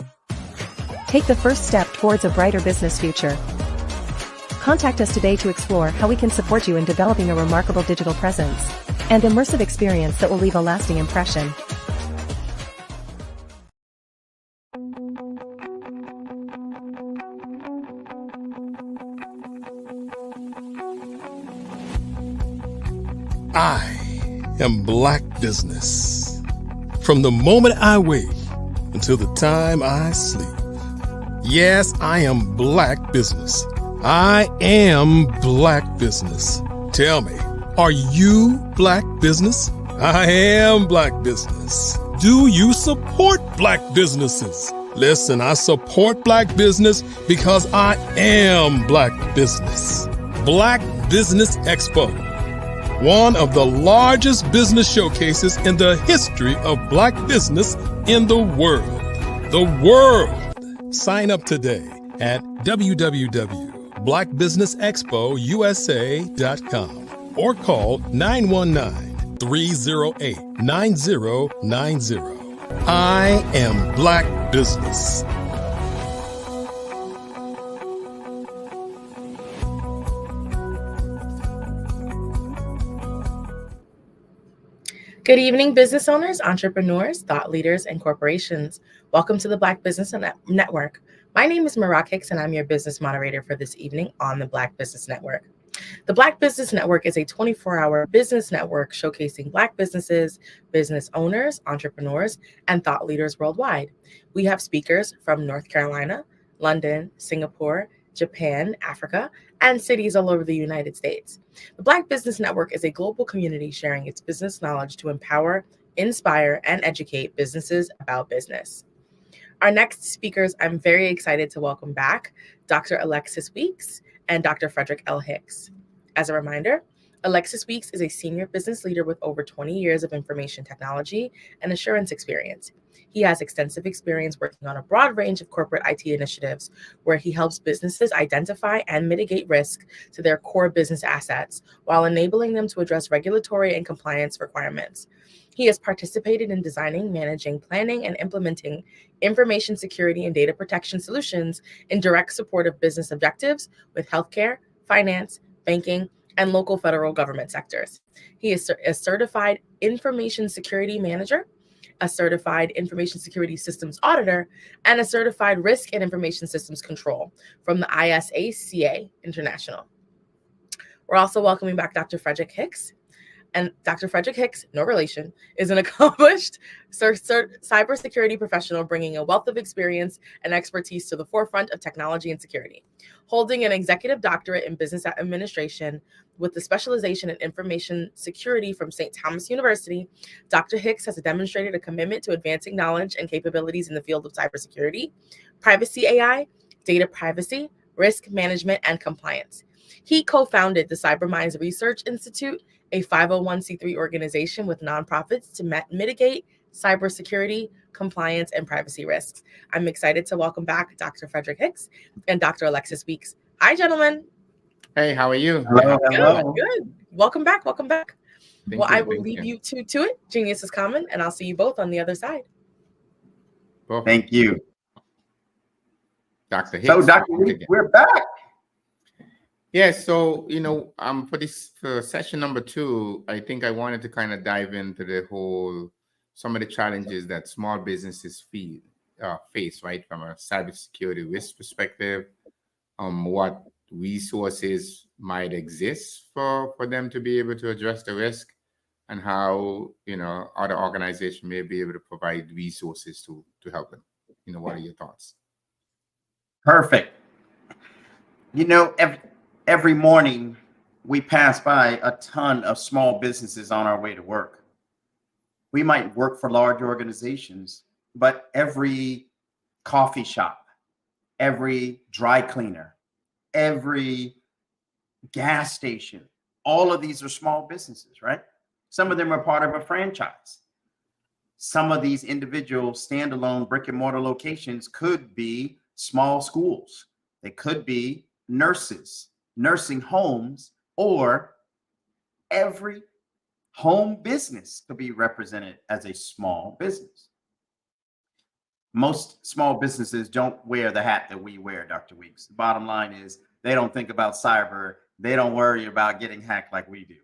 Take the first step towards a brighter business future. Contact us today to explore how we can support you in developing a remarkable digital presence and immersive experience that will leave a lasting impression. I am Black Business. From the moment I wake until the time I sleep. Yes, I am Black Business. I am Black Business. Tell me, are you Black Business? I am Black Business. Do you support Black businesses? Listen, I support Black business because I am Black Business. Black Business Expo, one of the largest business showcases in the history of Black business in the world. The world! Sign up today at www.blackbusinessexpousa.com or call 919-308-9090. I am Black Business. Good evening, business owners, entrepreneurs, thought leaders, and corporations. Welcome to the Black Business Network. My name is Marak Hicks, and I'm your business moderator for this evening on the Black Business Network. The Black Business Network is a 24-hour business network showcasing Black businesses, business owners, entrepreneurs, and thought leaders worldwide. We have speakers from North Carolina, London, Singapore, Japan, Africa, and cities all over the United States. The Black Business Network is a global community sharing its business knowledge to empower, inspire, and educate businesses about business. Our next speakers, I'm very excited to welcome back Dr. Alexis Weeks and Dr. Frederick L. Hicks. As a reminder, Alexis Weeks is a senior business leader with over 20 years of information technology and assurance experience. He has extensive experience working on a broad range of corporate IT initiatives where he helps businesses identify and mitigate risk to their core business assets while enabling them to address regulatory and compliance requirements. He has participated in designing, managing, planning, and implementing information security and data protection solutions in direct support of business objectives with healthcare, finance, banking, and local federal government sectors. He is a certified information security manager, a certified information security systems auditor, and a certified risk and information systems control from the ISACA International. We're also welcoming back Dr. Frederick Hicks. And Dr. Frederick Hicks, no relation, is an accomplished cybersecurity professional bringing a wealth of experience and expertise to the forefront of technology and security. Holding an executive doctorate in business administration with the specialization in information security from St. Thomas University, Dr. Hicks has demonstrated a commitment to advancing knowledge and capabilities in the field of cybersecurity, privacy AI, data privacy, risk management, and compliance. He co-founded the CyberMinds Research Institute, a 501c3 organization with nonprofits to mitigate cybersecurity, compliance, and privacy risks. I'm excited to welcome back Dr. Frederick Hicks and Dr. Alexis Weeks. Hi, gentlemen. Hey, how are you? Good. Welcome back. Well, I will leave you to it. Genius is common, and I'll see you both on the other side. Thank you. Dr. Hicks. So, Dr. Weeks, we're back. Yeah, so, for this session number 2, I think I wanted to kind of dive into some of the challenges that small businesses face, right, from a cybersecurity risk perspective, what resources might exist for them to be able to address the risk, and how, other organizations may be able to provide resources to help them. What are your thoughts? Perfect. Every morning, we pass by a ton of small businesses on our way to work. We might work for large organizations, but every coffee shop, every dry cleaner, every gas station, all of these are small businesses, right? Some of them are part of a franchise. Some of these individual standalone brick and mortar locations could be small schools. They could be nurses, nursing homes, or every home business could be represented as a small business. Most small businesses don't wear the hat that we wear, Dr. Weeks. The bottom line is they don't think about cyber. They don't worry about getting hacked like we do.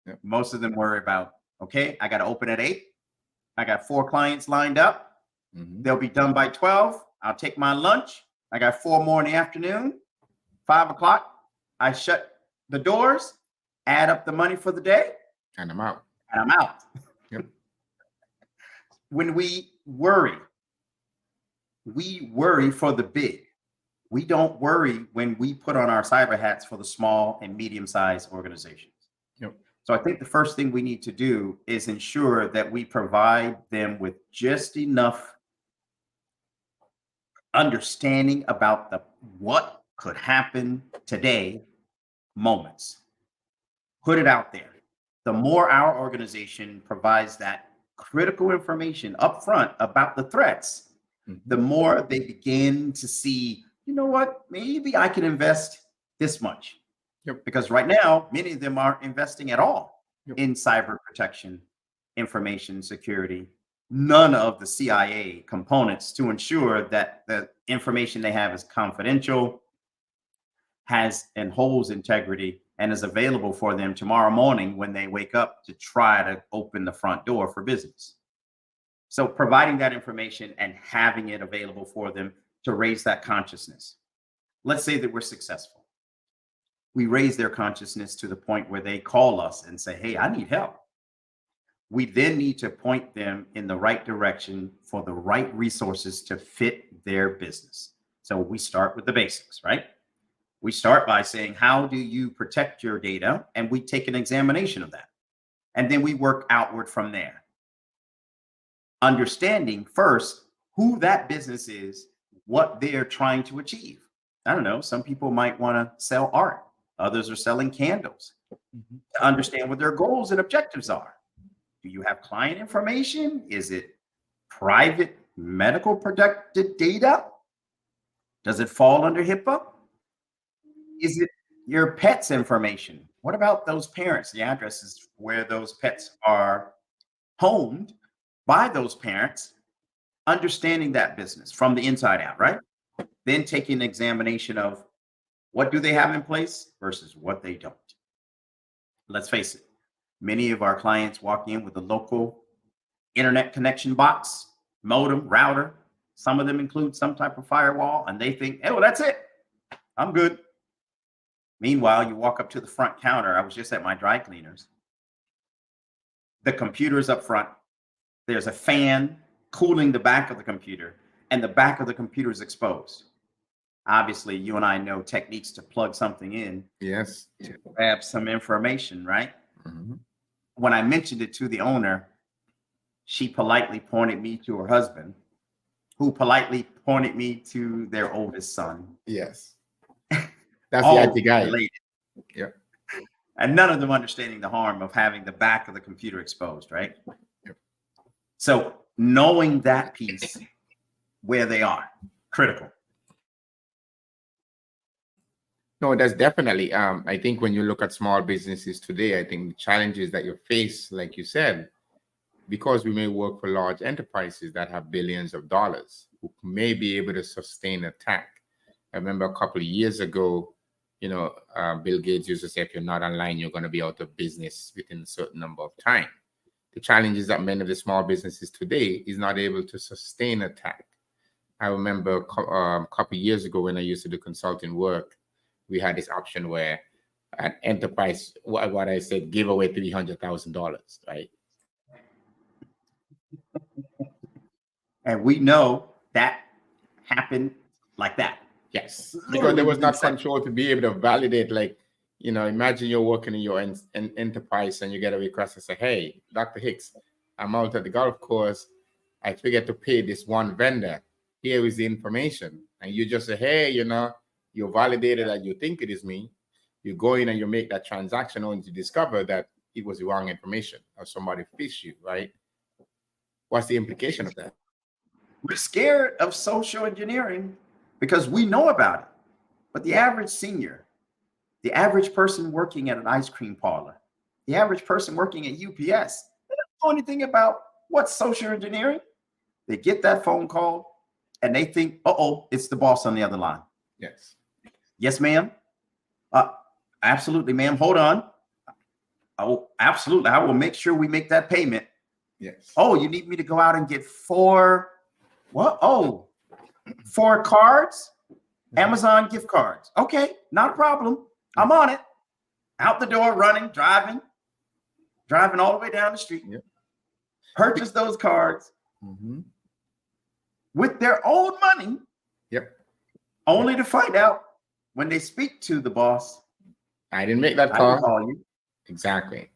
Yep. Most of them worry about, okay, I got to open at 8. I got 4 clients lined up. Mm-hmm. They'll be done by 12. I'll take my lunch. I got 4 more in the afternoon. 5 o'clock. I shut the doors, add up the money for the day, and I'm out. Yep. When we worry for the big. We don't worry when we put on our cyber hats for the small and medium-sized organizations. Yep. So I think the first thing we need to do is ensure that we provide them with just enough understanding about what could happen today moments. Put it out there. The more our organization provides that critical information up front about the threats, the more they begin to see, you know what, maybe I can invest this much. Yep. Because right now, many of them aren't investing at all in cyber protection, information security, none of the CIA components to ensure that the information they have is confidential, has and holds integrity, and is available for them tomorrow morning when they wake up to try to open the front door for business. So providing that information and having it available for them to raise that consciousness. Let's say that we're successful. We raise their consciousness to the point where they call us and say, hey, I need help. We then need to point them in the right direction for the right resources to fit their business. So we start with the basics, right? We start by saying, how do you protect your data? And we take an examination of that. And then we work outward from there. Understanding first who that business is, what they're trying to achieve. I don't know, some people might want to sell art. Others are selling candles. To understand what their goals and objectives are. Do you have client information? Is it private medical protected data? Does it fall under HIPAA? Is it your pet's information? What about those parents, the addresses where those pets are homed by those parents? Understanding that business from the inside out, right? Then taking an examination of what do they have in place versus what they don't. Let's face it, many of our clients walk in with a local internet connection box, modem, router. Some of them include some type of firewall, and they think, oh, that's it. I'm good. Meanwhile, you walk up to the front counter. I was just at my dry cleaners. The computer's up front. There's a fan cooling the back of the computer, and the back of the computer is exposed. Obviously, you and I know techniques to plug something in. Yes. To grab some information, right? When I mentioned it to the owner, she politely pointed me to her husband, who politely pointed me to their oldest son. Yes. That's the IT guy. Related. Yeah. And none of them understanding the harm of having the back of the computer exposed, right? Yep. So knowing that piece, where they are, critical. No, that's definitely. I think when you look at small businesses today, I think the challenges that you face, like you said, because we may work for large enterprises that have billions of dollars, who may be able to sustain attack. I remember a couple of years ago, Bill Gates used to say, if you're not online, you're going to be out of business within a certain number of time. The challenge is that many of the small businesses today is not able to sustain attack. I remember a couple of years ago when I used to do consulting work, we had this option where an enterprise, what I said, give away $300,000, right? And we know that happened like that. Yes, because there was not control to be able to validate, imagine you're working in your enterprise and you get a request and say, hey, Dr. Hicks, I'm out at the golf course. I forget to pay this one vendor. Here is the information. And you just say, hey, you're validated that you think it is me. You go in and you make that transaction only to discover that it was the wrong information or somebody fished you, right? What's the implication of that? We're scared of social engineering because we know about it. But the average senior, the average person working at an ice cream parlor, the average person working at UPS, they don't know anything about what's social engineering. They get that phone call and they think, uh-oh, it's the boss on the other line. Yes. Yes, ma'am. Absolutely, ma'am. Hold on. Oh, absolutely. I will make sure we make that payment. Yes. Oh, you need me to go out and get 4 cards? Amazon gift cards. Okay, not a problem. I'm on it. Out the door, running, driving all the way down the street. Yep. Purchase those cards with their own money. Yep. only to find out when they speak to the boss, I didn't make that I call. didn't call you. Exactly.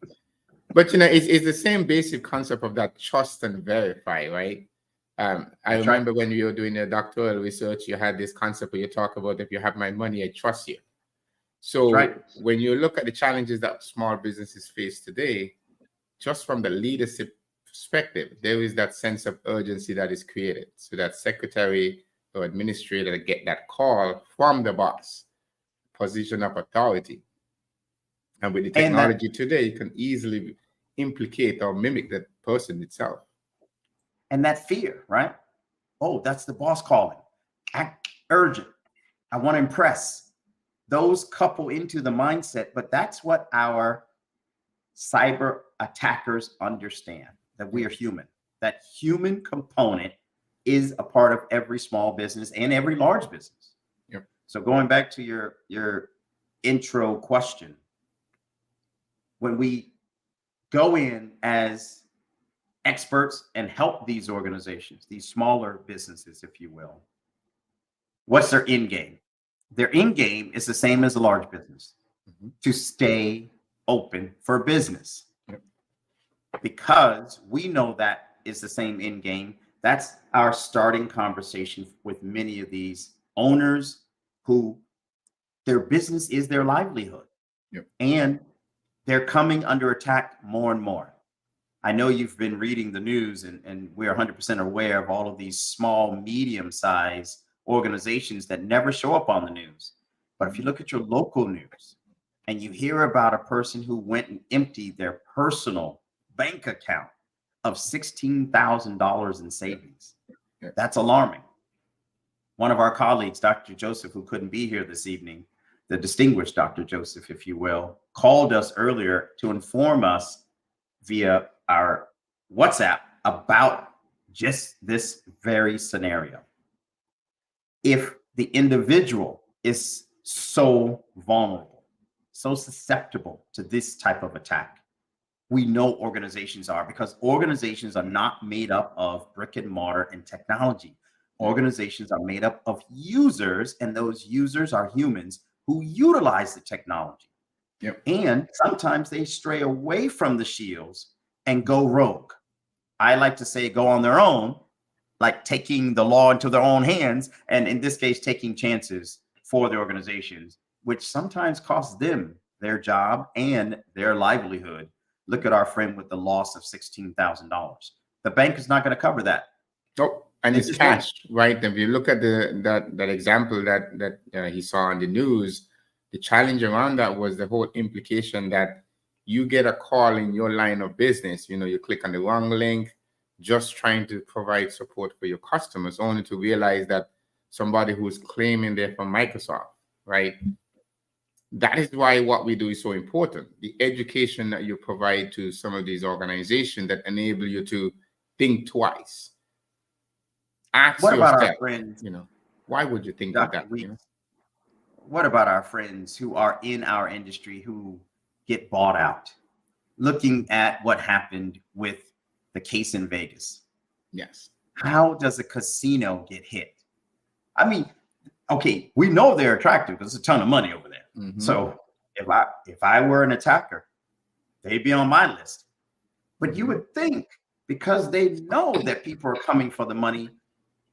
But it's the same basic concept of that trust and verify, right? I remember when you were doing your doctoral research, you had this concept where you talk about, if you have my money, I trust you. So when you look at the challenges that small businesses face today, just from the leadership perspective, there is that sense of urgency that is created. So that secretary or administrator get that call from the boss, position of authority. And with the technology today, you can easily implicate or mimic that person itself. And that fear, right? Oh, that's the boss calling. Act urgent. I want to impress. Those couple into the mindset, but that's what our cyber attackers understand, that we are human. That human component is a part of every small business and every large business. Yep. So going back to your intro question, when we go in as experts and help these organizations, these smaller businesses, if you will, what's their end game? Their end game is the same as a large business, to stay open for business. Yep. Because we know that is the same end game. That's our starting conversation with many of these owners who their business is their livelihood. Yep. And they're coming under attack more and more. I know you've been reading the news, and we're 100% aware of all of these small, medium-sized organizations that never show up on the news. But if you look at your local news and you hear about a person who went and emptied their personal bank account of $16,000 in savings, that's alarming. One of our colleagues, Dr. Joseph, who couldn't be here this evening, the distinguished Dr. Joseph, if you will, called us earlier to inform us via our WhatsApp about just this very scenario. If the individual is so vulnerable, so susceptible to this type of attack, we know organizations are, because organizations are not made up of brick and mortar and technology. Organizations are made up of users, and those users are humans who utilize the technology. Yep. And sometimes they stray away from the shields and go rogue. I like to say go on their own, like taking the law into their own hands, and in this case, taking chances for the organizations, which sometimes costs them their job and their livelihood. Look at our friend with the loss of $16,000. The bank is not going to cover that. Nope. And it's cash, right? If you look at that example that he saw on the news, the challenge around that was the whole implication that you get a call in your line of business, you click on the wrong link, just trying to provide support for your customers, only to realize that somebody who's claiming they're from Microsoft, right? That is why what we do is so important. The education that you provide to some of these organizations that enable you to think twice. Ask what yourself, about our friends? Why would you think of that? What about our friends who are in our industry who get bought out? Looking at what happened with the case in Vegas. Yes. How does a casino get hit? I mean, okay, we know they're attractive because there's a ton of money over there. Mm-hmm. So if I were an attacker, they'd be on my list. But you would think, because they know that people are coming for the money,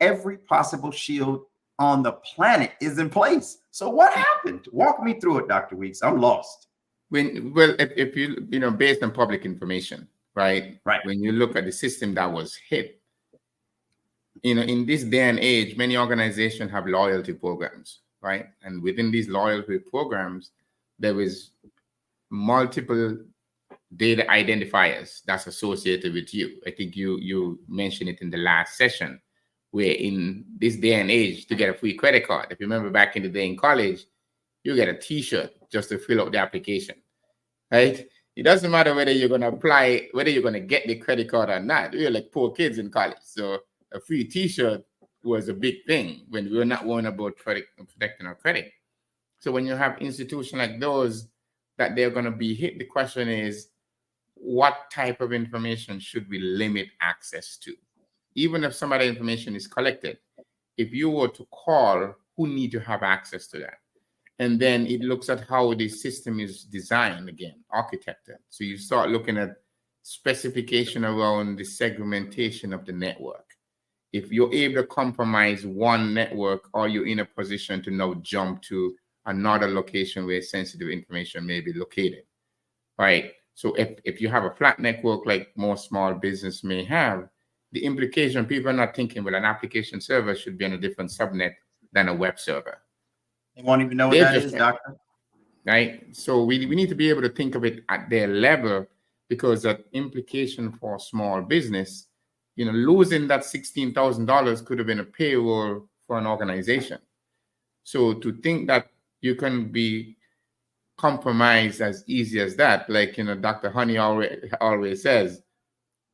every possible shield on the planet is in place. So what happened? Walk me through it, Dr. Weeks. I'm lost. If you based on public information, right? When you look at the system that was hit, in this day and age, many organizations have loyalty programs, right? And within these loyalty programs, there is multiple data identifiers that's associated with you. I think you mentioned it in the last session, where in this day and age, to get a free credit card, if you remember back in the day in college, you get a T-shirt just to fill out the application, right? It doesn't matter whether you're going to apply, whether you're going to get the credit card or not. We were like poor kids in college. So a free T-shirt was a big thing when we were not worrying about protecting our credit. So when you have institutions like those that they're going to be hit, the question is, what type of information should we limit access to? Even if some of the information is collected, if you were to call who need to have access to that. And then it looks at how the system is designed, again, architected. So you start looking at specification around the segmentation of the network. If you're able to compromise one network, are you in a position to now jump to another location where sensitive information may be located, right? So if you have a flat network like most small business may have, the implication, people are not thinking, well, an application server should be on a different subnet than a web server. They won't even know what that is, doctor. Right? So we need to be able to think of it at their level, because that implication for a small business, you know, losing that $16,000 could have been a payroll for an organization. So to think that you can be compromised as easy as that, like, you know, Dr. Honey always says,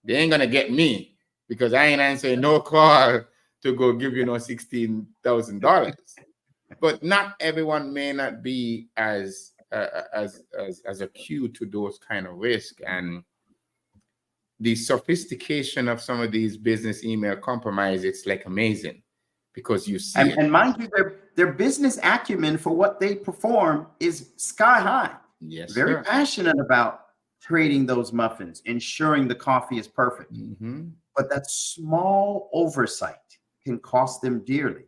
they ain't gonna get me because I ain't answering no call to go give you no $16,000. But not everyone may not be as acute to those kind of risk, and the sophistication of some of these business email compromise, it's like amazing, because you see and mind you, their business acumen for what they perform is sky high. Yes, very sir. passionate about creating those muffins, ensuring the coffee is perfect. Mm-hmm. But that small oversight can cost them dearly.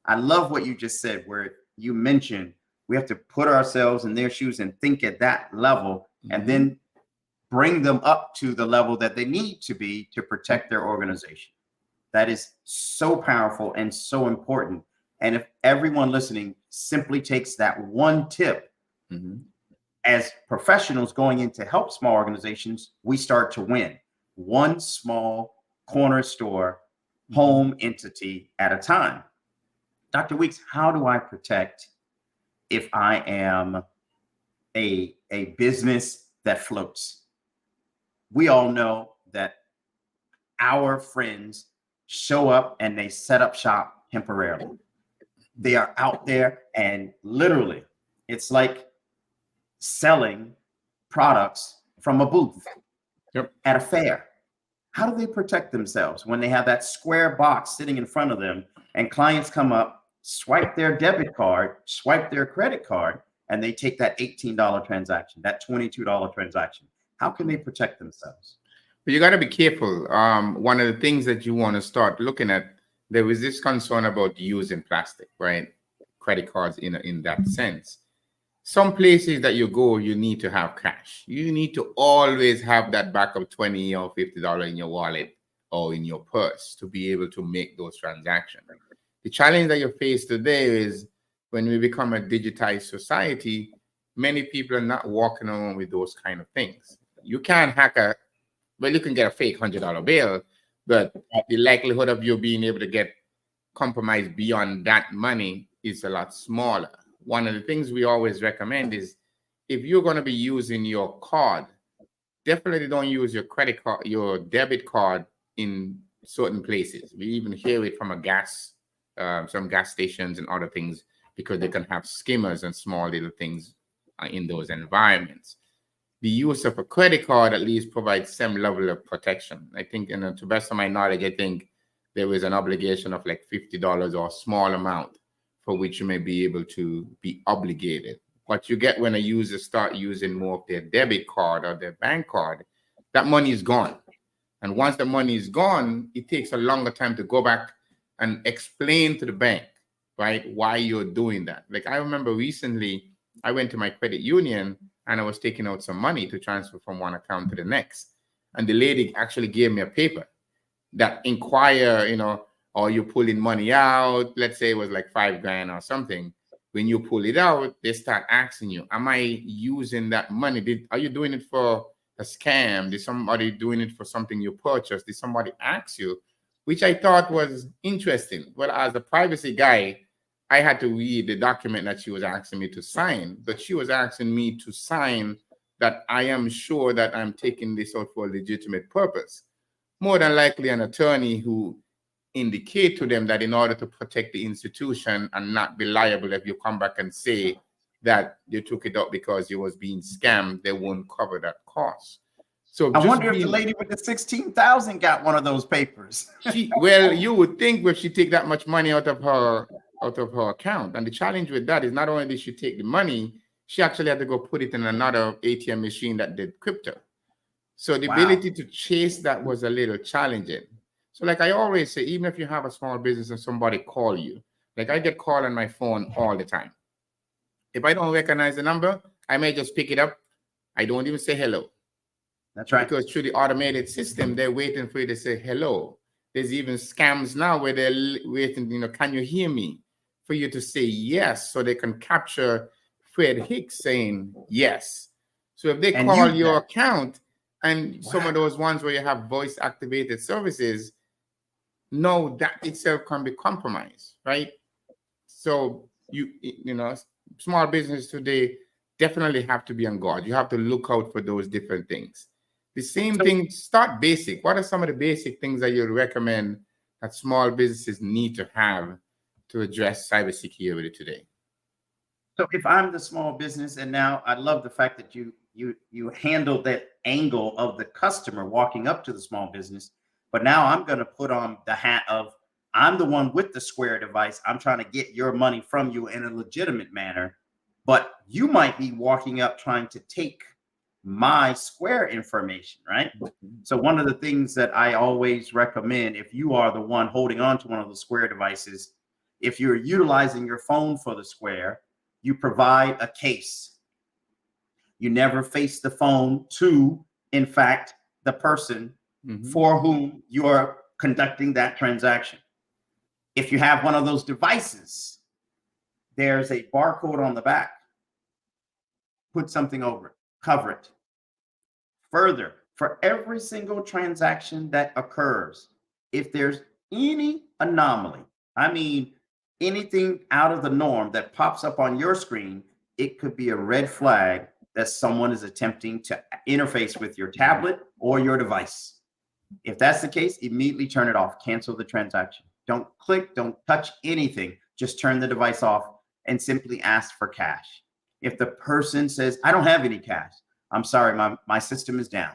I love what you just said, where you mentioned we have to put ourselves in their shoes and think at that level, and then bring them up to the level that they need to be to protect their organization. That is so powerful and so important. And if everyone listening simply takes that one tip, as professionals going in to help small organizations, we start to win one small corner store, home entity at a time. Dr. Weeks, how do I protect if I am a business that floats? We all know that our friends show up and they set up shop temporarily. They are out there, and literally it's like selling products from a booth at a fair. How do they protect themselves when they have that square box sitting in front of them and clients come up, swipe their debit card, swipe their credit card, and they take that $18 transaction, that $22 transaction? How can they protect themselves? But you got to be careful. One of the things that you want to start looking at, there was this concern about using plastic, right? Credit cards in that sense. Some places that you go, you need to have cash. You need to always have that backup $20 or $50 in your wallet or in your purse to be able to make those transactions. The challenge that you face today is when we become a digitized society, many people are not walking around with those kind of things. You can't hack you can get a fake $100 bill, but the likelihood of you being able to get compromised beyond that money is a lot smaller. One of the things we always recommend is, if you're going to be using your card, definitely don't use your credit card, your debit card in certain places. We even hear it from some gas stations and other things, because they can have skimmers and small little things in those environments. The use of a credit card at least provides some level of protection. I think, to the best of my knowledge, I think there is an obligation of like $50 or a small amount for which you may be able to be obligated. What you get when a user start using more of their debit card or their bank card, that money is gone. And once the money is gone, it takes a longer time to go back and explain to the bank, right, why you're doing that. Like, I remember recently, I went to my credit union and I was taking out some money to transfer from one account to the next. And the lady actually gave me a paper that inquire, or you pulling money out, let's say it was like $5,000 or something. When you pull it out, they start asking you, am I using that money? Are you doing it for a scam? Did somebody doing it for something you purchased? Did somebody ask you? Which I thought was interesting. Well, as a privacy guy, I had to read the document that she was asking me to sign, but she was asking me to sign that I am sure that I'm taking this out for a legitimate purpose. More than likely an attorney who indicate to them that in order to protect the institution and not be liable if you come back and say that you took it out because you was being scammed, they won't cover that cost. So I wonder if the lady with the 16,000 got one of those papers. Well, you would think if she take that much money out of her out of her account. And the challenge with that is not only did she take the money, she actually had to go put it in another ATM machine that did crypto. So the ability to chase that was a little challenging. So like I always say, even if you have a small business and somebody call you, like I get called on my phone all the time. If I don't recognize the number, I may just pick it up. I don't even say hello. That's right. Because through the automated system, they're waiting for you to say hello. There's even scams now where they're waiting, can you hear me? For you to say yes, so they can capture Fred Hicks saying yes. So if they call your account, and some of those ones where you have voice activated services, no, that itself can be compromised, right? So small business today definitely have to be on guard. You have to look out for those different things. The same thing, start basic. What are some of the basic things that you recommend that small businesses need to have to address cybersecurity today? So if I'm the small business, and now I love the fact that you handled that angle of the customer walking up to the small business, but now I'm going to put on the hat of I'm the one with the Square device. I'm trying to get your money from you in a legitimate manner, but you might be walking up trying to take my Square information, right? So one of the things that I always recommend, if you are the one holding on to one of the Square devices, if you're utilizing your phone for the Square, you provide a case. You never face the phone to, in fact, the person for whom you are conducting that transaction. If you have one of those devices, there's a barcode on the back. Put something over it, cover it. Further, for every single transaction that occurs, if there's any anomaly, I mean, anything out of the norm that pops up on your screen, it could be a red flag that someone is attempting to interface with your tablet or your device. If that's the case, immediately turn it off, cancel the transaction. Don't click, don't touch anything. Just turn the device off and simply ask for cash. If the person says, I don't have any cash, I'm sorry, my system is down.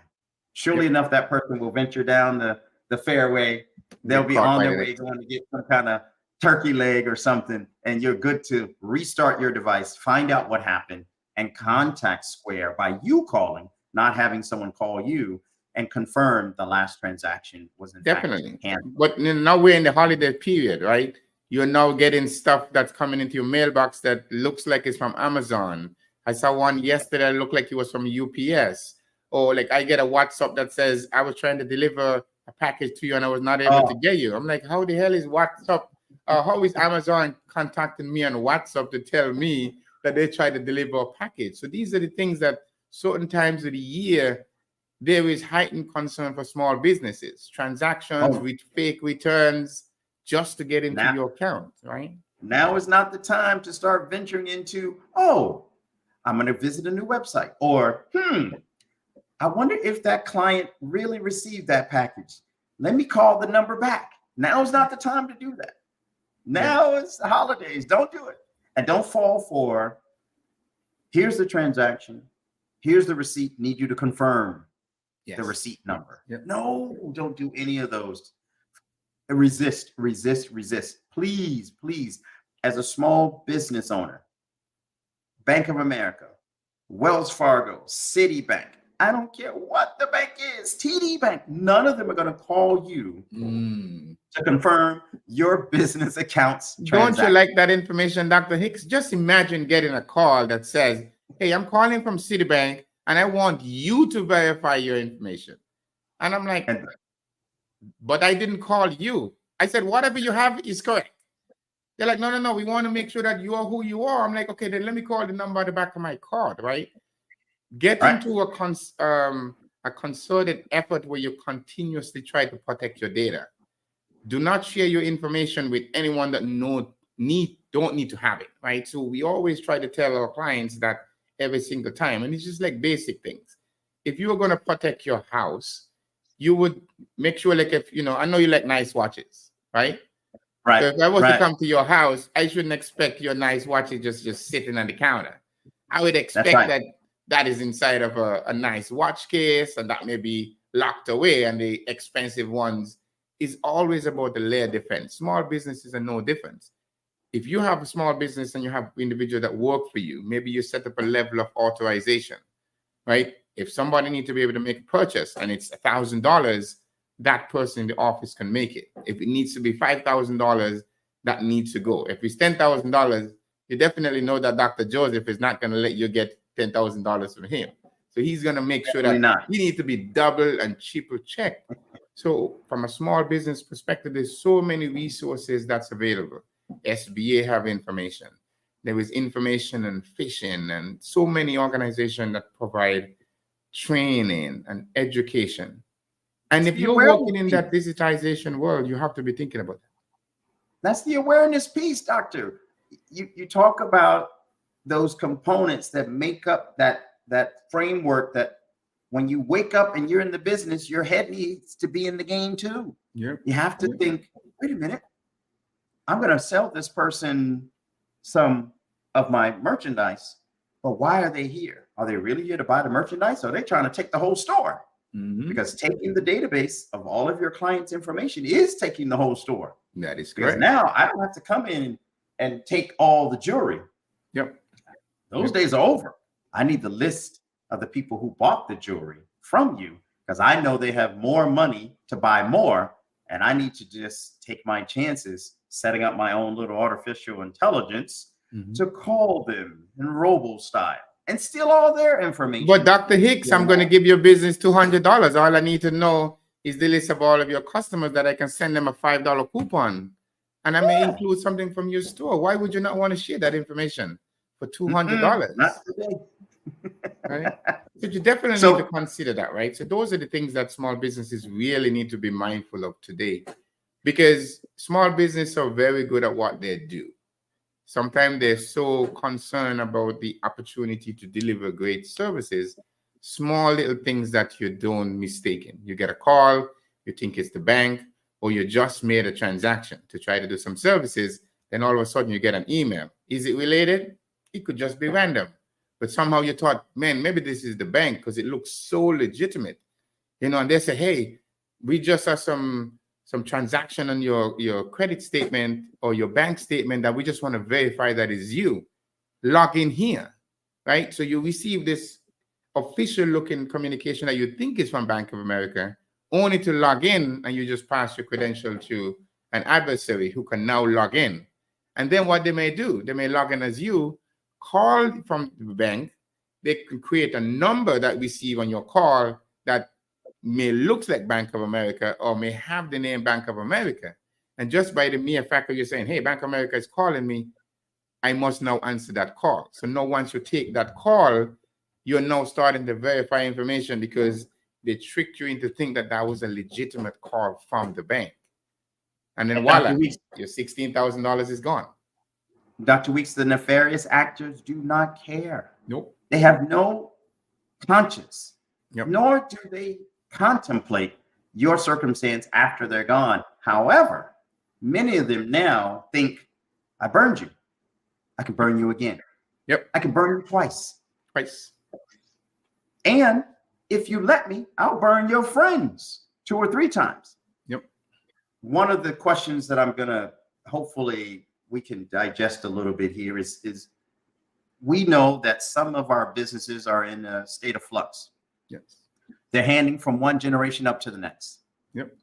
Surely enough, that person will venture down the fairway. They'll be on their way going to get some kind of turkey leg or something, and you're good to restart your device, find out what happened, and contact Square by you calling, not having someone call you, and confirm the last transaction was in fact handled. But now we're in the holiday period, right? You're now getting stuff that's coming into your mailbox that looks like it's from Amazon. I saw one yesterday that looked like it was from UPS. Or like I get a WhatsApp that says, I was trying to deliver a package to you and I was not able to get you. I'm like, how the hell is WhatsApp? How is Amazon contacting me on WhatsApp to tell me that they tried to deliver a package? So these are the things that certain times of the year, there is heightened concern for small businesses, transactions with fake returns just to get into your account, right? Now is not the time to start venturing into, I'm going to visit a new website, or, I wonder if that client really received that package. Let me call the number back. Now is not the time to do that. Now it's the holidays. Don't do it. And don't fall for, here's the transaction. Here's the receipt. Need you to confirm the receipt number. No, don't do any of those. Resist, resist, resist. Please, please, as a small business owner, Bank of America, Wells Fargo, Citibank, I don't care what the bank is, TD Bank, none of them are going to call you to confirm your business accounts transaction. Don't you like that information, Dr. Hicks? Just imagine getting a call that says, hey, I'm calling from Citibank and I want you to verify your information. And I'm like, but I didn't call you. I said, whatever you have is correct. They're like, no, we want to make sure that you are who you are. I'm like, okay, then let me call the number at the back of my card, right? Get into a concerted effort where you continuously try to protect your data. Do not share your information with anyone that don't need to have it, right? So we always try to tell our clients that every single time, and it's just like basic things. If you were going to protect your house, you would make sure, like, if I know you like nice watches, right? Right. So if I was to come to your house, I shouldn't expect your nice watches just sitting on the counter. I would expect that is inside of a nice watch case, and that may be locked away, and the expensive ones is always about the layer defense. Small businesses are no different. if you have a small business and you have individuals that work for you, maybe you set up a level of authorization, right? If somebody needs to be able to make a purchase and it's $1,000, that person in the office can make it. If it needs to be $5,000, that needs to go. If it's $10,000, you definitely know that Dr. Joseph is not going to let you get $10,000 from him. So he's going to make sure that he needs to be double and triple checked. So from a small business perspective, there's so many resources that's available. SBA have information. There is information on fishing and so many organizations that provide training and education. And if you're working in that digitization world, you have to be thinking about that. That's the awareness piece, doctor. You talk about those components that make up that framework that when you wake up and you're in the business, your head needs to be in the game too. Yeah. You have to think, wait a minute, I'm going to sell this person some of my merchandise, but why are they here? Are they really here to buy the merchandise? Or are they trying to take the whole store? Because taking the database of all of your clients' information is taking the whole store. That is correct. Because now I don't have to come in and take all the jewelry. Yep. Those days are over. I need the list of the people who bought the jewelry from you because I know they have more money to buy more. And I need to just take my chances setting up my own little artificial intelligence to call them in robo style and steal all their information. But Dr. Hicks, I'm going to give your business $200. All I need to know is the list of all of your customers that I can send them a $5 coupon. And I may include something from your store. Why would you not want to share that information for $200? Not today. Right? So you definitely need to consider that, right? So those are the things that small businesses really need to be mindful of today, because small businesses are very good at what they do. Sometimes they're so concerned about the opportunity to deliver great services, small little things that you don't mistaken. You get a call, you think it's the bank, or you just made a transaction to try to do some services, then all of a sudden you get an email. Is it related? It could just be random. But somehow you thought, man, maybe this is the bank because it looks so legitimate. You know, and they say, hey, we just saw some transaction on your credit statement or your bank statement that we just want to verify that is you. Log in here, right? So you receive this official looking communication that you think is from Bank of America, only to log in and you just pass your credential to an adversary who can now log in. And then what they may do, they may log in as you, call from the bank, they can create a number that receive on your call that may look like Bank of America or may have the name Bank of America. And just by the mere fact of you saying, hey, Bank of America is calling me, I must now answer that call. So now once you take that call, you're now starting to verify information because they tricked you into thinking that that was a legitimate call from the bank. And then voila, your $16,000 is gone. Dr. Weeks, the nefarious actors do not care. Nope. They have no conscience, nor do they contemplate your circumstance after they're gone. However, many of them now think, I burned you. I can burn you again. Yep. I can burn you twice. Twice. And if you let me, I'll burn your friends 2 or 3 times. Yep. One of the questions that I'm going to hopefully we can digest a little bit here is we know that some of our businesses are in a state of flux. Yes. They're handing from one generation up to the next. Yep.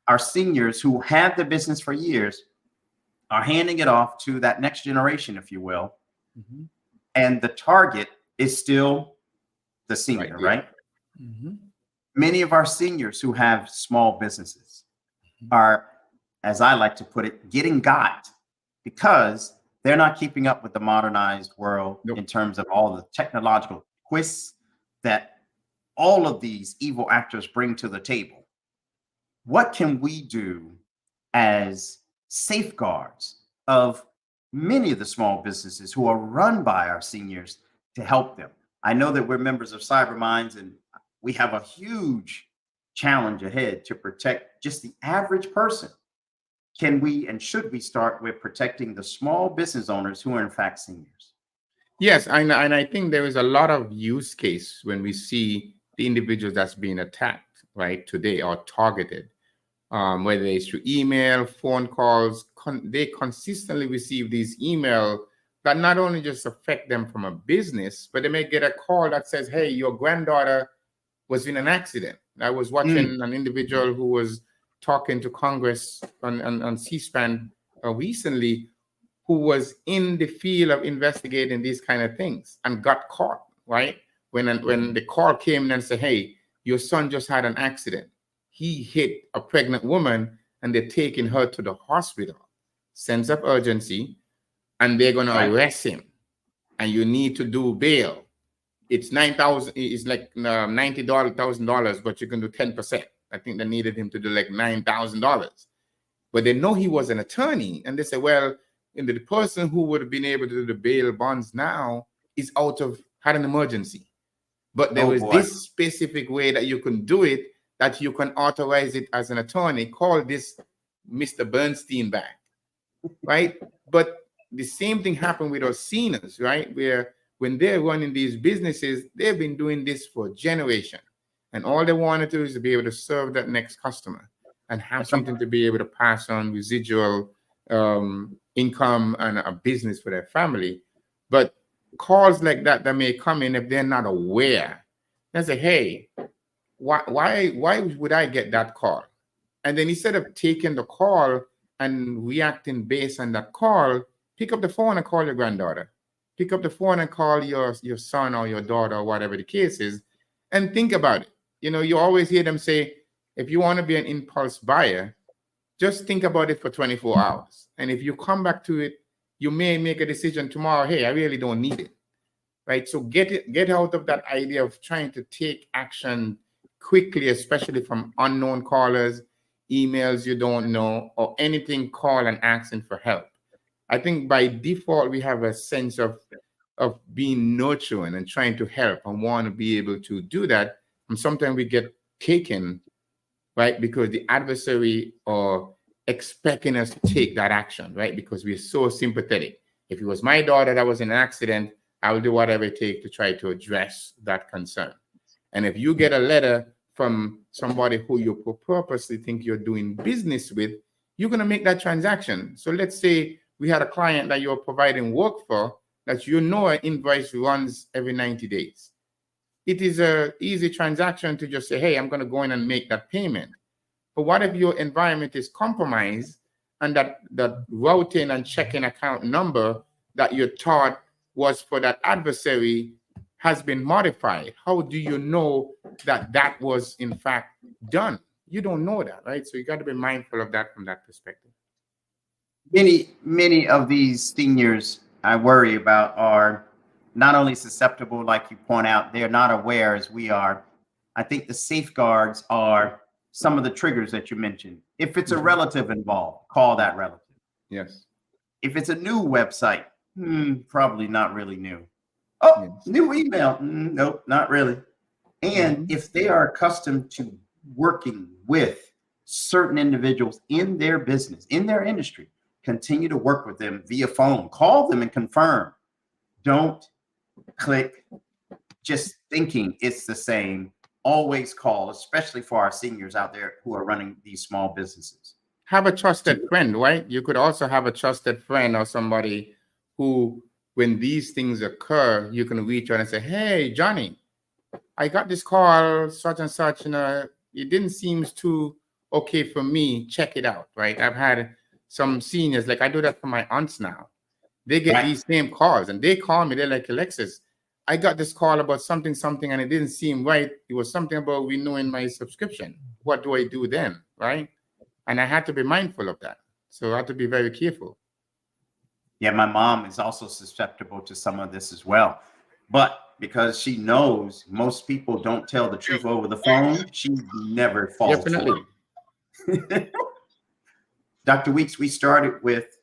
Our seniors who had the business for years are handing it off to that next generation, if you will. Mm-hmm. And the target is still the senior, right? Mm-hmm. Many of our seniors who have small businesses are, as I like to put it, getting got because they're not keeping up with the modernized world in terms of all the technological twists that all of these evil actors bring to the table. What can we do as safeguards of many of the small businesses who are run by our seniors to help them? I know that we're members of Cyber Minds and we have a huge challenge ahead to protect just the average person. Can we and should we start with protecting the small business owners who are in fact seniors? Yes, and I think there is a lot of use case when we see the individuals that's being attacked, right, today or targeted. whether it's through email, phone calls. They consistently receive these emails that not only just affect them from a business, but they may get a call that says, hey, your granddaughter was in an accident. I was watching an individual who was talking to Congress on C-SPAN recently, who was in the field of investigating these kind of things and got caught, right? When the call came and said, hey, your son just had an accident. He hit a pregnant woman and they're taking her to the hospital. Sense of urgency, and they're going to arrest him. And you need to do bail. It's $9,000. It's like $90,000, but you can do 10%. I think they needed him to do like $9,000. But they know he was an attorney, and they say, well, the person who would have been able to do the bail bonds now is had an emergency. But there was this specific way that you can do it, that you can authorize it as an attorney. Call this Mr. Bernstein back, right? But the same thing happened with our seniors, right? Where when they're running these businesses, they've been doing this for a generation. And all they want to do is to be able to serve that next customer and have something to be able to pass on residual income and a business for their family. But calls like that may come in if they're not aware. They say, hey, why would I get that call? And then instead of taking the call and reacting based on that call, pick up the phone and call your granddaughter. Pick up the phone and call your son or your daughter or whatever the case is, and think about it. You know, you always hear them say, if you want to be an impulse buyer, just think about it for 24 hours. And if you come back to it, you may make a decision tomorrow, hey, I really don't need it, right? So get out of that idea of trying to take action quickly, especially from unknown callers, emails you don't know, or anything call and asking for help. I think by default, we have a sense of being nurturing and trying to help and want to be able to do that. And sometimes we get taken, right? Because the adversary are expecting us to take that action, right? Because we're so sympathetic. If it was my daughter that was in an accident, I will do whatever it takes to try to address that concern. And if you get a letter from somebody who you purposely think you're doing business with, you're going to make that transaction. So let's say we had a client that you're providing work for, that you know an invoice runs every 90 days. It is an easy transaction to just say, hey, I'm going to go in and make that payment. But what if your environment is compromised and that routing and checking account number that you thought was for that adversary has been modified? How do you know that that was in fact done? You don't know that, right? So you got to be mindful of that from that perspective. Many of these seniors I worry about are not only susceptible, like you point out, they're not aware as we are. I think the safeguards are some of the triggers that you mentioned. If it's a relative involved, call that relative. Yes. If it's a new website, probably not really new. Oh, yes. New email, nope, not really. And if they are accustomed to working with certain individuals in their business, in their industry, continue to work with them via phone, call them and confirm. Don't click just thinking it's the same. Always call, especially for our seniors out there who are running these small businesses. Have a trusted friend, right? You could also have a trusted friend or somebody who, when these things occur, you can reach out and say, hey, Johnny, I got this call, such and such, it didn't seem too okay for me. Check it out, right? I've had some seniors, like I do that for my aunts now. They get these same calls and they call me. They're like, Alexis, I got this call about something, and it didn't seem right. It was something about renewing my subscription. What do I do then, right? And I had to be mindful of that. So I had to be very careful. Yeah, my mom is also susceptible to some of this as well. But because she knows most people don't tell the truth over the phone, she never falls for it. Dr. Weeks, we started with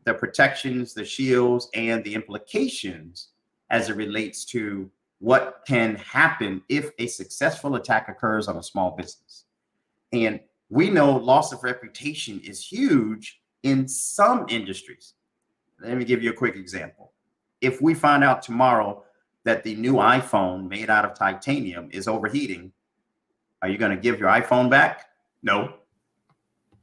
the protections, the shields, and the implications as it relates to what can happen if a successful attack occurs on a small business. And we know loss of reputation is huge in some industries. Let me give you a quick example. If we find out tomorrow that the new iPhone made out of titanium is overheating, are you going to give your iPhone back? No.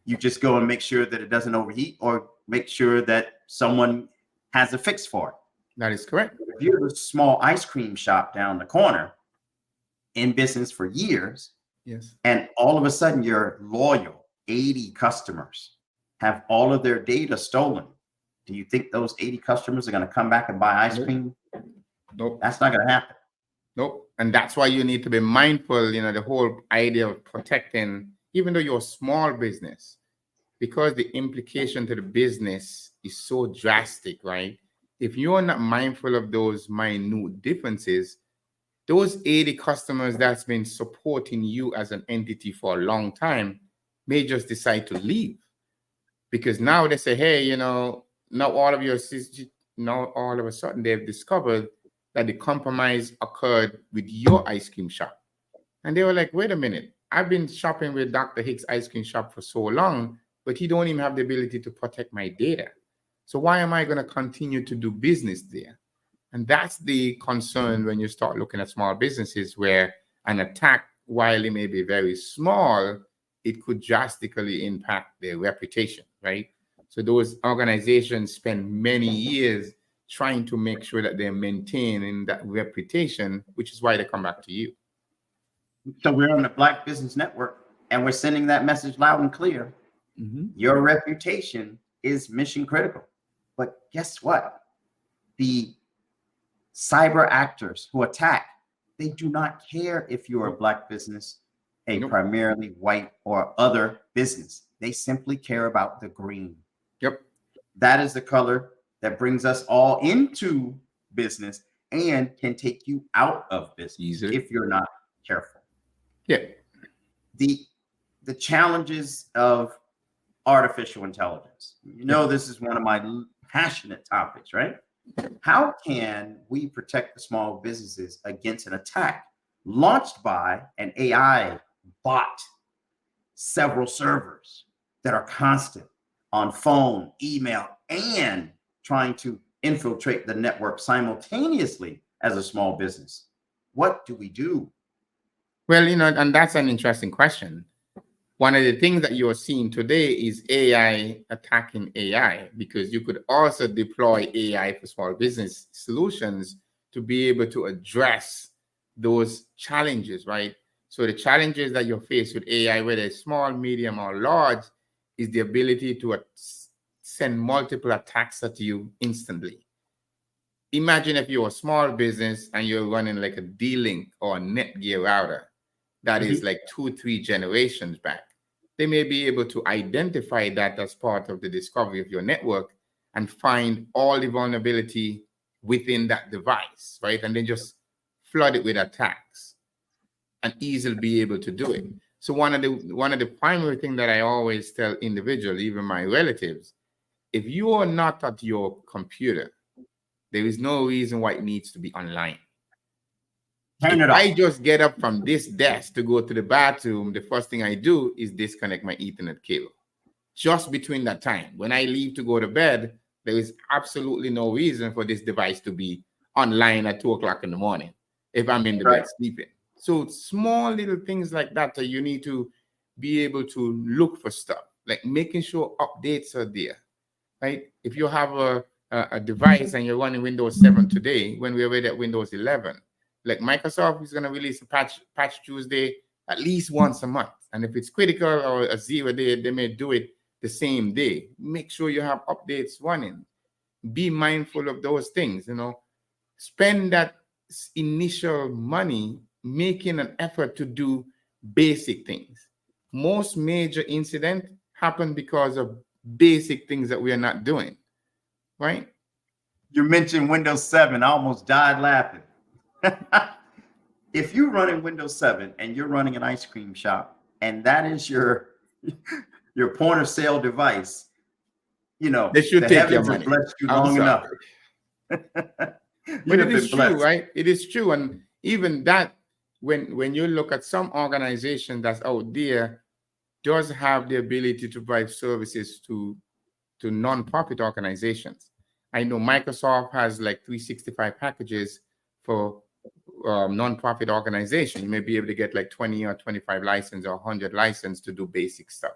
You just go and make sure that it doesn't overheat, or make sure that someone has a fix for it. That is correct. If you're a small ice cream shop down the corner in business for years, yes, and all of a sudden your loyal 80 customers have all of their data stolen, do you think those 80 customers are going to come back and buy ice cream? Nope. That's not going to happen. Nope. And that's why you need to be mindful, the whole idea of protecting, even though you're a small business, because the implication to the business is so drastic, right? If you're not mindful of those minute differences, those 80 customers that's been supporting you as an entity for a long time may just decide to leave. Because now they say, hey, now all of a sudden they've discovered that the compromise occurred with your ice cream shop. And they were like, wait a minute, I've been shopping with Dr. Hicks ice cream shop for so long, but he don't even have the ability to protect my data. So why am I going to continue to do business there? And that's the concern when you start looking at small businesses, where an attack, while it may be very small, it could drastically impact their reputation, right? So those organizations spend many years trying to make sure that they're maintaining that reputation, which is why they come back to you. So we're on the Black Business Network, and we're sending that message loud and clear. Mm-hmm. Your reputation is mission critical. But guess what? The cyber actors who attack, they do not care if you're a Black business, a primarily white or other business. They simply care about the green. Yep. That is the color that brings us all into business and can take you out of business if you're not careful. Yeah. The challenges of artificial intelligence. This is one of my passionate topics, right? How can we protect the small businesses against an attack launched by an AI bot, several servers that are constant on phone, email, and trying to infiltrate the network simultaneously as a small business? What do we do? Well, and that's an interesting question. One of the things that you're seeing today is AI attacking AI, because you could also deploy AI for small business solutions to be able to address those challenges, right? So the challenges that you're faced with AI, whether it's small, medium, or large, is the ability to send multiple attacks at you instantly. Imagine if you're a small business and you're running like a D-Link or a Netgear router that is like 2-3 generations back. They may be able to identify that as part of the discovery of your network and find all the vulnerability within that device, right? And then just flood it with attacks and easily be able to do it. So one of the primary things that I always tell individuals, even my relatives, if you are not at your computer, there is no reason why it needs to be online. If I just get up from this desk to go to the bathroom, the first thing I do is disconnect my Ethernet cable. Just between that time, when I leave to go to bed, there is absolutely no reason for this device to be online at 2 o'clock in the morning if I'm in the bed sleeping. So small little things like that that you need to be able to look for stuff, like making sure updates are there, right? If you have a device and you're running Windows 7 today, when we're ready at Windows 11, like Microsoft is going to release a patch Tuesday at least once a month. And if it's critical or a 0 day, they may do it the same day. Make sure you have updates running. Be mindful of those things, Spend that initial money making an effort to do basic things. Most major incidents happen because of basic things that we are not doing, right? You mentioned Windows 7. I almost died laughing. If you're running Windows 7 and you're running an ice cream shop, and that is your point of sale device, they should the take your heavens have money. blessed you long enough. But it is true, right? It is true. And even that, when you look at some organization that's out there, does have the ability to provide services to nonprofit organizations. I know Microsoft has like 365 packages for nonprofit organization. You may be able to get like 20 or 25 license or 100 license to do basic stuff.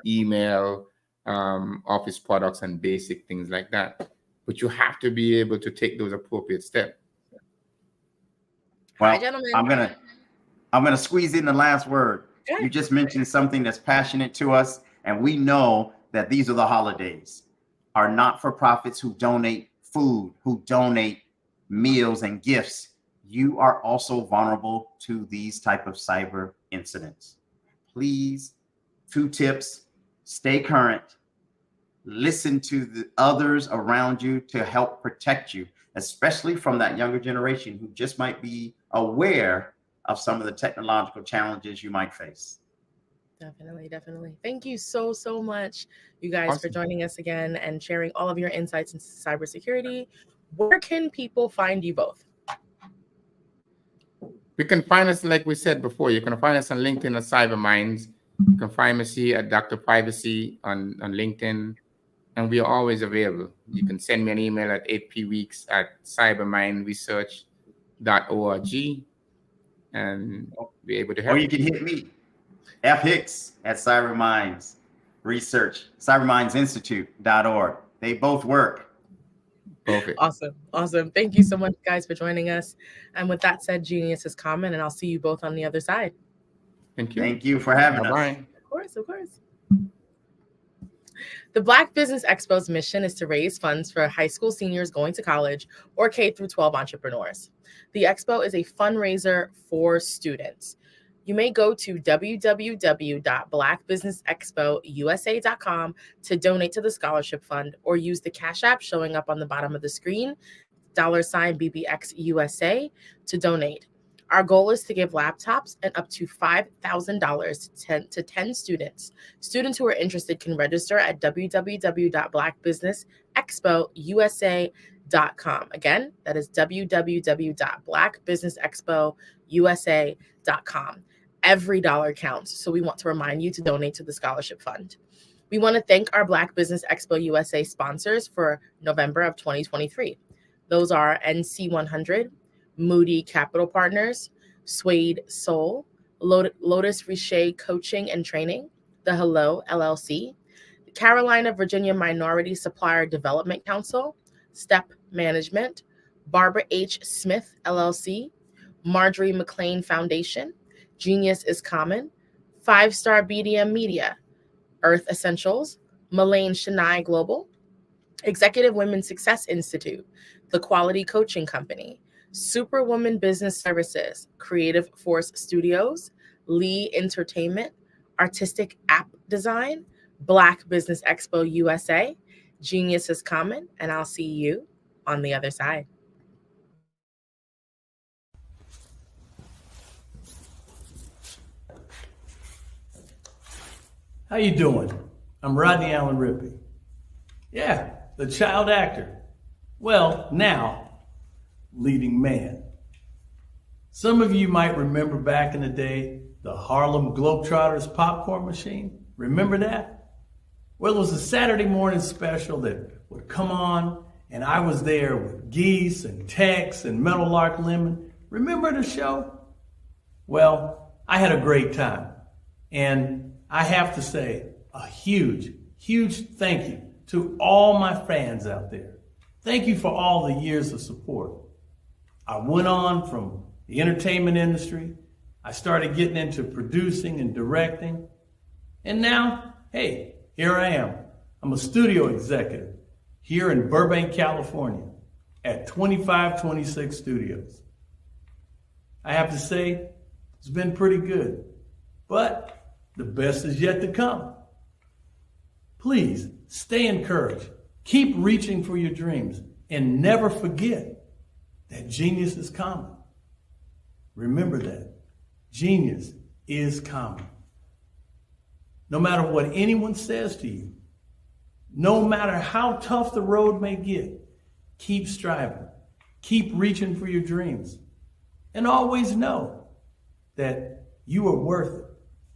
email, office products, and basic things like that. But you have to be able to take those appropriate steps. Well, Hi, gentlemen. I'm gonna squeeze in the last word. Sure. You just mentioned something that's passionate to us, and we know that these are the holidays. Our not-for-profits who donate food, who donate meals and gifts, you are also vulnerable to these type of cyber incidents. Please, 2 tips: stay current, listen to the others around you to help protect you, especially from that younger generation who just might be aware of some of the technological challenges you might face. Definitely, definitely. Thank you so, so much, you guys, for joining us again and sharing all of your insights into cybersecurity. Where can people find you both? You can find us, like we said before, you can find us on LinkedIn at Cyber Minds. You can find us here at Dr. Privacy on LinkedIn, and we are always available. You can send me an email at 8pweeks@cybermindresearch.org and be able to help. Or you can hit me, F. Hicks at Cyber Minds Research, cybermindsinstitute.org. They both work. Perfect. Awesome. Thank you so much, guys, for joining us. And with that said, genius is common, and I'll see you both on the other side. Thank you. Thank you for having us. Of course. The Black Business Expo's mission is to raise funds for high school seniors going to college or K-12 entrepreneurs. The expo is a fundraiser for students. You may go to www.blackbusinessexpousa.com to donate to the scholarship fund, or use the Cash App showing up on the bottom of the screen, $BBXUSA, to donate. Our goal is to give laptops and up to $5,000 to 10 students. Students who are interested can register at www.blackbusinessexpousa.com. Again, that is www.blackbusinessexpousa.com. Every dollar counts, so we want to remind you to donate to the scholarship fund. We want to thank our Black Business Expo USA sponsors for November of 2023. Those are NC100, Moody Capital Partners, Suede Soul, Lotus Riche Coaching and Training, The Hello LLC, the Carolina Virginia Minority Supplier Development Council, Step Management, Barbara H. Smith LLC, Marjorie McLean Foundation, Genius is Common, 5-Star BDM Media, Earth Essentials, Malaine Chennai Global, Executive Women Success Institute, The Quality Coaching Company, Superwoman Business Services, Creative Force Studios, Lee Entertainment, Artistic App Design, Black Business Expo USA, Genius is Common, and I'll see you on the other side. How you doing? I'm Rodney Allen Rippey. Yeah, the child actor. Well, now, leading man. Some of you might remember back in the day, the Harlem Globetrotters popcorn machine. Remember that? Well, it was a Saturday morning special that would come on, and I was there with Geese and Tex and Meadowlark Lemon. Remember the show? Well, I had a great time. And I have to say a huge, huge thank you to all my fans out there. Thank you for all the years of support. I went on from the entertainment industry. I started getting into producing and directing. And now, hey, here I am. I'm a studio executive here in Burbank, California at 2526 Studios. I have to say, it's been pretty good, but the best is yet to come. Please stay encouraged. Keep reaching for your dreams and never forget that genius is common. Remember that. Genius is common. No matter what anyone says to you, no matter how tough the road may get, keep striving. Keep reaching for your dreams. And always know that you are worth it.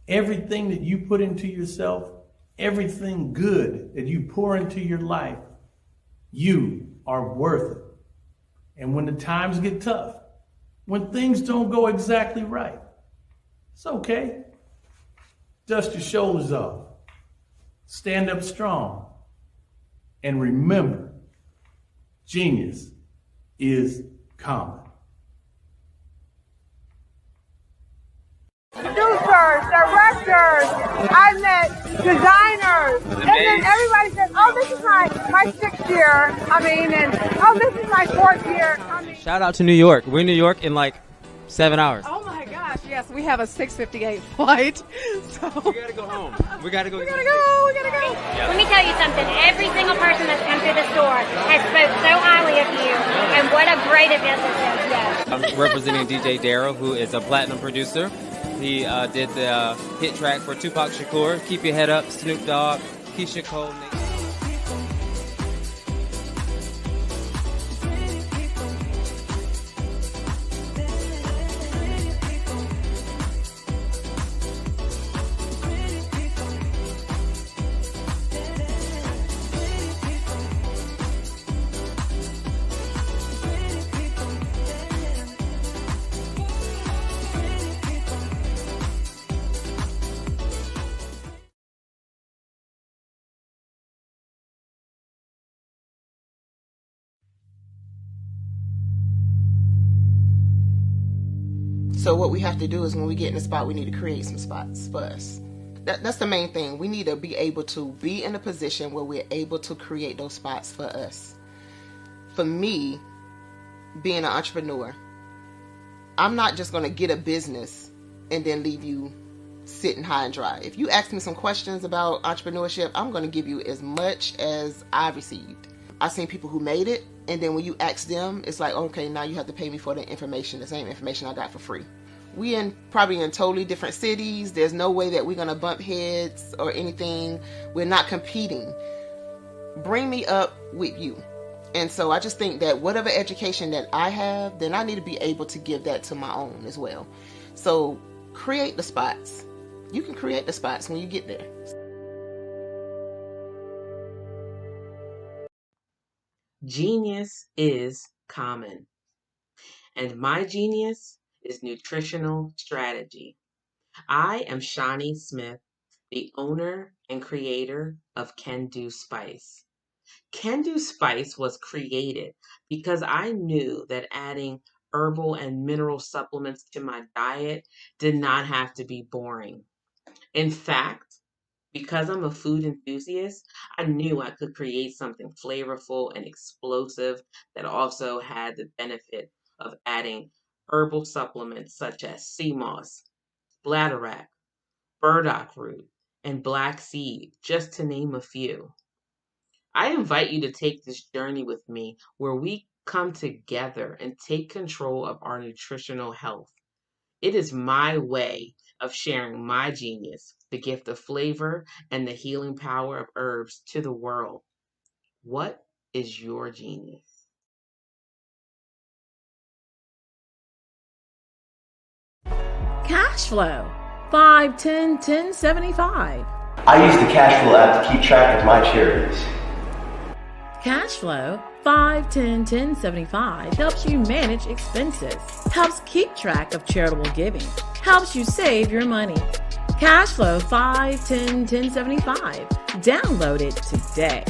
Everything that you put into yourself, everything good that you pour into your life, you are worth it. And when the times get tough, when things don't go exactly right, it's okay. Dust your shoulders off. stand up strong. And remember, genius is common. Producers, directors, I met designers, and then everybody says, oh, this is my 6th year, and oh, this is my 4th year. Shout out to New York. We're in New York in like 7 hours. Oh my gosh, yes, we have a 6:58 flight. So we gotta go home. We gotta go. We gotta go. Yeah. Let me tell you something. Every single person that's come through the store has spoke so highly of you, and what a great event this is. Yes. I'm representing DJ Darryl, who is a platinum producer. He did the hit track for Tupac Shakur, Keep Your Head Up, Snoop Dogg, Keisha Cole. So what we have to do is when we get in the spot, we need to create some spots for us. That's the main thing. We need to be able to be in a position where we're able to create those spots for us. For me, being an entrepreneur, I'm not just going to get a business and then leave you sitting high and dry. If you ask me some questions about entrepreneurship, I'm going to give you as much as I've received. I've seen people who made it, and then when you ask them, it's like, okay, now you have to pay me for the information, the same information I got for free. We probably in totally different cities. There's no way that we're going to bump heads or anything. We're not competing. Bring me up with you. And so I just think that whatever education that I have, then I need to be able to give that to my own as well. So create the spots. You can create the spots when you get there. Genius is common. And my genius is nutritional strategy. I am Shawnee Smith, the owner and creator of Can Do Spice. Can Do Spice was created because I knew that adding herbal and mineral supplements to my diet did not have to be boring. In fact, because I'm a food enthusiast, I knew I could create something flavorful and explosive that also had the benefit of adding herbal supplements such as sea moss, bladderwrack, burdock root, and black seed, just to name a few. I invite you to take this journey with me where we come together and take control of our nutritional health. It is my way of sharing my genius, the gift of flavor and the healing power of herbs to the world. What is your genius? Cash flow 5, 10, 10, 75. I use the cash flow app to keep track of my charities. Cash flow 5, 10, 10, 75 helps you manage expenses, helps keep track of charitable giving, helps you save your money. Cash flow 5, 10, 10, 75. Download it today.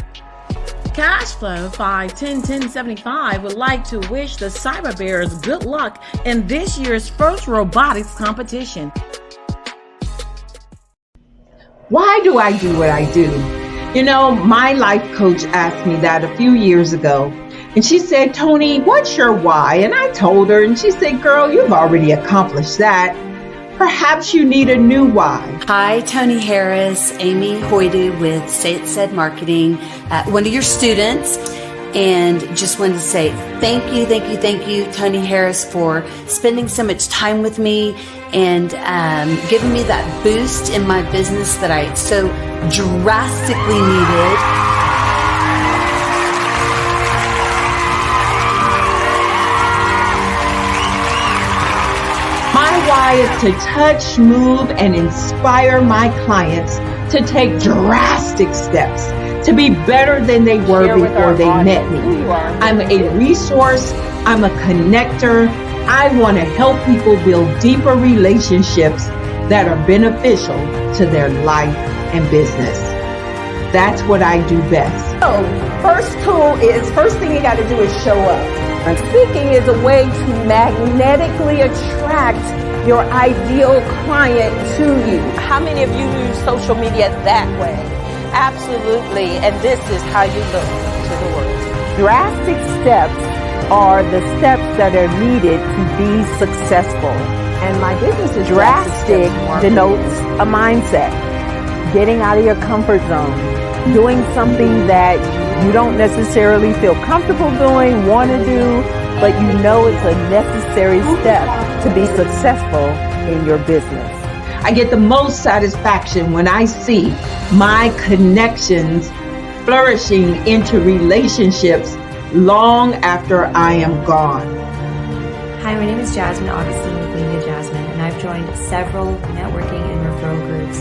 Cash flow 5, 10, 10, 75 would like to wish the Cyber Bears good luck in this year's first robotics competition. Why do I do what I do? You know, my life coach asked me that a few years ago. And she said, Tony, what's your why? And I told her, and she said, girl, you've already accomplished that. Perhaps you need a new why. Hi, Tony Harris, Amy Hoydu with Say It Said Marketing, one of your students. And just wanted to say thank you, Tony Harris, for spending so much time with me and giving me that boost in my business that I so drastically needed. My why is to touch, move, and inspire my clients to take drastic steps to be better than they were before they met me. I'm a resource. I'm a connector. I want to help people build deeper relationships that are beneficial to their life and business. that's what I do best. So, first thing you got to do is show up. And speaking is a way to magnetically attract your ideal client to you. How many of you use social media that way? Absolutely. And this is how you look to the world. Drastic steps are the steps that are needed to be successful. And my business is drastic denotes a mindset. Getting out of your comfort zone. Doing something that you don't necessarily feel comfortable doing, want to do, but you know it's a necessary step to be successful in your business. I get the most satisfaction when I see my connections flourishing into relationships long after I am gone. Hi, my name is Jasmine Augustine with Media Jasmine, and I've joined several networking and referral groups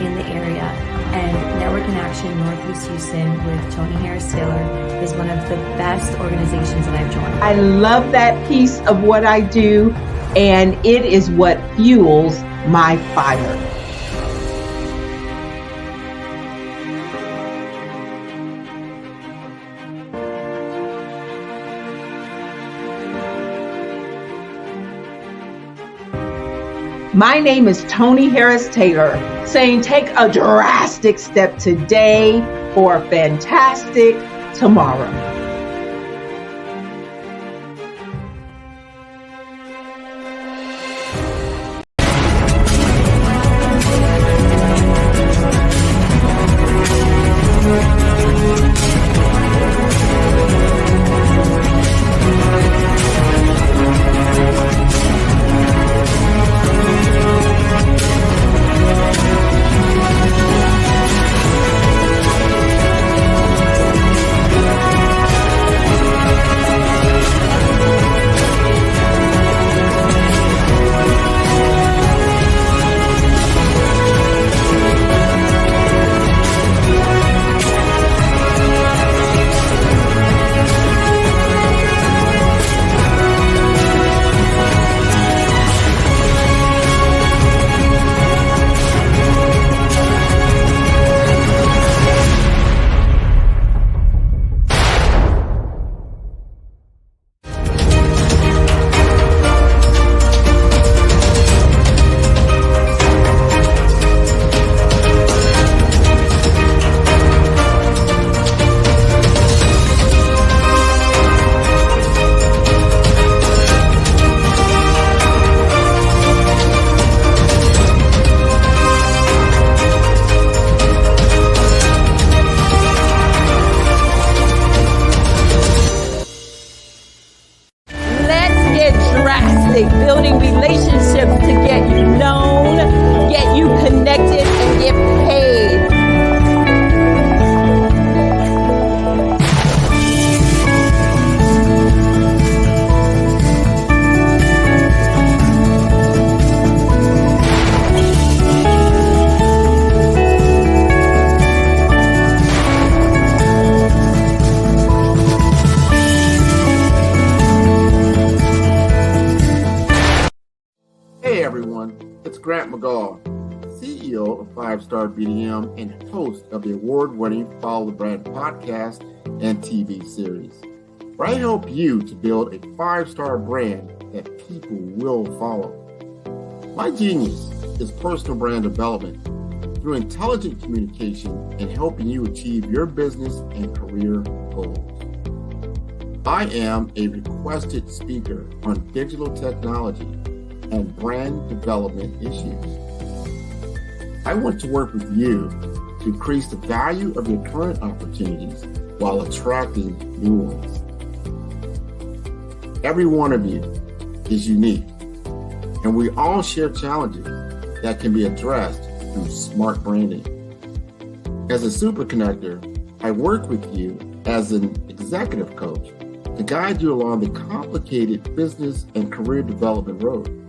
in the area. And Network in Action Northeast Houston with Tony Harris Taylor is one of the best organizations that I've joined. I love that piece of what I do, and it is what fuels my fire. My name is Tony Harris Taylor, saying take a drastic step today for a fantastic tomorrow. Building relationships to get you known, get you connected, and get paid. Hey everyone, it's Grant McGaw, CEO of 5-Star BDM and host of the award-winning Follow the Brand podcast and TV series, where I help you to build a 5-star brand that people will follow. My genius is personal brand development through intelligent communication and helping you achieve your business and career goals. I am a requested speaker on digital technology and brand development issues. I want to work with you to increase the value of your current opportunities while attracting new ones. Every one of you is unique, and we all share challenges that can be addressed through smart branding. As a super connector, I work with you as an executive coach to guide you along the complicated business and career development road,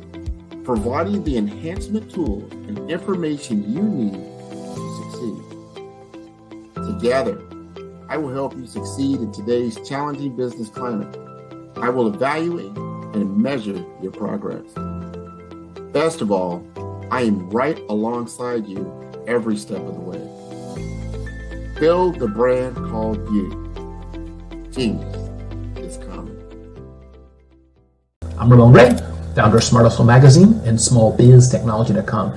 providing the enhancement tools and information you need to succeed. Together, I will help you succeed in today's challenging business climate. I will evaluate and measure your progress. Best of all, I am right alongside you every step of the way. Build the brand called you. Genius is coming. I'm Ramon Ray, founder of Smart Hustle Magazine and smallbiztechnology.com.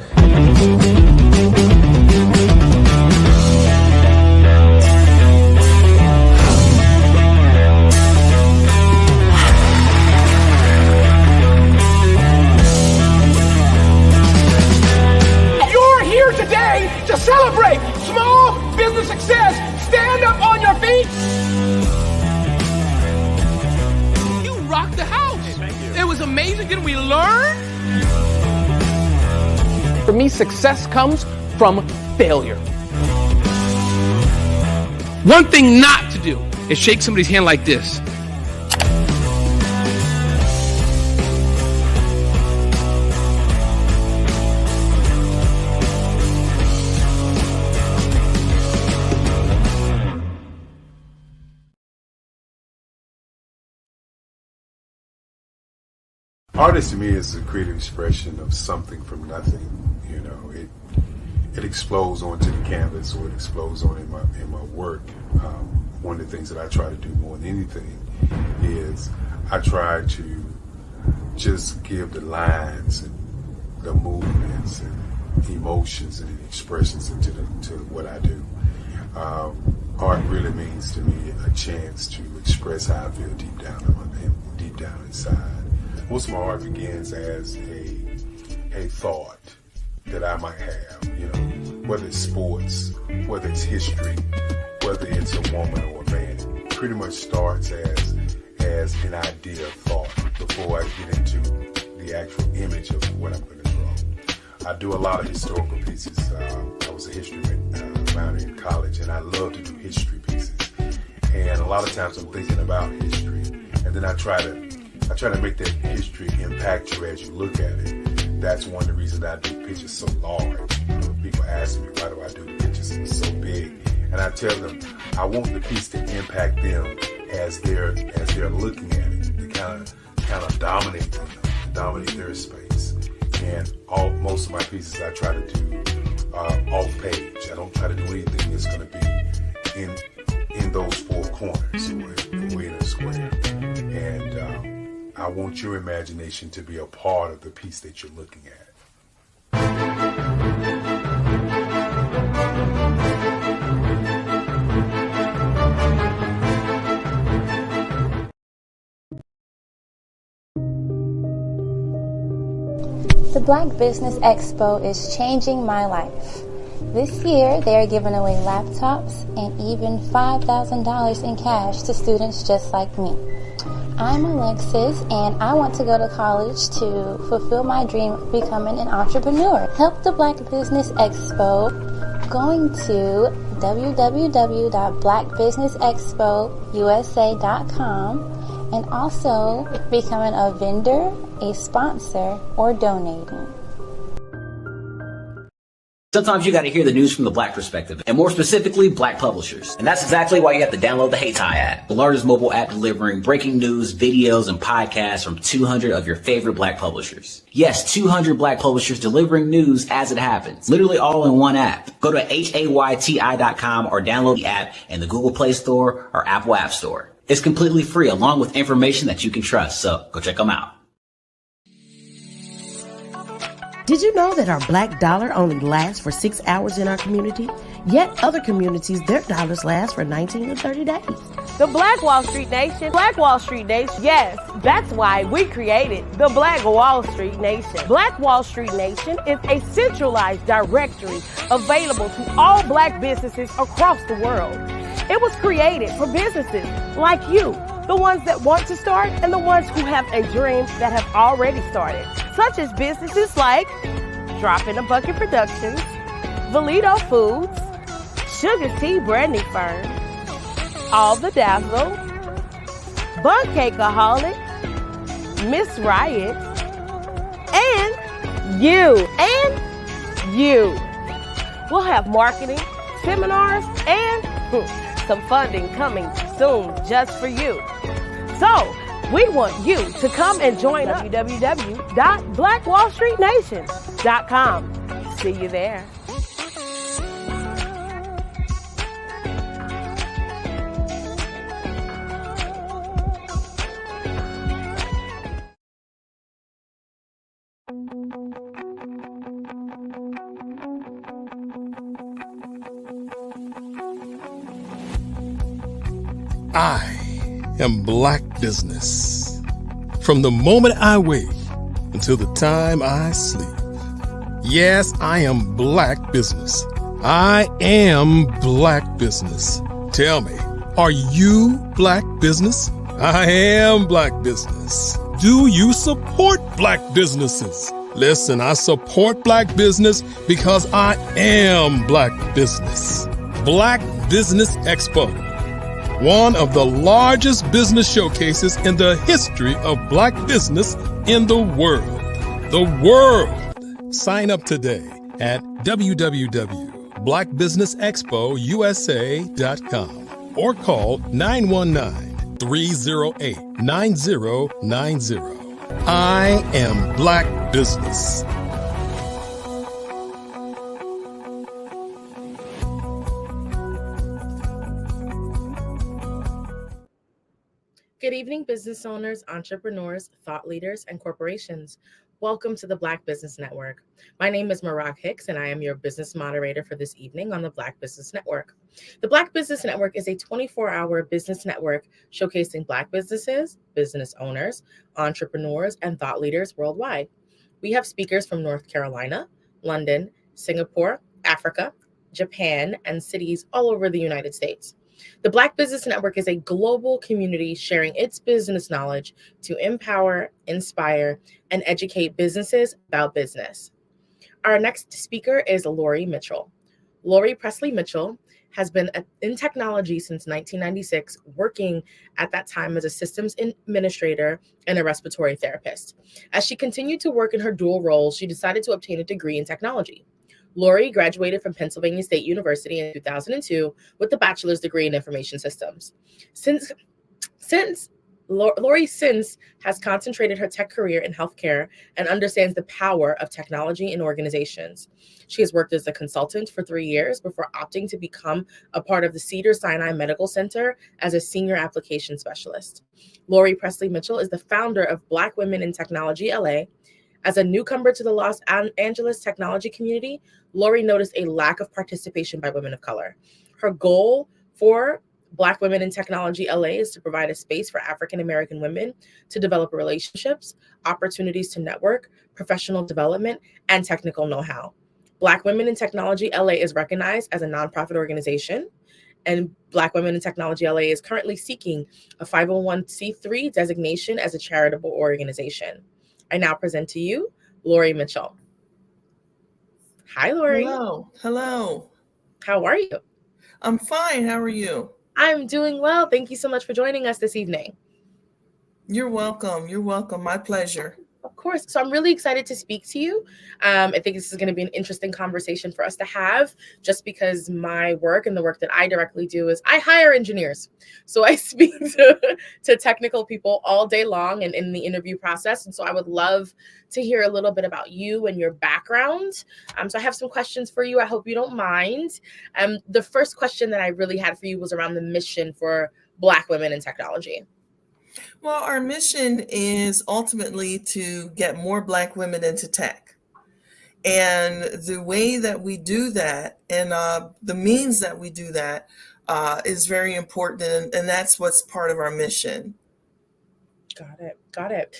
You're here today to celebrate small business success. Stand up on your feet. You rocked the house. Hey, thank you. It was amazing. Didn't we learn? For me, success comes from failure. One thing not to do is shake somebody's hand like this. Artist to me is a creative expression of something from nothing. You know, it explodes onto the canvas, or it explodes on in my work. One of the things that I try to do more than anything is I try to just give the lines and the movements and emotions and expressions into what I do. Art really means to me a chance to express how I feel deep down inside. Most of my art begins as a thought that I might have, you know, whether it's sports, whether it's history, whether it's a woman or a man. It pretty much starts as an idea of thought before I get into the actual image of what I'm going to draw. I do a lot of historical pieces. I was a history minor in college, and I love to do history pieces. And a lot of times I'm thinking about history, and then I try to make that history impact you as you look at it. That's one of the reasons I do pictures so large. You know, people ask me, why do I do the pictures so big? And I tell them, I want the piece to impact them as they're looking at it, to kind of dominate them, dominate their space. And most of my pieces I try to do off page. I don't try to do anything that's going to be in those four corners or in a square. And I want your imagination to be a part of the piece that you're looking at. The Black Business Expo is changing my life. This year, they are giving away laptops and even $5,000 in cash to students just like me. I'm Alexis, and I want to go to college to fulfill my dream of becoming an entrepreneur. Help the Black Business Expo going to www.blackbusinessexpousa.com and also becoming a vendor, a sponsor, or donating. Sometimes you got to hear the news from the Black perspective, and more specifically, Black publishers. And that's exactly why you have to download the HeyTie app, the largest mobile app delivering breaking news, videos, and podcasts from 200 of your favorite Black publishers. Yes, 200 Black publishers delivering news as it happens, literally all in one app. Go to HAYTI.com or download the app in the Google Play Store or Apple App Store. It's completely free, along with information that you can trust, so go check them out. Did you know that our Black dollar only lasts for 6 hours in our community? Yet other communities, their dollars last for 19 to 30 days. The Black Wall Street Nation. Black Wall Street Nation. Yes, that's why we created the Black Wall Street Nation. Black Wall Street Nation is a centralized directory available to all Black businesses across the world. It was created for businesses like you, the ones that want to start and the ones who have a dream that have already started, such as businesses like Drop in a Bucket Productions, Valito Foods, Sugar Tea Branding Firm, All the Dazzle, Bun Cakeaholic, Miss Riot, and you. We'll have marketing, seminars, and some funding coming soon just for you. So, we want you to come and join us. www.blackwallstreetnation.com. See you there. I am Black Business. From the moment I wake until the time I sleep. Yes, I am Black Business. I am Black Business. Tell me, are you Black Business? I am Black Business. Do you support Black businesses? Listen, I support Black business because I am Black Business. Black Business Expo, one of the largest business showcases in the history of Black business in the world. The world! Sign up today at www.blackbusinessexpousa.com or call 919-308-9090. I am Black Business. Good evening, business owners, entrepreneurs, thought leaders, and corporations. Welcome to the Black Business Network. My name is Marak Hicks, and I am your business moderator for this evening on the Black Business Network. The Black Business Network is a 24-hour business network showcasing Black businesses, business owners, entrepreneurs, and thought leaders worldwide. We have speakers from North Carolina, London, Singapore, Africa, Japan, and cities all over the United States. The Black Business Network is a global community sharing its business knowledge to empower, inspire, and educate businesses about business. Our next speaker is Lori Mitchell. Lori Presley Mitchell has been in technology since 1996, working at that time as a systems administrator and a respiratory therapist. As she continued to work in her dual roles, she decided to obtain a degree in technology. Lori graduated from Pennsylvania State University in 2002 with a bachelor's degree in information systems. Lori has concentrated her tech career in healthcare and understands the power of technology in organizations. She has worked as a consultant for 3 years before opting to become a part of the Cedars-Sinai Medical Center as a senior application specialist. Lori Presley Mitchell is the founder of Black Women in Technology LA. As a newcomer to the Los Angeles technology community, Lori noticed a lack of participation by women of color. Her goal for Black Women in Technology LA is to provide a space for African American women to develop relationships, opportunities to network, professional development, and technical know-how. Black Women in Technology LA is recognized as a nonprofit organization, and Black Women in Technology LA is currently seeking a 501c3 designation as a charitable organization. I now present to you Lori Mitchell. Hi, Lori. Hello. How are you? I'm fine. How are you? I'm doing well. Thank you so much for joining us this evening. You're welcome. My pleasure. Of course. So I'm really excited to speak to you. I think this is going to be an interesting conversation for us to have, just because my work and the work that I directly do is I hire engineers. So I speak to technical people all day long and in the interview process. And so I would love to hear a little bit about you and your background. So I have some questions for you. I hope you don't mind. The first question that I really had for you was around the mission for Black Women in Technology. Well, our mission is ultimately to get more Black women into tech. And the way that we do that and the means that we do that is very important. And that's what's part of our mission. Got it.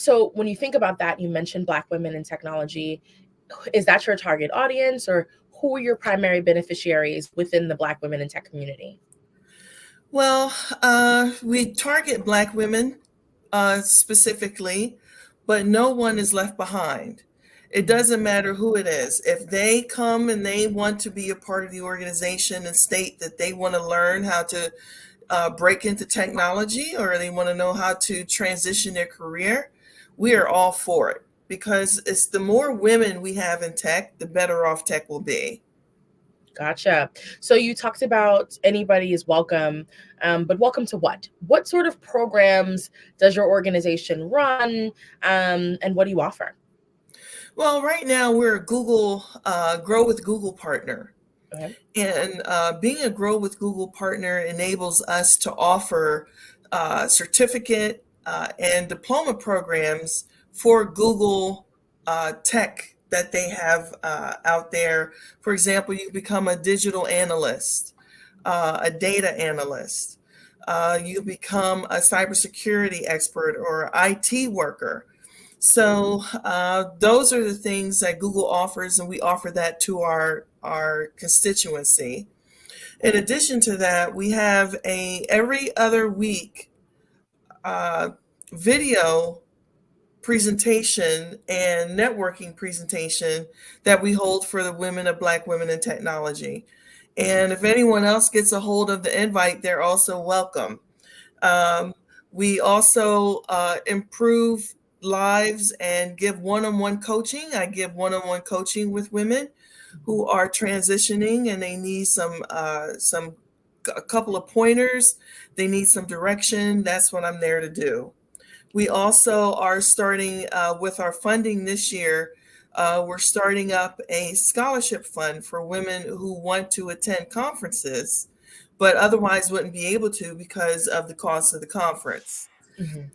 So when you think about that, you mentioned Black women in technology. Is that your target audience, or who are your primary beneficiaries within the Black women in tech community? Well, we target Black women specifically, but no one is left behind. It doesn't matter who it is. If they come and they want to be a part of the organization and state that they want to learn how to break into technology, or they want to know how to transition their career, we are all for it, because it's the more women we have in tech, the better off tech will be. Gotcha. So you talked about anybody is welcome, but welcome to what? What sort of programs does your organization run, and what do you offer? Well, right now we're a Google Grow with Google partner. Okay. And being a Grow with Google partner enables us to offer certificate and diploma programs for Google tech that they have out there. For example, you become a digital analyst, a data analyst. You become a cybersecurity expert or IT worker. So those are the things that Google offers, and we offer that to our constituency. In addition to that, we have a every other week video presentation and networking presentation that we hold for the women of Black women in technology. And if anyone else gets a hold of the invite, they're also welcome. We also improve lives and give one-on-one coaching. I give one-on-one coaching with women who are transitioning and they need a couple of pointers. They need some direction. That's what I'm there to do. We also are starting with our funding this year. We're starting up a scholarship fund for women who want to attend conferences, but otherwise wouldn't be able to because of the cost of the conference.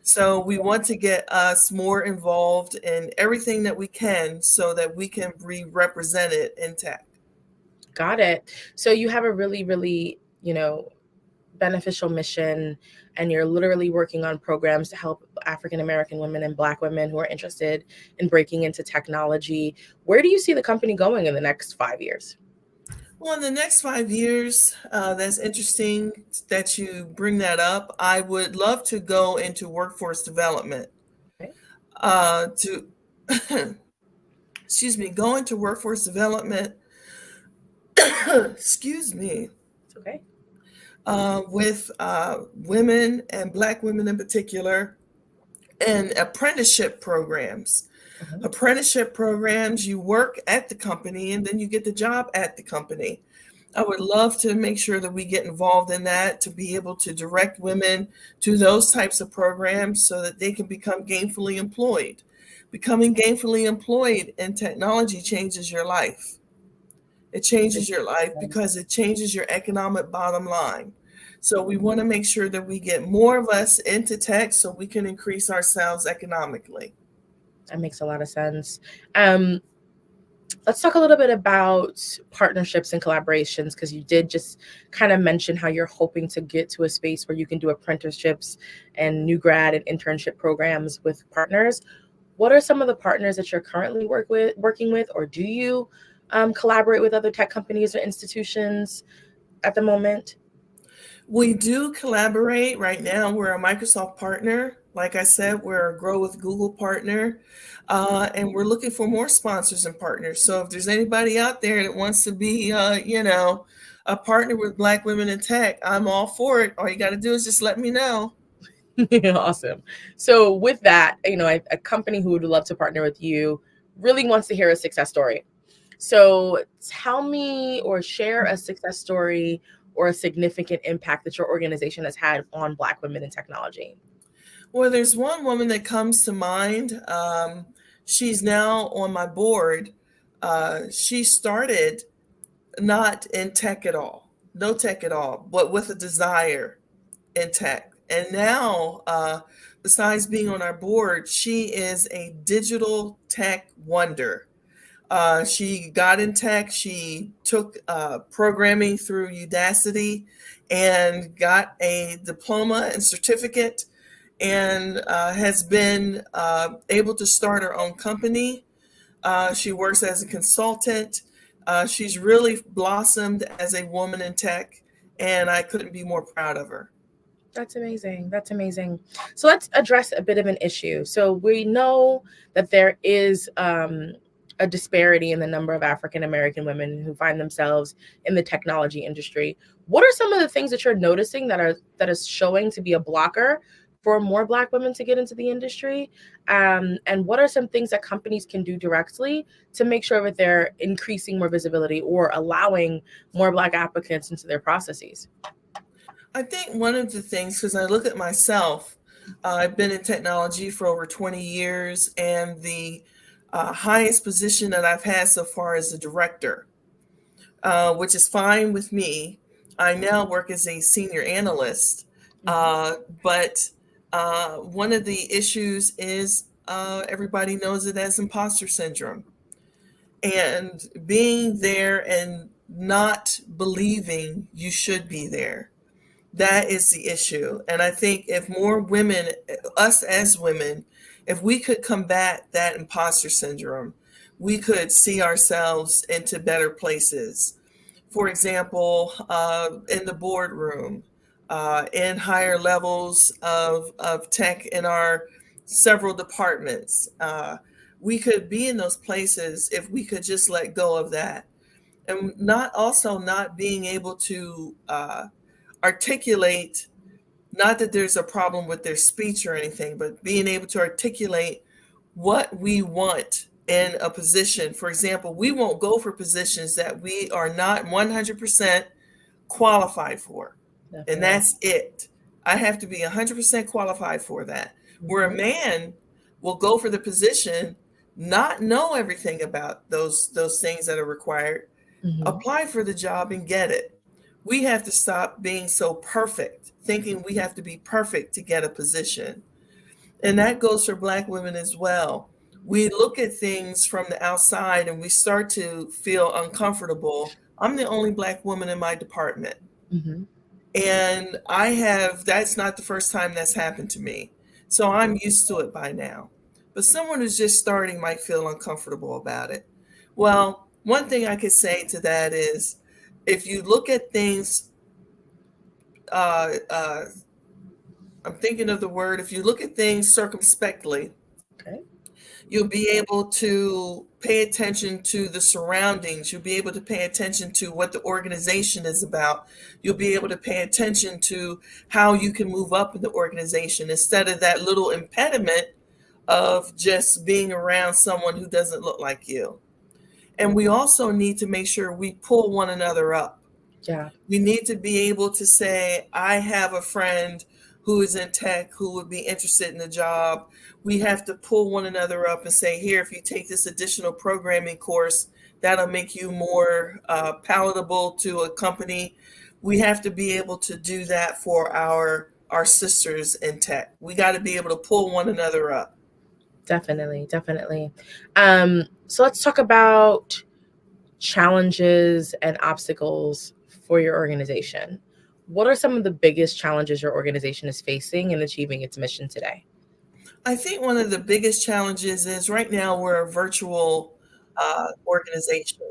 So we want to get us more involved in everything that we can so that we can be represented in tech. Got it. So you have a really, really, beneficial mission, and you're literally working on programs to help African American women and Black women who are interested in breaking into technology. Where do you see the company going in the next 5 years? Well, in the next 5 years, that's interesting that you bring that up. I would love to go into workforce development. Go into workforce development. Excuse me. It's okay. With women and Black women in particular, and apprenticeship programs. Apprenticeship programs, you work at the company and then you get the job at the company. I would love to make sure that we get involved in that, to be able to direct women to those types of programs so that they can become gainfully employed. Becoming gainfully employed in technology changes your life. It changes your life because it changes your economic bottom line. So we want to make sure that we get more of us into tech so we can increase ourselves economically. That makes a lot of sense. Let's talk a little bit about partnerships and collaborations, because you did just kind of mention how you're hoping to get to a space where you can do apprenticeships and new grad and internship programs with partners. What are some of the partners that you're currently working with, or do you collaborate with other tech companies or institutions at the moment? We do collaborate. Right now, we're a Microsoft partner. Like I said, we're a Grow with Google partner, and we're looking for more sponsors and partners. So if there's anybody out there that wants to be, a partner with Black women in tech, I'm all for it. All you got to do is just let me know. Awesome. So with that, a company who would love to partner with you really wants to hear a success story. So tell me or share a success story or a significant impact that your organization has had on Black women in technology. Well, there's one woman that comes to mind. She's now on my board. She started not in tech at all, no tech at all, but with a desire in tech. And now, besides being on our board, she is a digital tech wonder. She got in tech. She took programming through Udacity and got a diploma and certificate, and has been able to start her own company. She works as a consultant. She's really blossomed as a woman in tech, and I couldn't be more proud of her. That's amazing. That's amazing. So let's address a bit of an issue. So we know that there is a disparity in the number of African American women who find themselves in the technology industry. What are some of the things that you're noticing that is showing to be a blocker for more Black women to get into the industry? And what are some things that companies can do directly to make sure that they're increasing more visibility or allowing more Black applicants into their processes? I think one of the things, because I look at myself, I've been in technology for over 20 years, and the highest position that I've had so far is a director, which is fine with me. I now work as a senior analyst, but one of the issues is everybody knows it as imposter syndrome. And being there and not believing you should be there. That is the issue. And I think if more women, us as women, if we could combat that imposter syndrome, we could see ourselves into better places. For example, in the boardroom, in higher levels of tech in our several departments. We could be in those places if we could just let go of that. And not being able to articulate, not that there's a problem with their speech or anything, but being able to articulate what we want in a position. For example, we won't go for positions that we are not 100% qualified for. Definitely. And that's it. I have to be 100% qualified for that. Where a man will go for the position, not know everything about those things that are required, apply for the job and get it. We have to stop being so perfect, thinking we have to be perfect to get a position. And that goes for Black women as well. We look at things from the outside and we start to feel uncomfortable. I'm the only Black woman in my department. And that's not the first time that's happened to me. So I'm used to it by now. But someone who's just starting might feel uncomfortable about it. Well, one thing I could say to that is, if you look at things, I'm thinking of the word, if you look at things circumspectly, you'll be able to pay attention to the surroundings. You'll be able to pay attention to what the organization is about. You'll be able to pay attention to how you can move up in the organization instead of that little impediment of just being around someone who doesn't look like you. And we also need to make sure we pull one another up. Yeah. We need to be able to say, I have a friend who is in tech who would be interested in the job. We have to pull one another up and say, here, if you take this additional programming course, that'll make you more palatable to a company. We have to be able to do that for our sisters in tech. We got to be able to pull one another up. Definitely. So let's talk about challenges and obstacles for your organization. What are some of the biggest challenges your organization is facing in achieving its mission today? I think one of the biggest challenges is right now we're a virtual organization,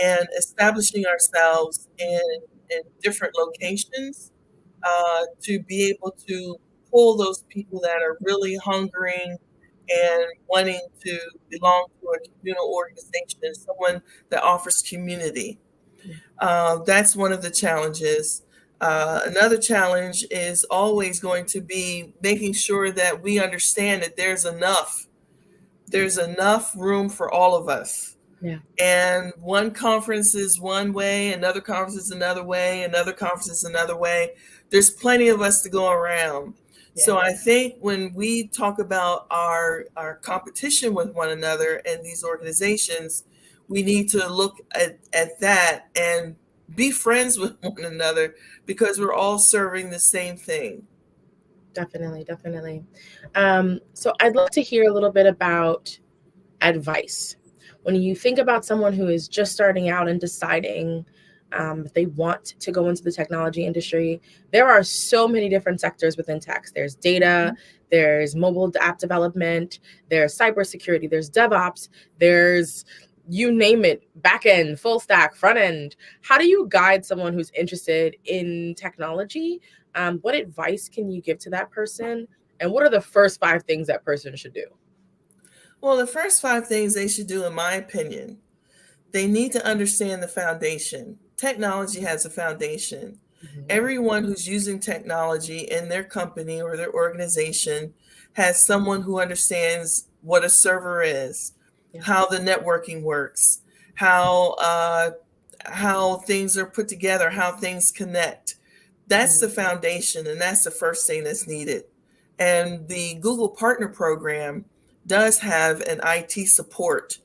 and establishing ourselves in different locations to be able to pull those people that are really hungering and wanting to belong to a communal organization, someone that offers community. That's one of the challenges. Another challenge is always going to be making sure that we understand that there's enough room for all of us. Yeah. And one conference is one way, another conference is another way, another conference is another way. There's plenty of us to go around. Yeah. So I think when we talk about our competition with one another and these organizations, we need to look at that and be friends with one another because we're all serving the same thing. Definitely. So I'd love to hear a little bit about advice. When you think about someone who is just starting out and deciding if they want to go into the technology industry, there are so many different sectors within tech. There's data, there's mobile app development, there's cybersecurity, there's DevOps, there's you name it, back end, full stack, front end. How do you guide someone who's interested in technology? What advice can you give to that person? And what are the first 5 things that person should do? Well, the first 5 things they should do, in my opinion, they need to understand the foundation. Technology has a foundation. Everyone who's using technology in their company or their organization has someone who understands what a server is, how the networking works, how things are put together, how things connect. That's the foundation, and that's the first thing that's needed. And the Google Partner Program does have an IT support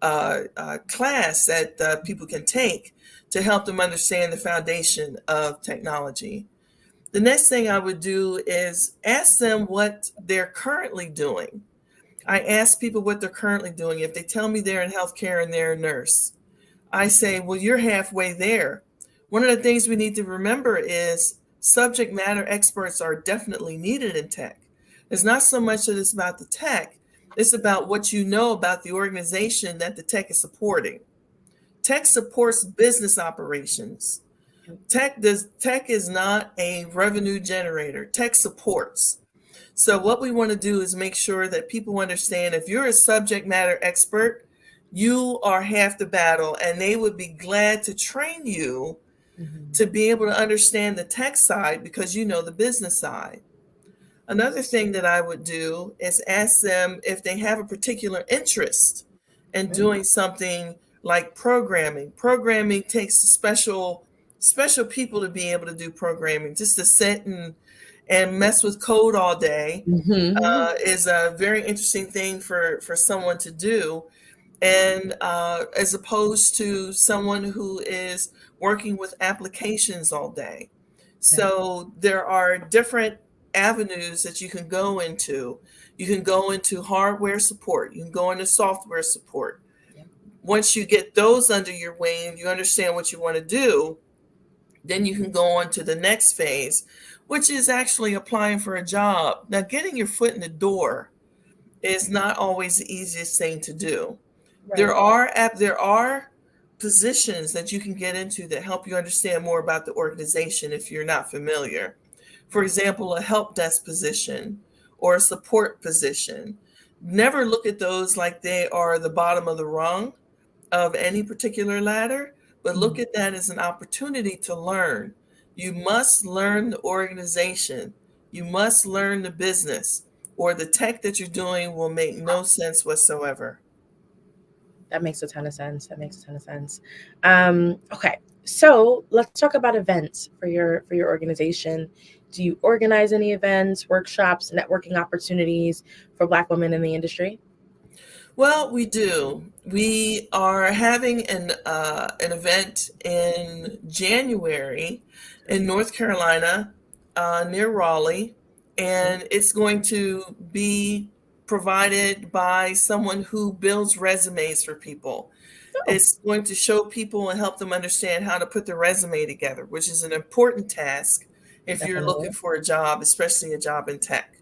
class that people can take to help them understand the foundation of technology. The next thing I would do is ask them what they're currently doing. I ask people what they're currently doing. If they tell me they're in healthcare and they're a nurse, I say, well, you're halfway there. One of the things we need to remember is subject matter experts are definitely needed in tech. It's not so much that it's about the tech, it's about what you know about the organization that the tech is supporting. Tech supports business operations. Tech is not a revenue generator. Tech supports. So what we want to do is make sure that people understand if you're a subject matter expert, you are half the battle, and they would be glad to train you to be able to understand the tech side because you know the business side. Another thing that I would do is ask them if they have a particular interest in doing something like programming. Programming takes special people to be able to do programming. Just to sit and mess with code all day is a very interesting thing for someone to do. And as opposed to someone who is working with applications all day. So there are different avenues that you can go into. You can go into hardware support. You can go into software support. Once you get those under your wing, you understand what you want to do, then you can go on to the next phase, which is actually applying for a job. Now, getting your foot in the door is not always the easiest thing to do. There are positions that you can get into that help you understand more about the organization if you're not familiar. For example, a help desk position or a support position. Never look at those like they are the bottom of the rung of any particular ladder, but look at that as an opportunity to learn. You must learn the organization. You must learn the business, or the tech that you're doing will make no sense whatsoever. That makes a ton of sense. Okay, so let's talk about events for your organization. Do you organize any events, workshops, networking opportunities for Black women in the industry? Well, we do. We are having an event in January in North Carolina, near Raleigh, and it's going to be provided by someone who builds resumes for people. It's going to show people and help them understand how to put their resume together, which is an important task if you're looking for a job, especially a job in tech.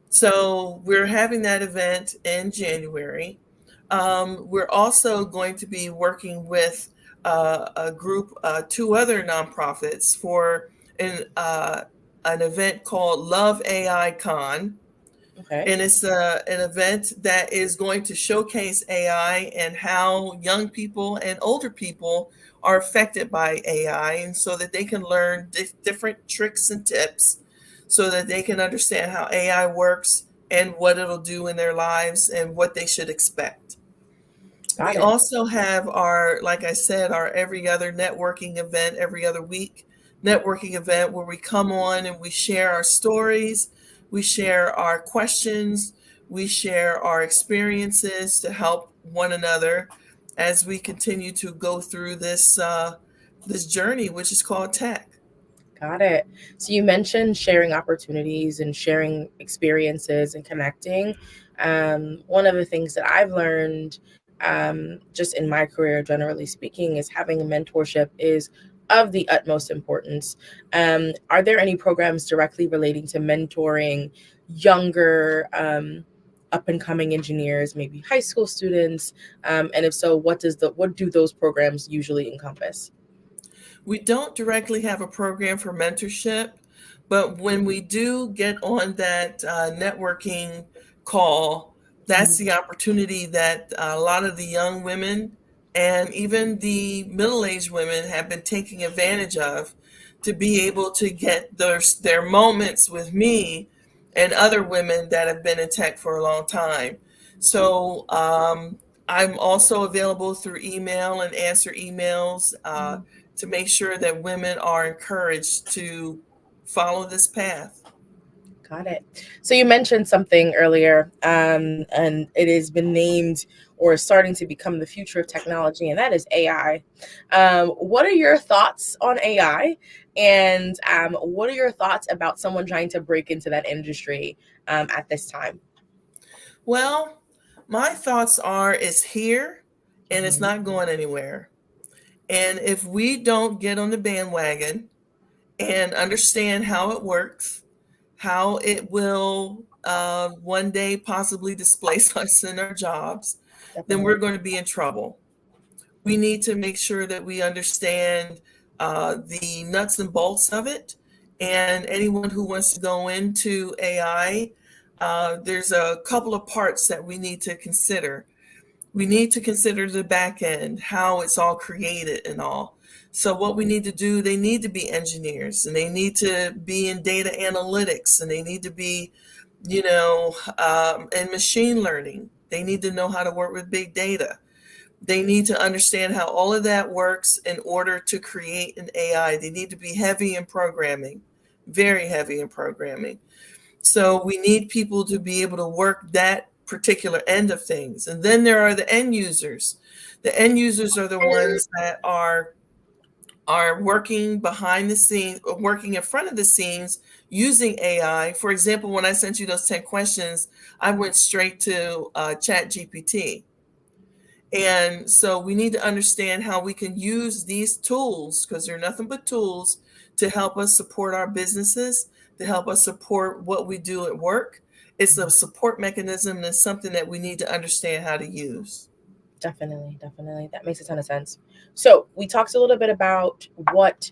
So we're having that event in January. We're also going to be working with a group, two other nonprofits for an event called Love AI Con. And it's an event that is going to showcase AI and how young people and older people are affected by AI, and so that they can learn different tricks and tips so that they can understand how AI works and what it'll do in their lives and what they should expect. We also have our, like I said, our every other networking event, every other week networking event where we come on and we share our stories, we share our questions, we share our experiences to help one another as we continue to go through this this journey, which is called tech. Got it. So you mentioned sharing opportunities and sharing experiences and connecting. One of the things that I've learned just in my career, generally speaking, is having a mentorship is of the utmost importance. Are there any programs directly relating to mentoring younger up and coming engineers, maybe high school students? And if so, what do those programs usually encompass? We don't directly have a program for mentorship, but when we do get on that networking call, that's the opportunity that a lot of the young women and even the middle-aged women have been taking advantage of to be able to get their moments with me and other women that have been in tech for a long time. So I'm also available through email and answer emails to make sure that women are encouraged to follow this path. Got it. So you mentioned something earlier, and it has been named or starting to become the future of technology, and that is AI. What are your thoughts on AI? And what are your thoughts about someone trying to break into that industry at this time? Well, my thoughts are it's here and it's not going anywhere. And if we don't get on the bandwagon and understand how it works, how it will one day possibly displace us in our jobs, then we're going to be in trouble. We need to make sure that we understand the nuts and bolts of it. And anyone who wants to go into AI, there's a couple of parts that we need to consider. We need to consider the back end, how it's all created and all. So what we need to do, they need to be engineers, and they need to be in data analytics, and they need to be, in machine learning. They need to know how to work with big data. They need to understand how all of that works in order to create an AI. They need to be heavy in programming, very heavy in programming. So we need people to be able to work that particular end of things. And then there are the end users. The end users are the ones that are working behind the scenes, working in front of the scenes using AI. For example, when I sent you those 10 questions, I went straight to ChatGPT. And so we need to understand how we can use these tools, because they're nothing but tools, to help us support our businesses, to help us support what we do at work. It's a support mechanism, and it's something that we need to understand how to use. Definitely. That makes a ton of sense. So we talked a little bit about what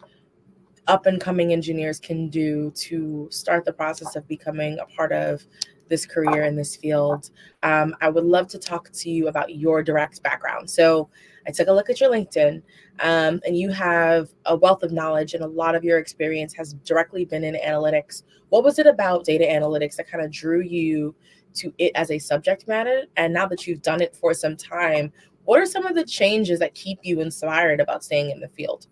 up and coming engineers can do to start the process of becoming a part of this career in this field. I would love to talk to you about your direct background. So I took a look at your LinkedIn, and you have a wealth of knowledge, and a lot of your experience has directly been in analytics. What was it about data analytics that kind of drew you to it as a subject matter? And now that you've done it for some time, what are some of the changes that keep you inspired about staying in the field?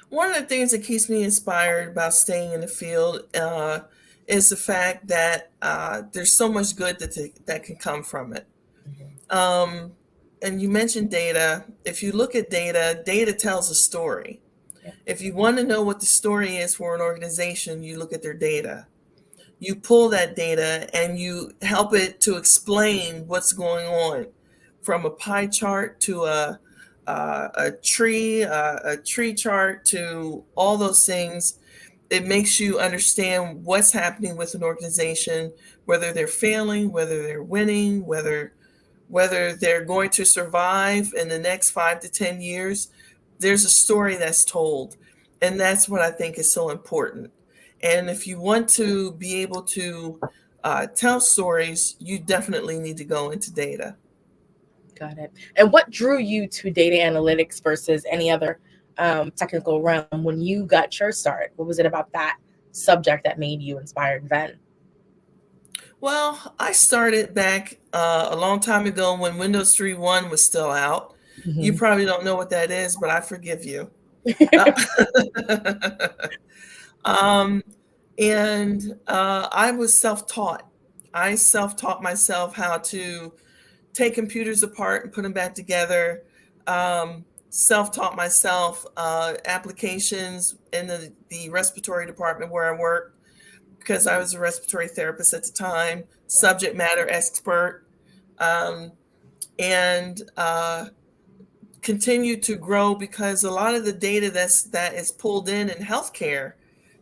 One of the things that keeps me inspired about staying in the field is the fact that there's so much good that can come from it. And you mentioned data. If you look at data, data tells a story. Yeah. If you want to know what the story is for an organization, you look at their data. You pull that data and you help it to explain what's going on, from a pie chart to a tree chart, to all those things. It makes you understand what's happening with an organization, whether they're failing, whether they're winning, whether they're going to survive in the next 5 to 10 years. There's a story that's told. And that's what I think is so important. And if you want to be able to tell stories, you definitely need to go into data. Got it. And what drew you to data analytics versus any other technical realm when you got your start? What was it about that subject that made you inspired then? Well, I started back a long time ago when Windows 3.1 was still out. Mm-hmm. You probably don't know what that is, but I forgive you. I was self-taught. I self-taught myself how to take computers apart and put them back together. Self-taught myself applications in the respiratory department where I worked, because I was a respiratory therapist at the time, subject matter expert, and continue to grow, because a lot of the data that is pulled in healthcare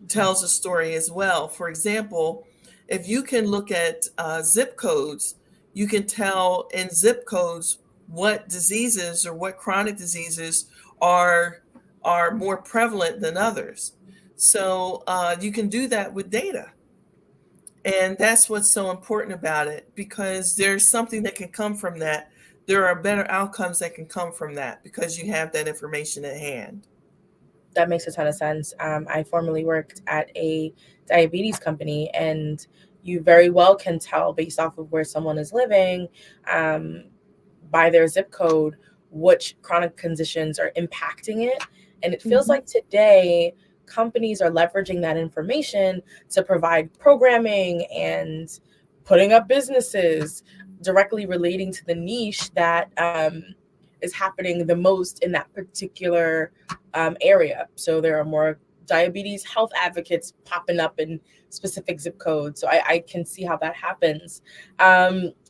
tells a story as well. For example, if you can look at zip codes, you can tell in zip codes what diseases or what chronic diseases are more prevalent than others. So you can do that with data. And that's what's so important about it, because there's something that can come from that. There are better outcomes that can come from that because you have that information at hand. That makes a ton of sense. I formerly worked at a diabetes company, and you very well can tell based off of where someone is living, by their zip code, which chronic conditions are impacting it. And it feels like today companies are leveraging that information to provide programming and putting up businesses directly relating to the niche that is happening the most in that particular area. So there are more diabetes health advocates popping up in specific zip codes. So I can see how that happens.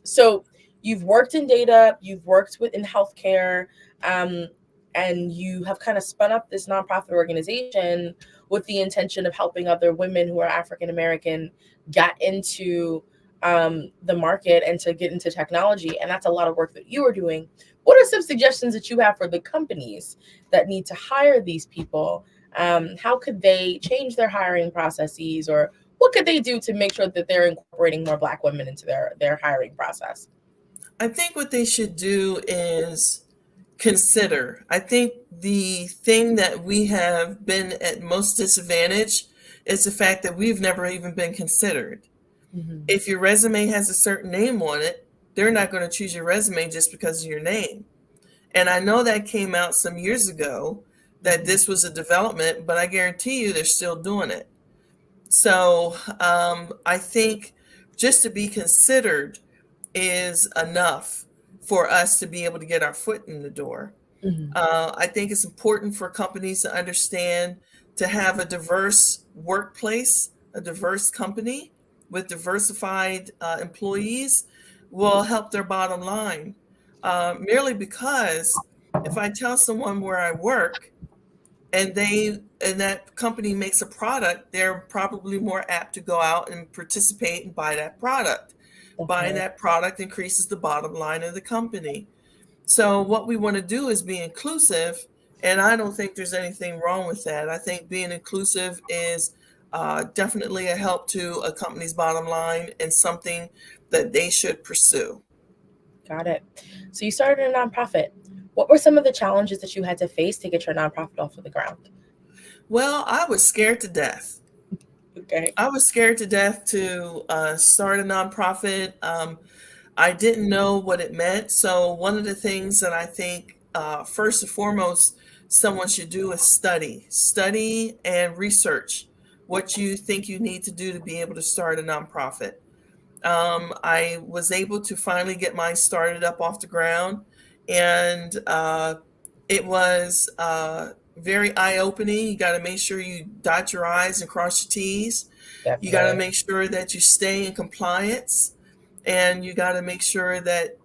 So you've worked in data, you've worked in healthcare, and you have kind of spun up this nonprofit organization with the intention of helping other women who are African American get into the market and to get into technology. And that's a lot of work that you are doing. What are some suggestions that you have for the companies that need to hire these people? How could they change their hiring processes, or what could they do to make sure that they're incorporating more Black women into their hiring process? I think what they should do is consider. I think the thing that we have been at most disadvantage is the fact that we've never even been considered. If your resume has a certain name on it, they're not going to choose your resume just because of your name. And I know that came out some years ago that this was a development, but I guarantee you they're still doing it. So I think just to be considered is enough for us to be able to get our foot in the door. I think it's important for companies to understand to have a diverse workplace, a diverse company with diversified employees will help their bottom line. Merely because if I tell someone where I work and that company makes a product, they're probably more apt to go out and participate and buy that product. Buying that product increases the bottom line of the company. So what we want to do is be inclusive, and I don't think there's anything wrong with that. I think being inclusive is definitely a help to a company's bottom line and something that they should pursue. Got it. So you started a nonprofit. What were some of the challenges that you had to face to get your nonprofit off of the ground? Well, I was scared to death. Okay. I was scared to death to start a nonprofit. I didn't know what it meant. So one of the things that I think first and foremost someone should do is study and research what you think you need to do to be able to start a nonprofit. I was able to finally get mine started up off the ground, and it was very eye-opening. You got to make sure you dot your I's and cross your T's. You got to make sure that you stay in compliance, and you got to make sure that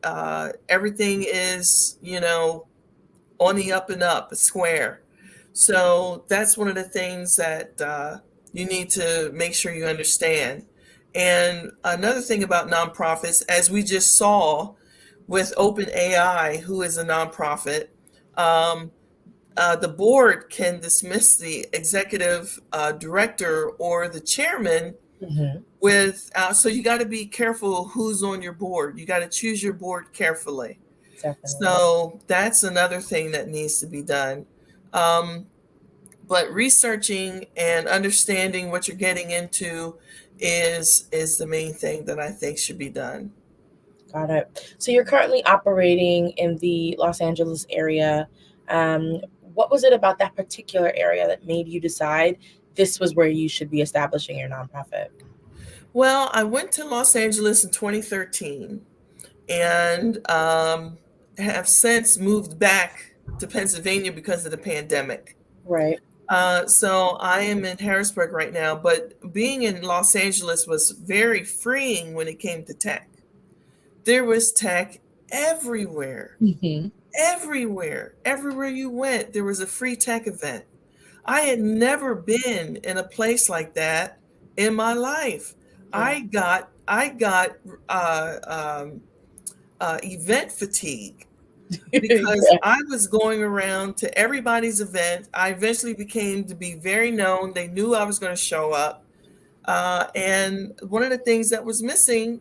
everything is, on the up and up, square. So that's one of the things that you need to make sure you understand. And another thing about nonprofits, as we just saw with OpenAI, who is a nonprofit, the board can dismiss the executive director or the chairman without. So you got to be careful who's on your board. You got to choose your board carefully. Definitely. So that's another thing that needs to be done. But researching and understanding what you're getting into is the main thing that I think should be done. Got it. So you're currently operating in the Los Angeles area. What was it about that particular area that made you decide this was where you should be establishing your nonprofit? Well, I went to Los Angeles in 2013 and have since moved back to Pennsylvania because of the pandemic. Right. So I am in Harrisburg right now, but being in Los Angeles was very freeing when it came to tech. There was tech everywhere. Everywhere you went, there was a free tech event. I had never been in a place like that in my life. I got event fatigue because I was going around to everybody's event. I eventually became to be very known. They knew I was going to show up. And one of the things that was missing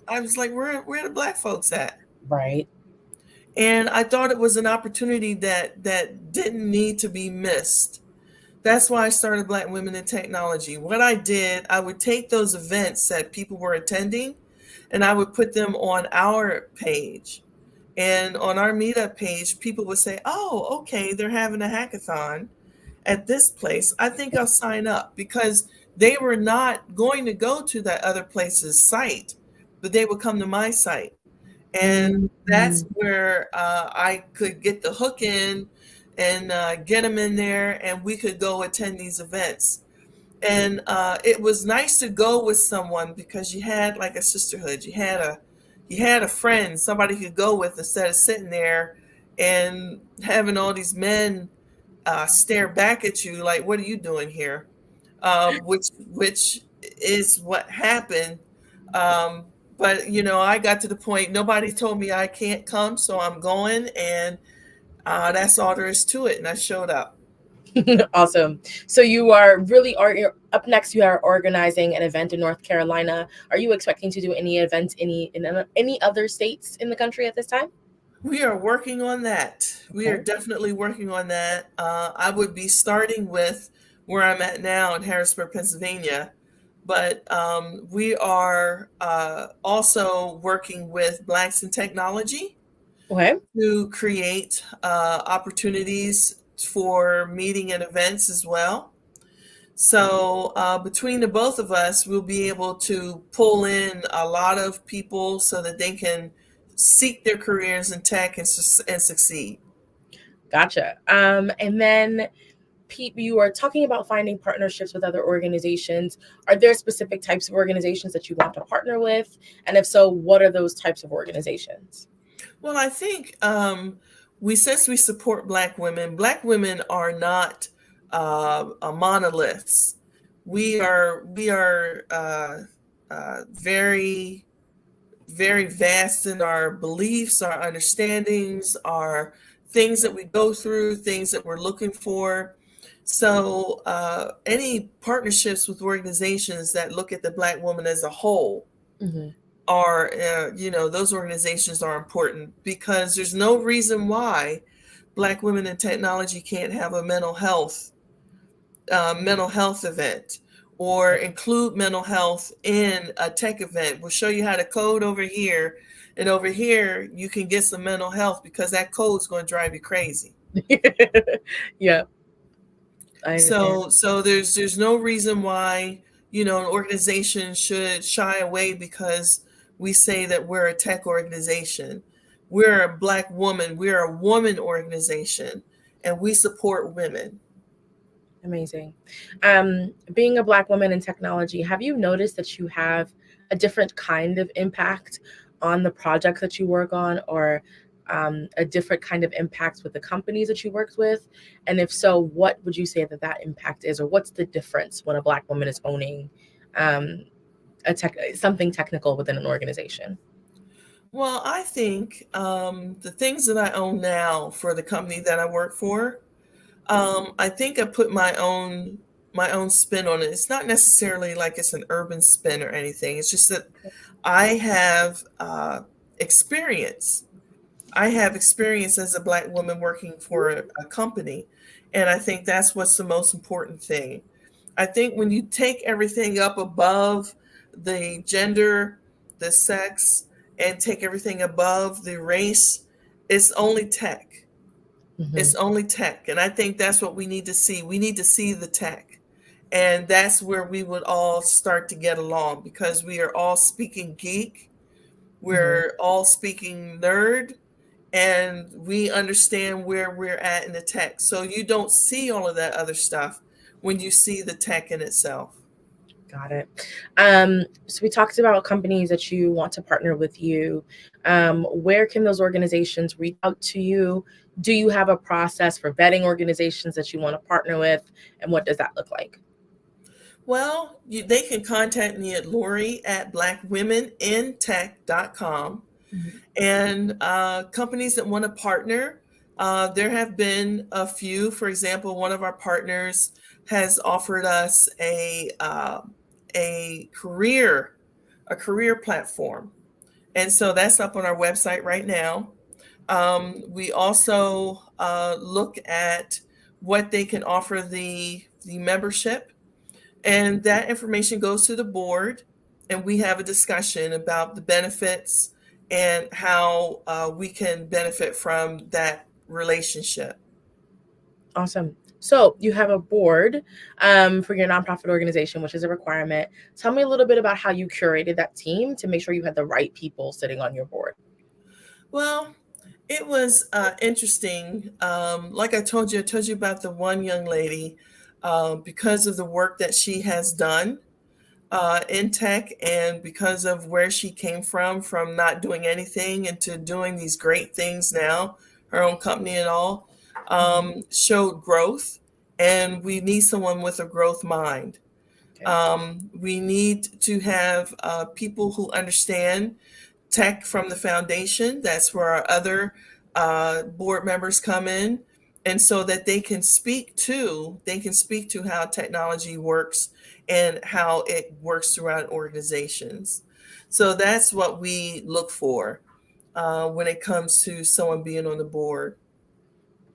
I was like, where are the Black folks at? Right. And I thought it was an opportunity that didn't need to be missed. That's why I started Black Women in Technology. What I did, I would take those events that people were attending and I would put them on our page. And on our meetup page, people would say, oh, okay, they're having a hackathon at this place. I think I'll sign up, because they were not going to go to that other place's site, but they would come to my site. And that's where I could get the hook in and get them in there, and we could go attend these events. And it was nice to go with someone because you had like a sisterhood. You had a friend, somebody you could go with instead of sitting there and having all these men stare back at you like, "What are you doing here?" Which is what happened. But I got to the point. Nobody told me I can't come, so I'm going, and that's all there is to it. And I showed up. Awesome. So you're up next. You are organizing an event in North Carolina. Are you expecting to do any events in any other states in the country at this time? We are working on that. We are definitely working on that. I would be starting with where I'm at now in Harrisburg, Pennsylvania, but we are also working with Blacks in Technology to create opportunities for meeting and events as well. So between the both of us, we'll be able to pull in a lot of people so that they can seek their careers in tech and succeed. Gotcha. And then Pete, you are talking about finding partnerships with other organizations. Are there specific types of organizations that you want to partner with? And if so, what are those types of organizations? Well, I think since we support Black women are not monoliths. We are very, very vast in our beliefs, our understandings, our things that we go through, things that we're looking for. So any partnerships with organizations that look at the Black woman as a whole are, those organizations are important, because there's no reason why Black women in technology can't have a mental health event, or include mental health in a tech event. We'll show you how to code over here, and over here you can get some mental health, because that code's going to drive you crazy. Yeah. So there's no reason why an organization should shy away because we say that we're a tech organization. We're a Black woman. We're a woman organization, and we support women. Amazing. Being a Black woman in technology, have you noticed that you have a different kind of impact on the projects that you work on, or a different kind of impact with the companies that you worked with? And if so, what would you say that impact is, or what's the difference when a Black woman is owning something technical within an organization? Well, I think the things that I own now for the company that I work for, I think I put my own spin on it. It's not necessarily like it's an urban spin or anything. It's just that I have experience. I have experience as a Black woman working for a company, and I think that's what's the most important thing. I think when you take everything up above the gender, the sex, and take everything above the race, it's only tech. It's only tech. And I think that's what we need to see. We need to see the tech. And that's where we would all start to get along, because we are all speaking geek. We're all speaking nerd, and we understand where we're at in the tech. So you don't see all of that other stuff when you see the tech in itself. Got it. So we talked about companies that you want to partner with you. Where can those organizations reach out to you? Do you have a process for vetting organizations that you want to partner with? And what does that look like? Well, they can contact me at lori@blackwomenintech.com. And companies that want to partner, there have been a few. For example, one of our partners has offered us a career platform, and so that's up on our website right now. We also look at what they can offer the membership, and that information goes to the board, and we have a discussion about the benefits and how we can benefit from that relationship. Awesome. So you have a board for your nonprofit organization, which is a requirement. Tell me a little bit about how you curated that team to make sure you had the right people sitting on your board. Well, It was interesting. Like I told you about the one young lady, because of the work that she has done in tech, and because of where she came from not doing anything into doing these great things now, her own company and all, showed growth. And we need someone with a growth mind. We need to have people who understand tech from the foundation. That's where our other board members come in, and so that they can speak to how technology works and how it works throughout organizations. So that's what we look for when it comes to someone being on the board.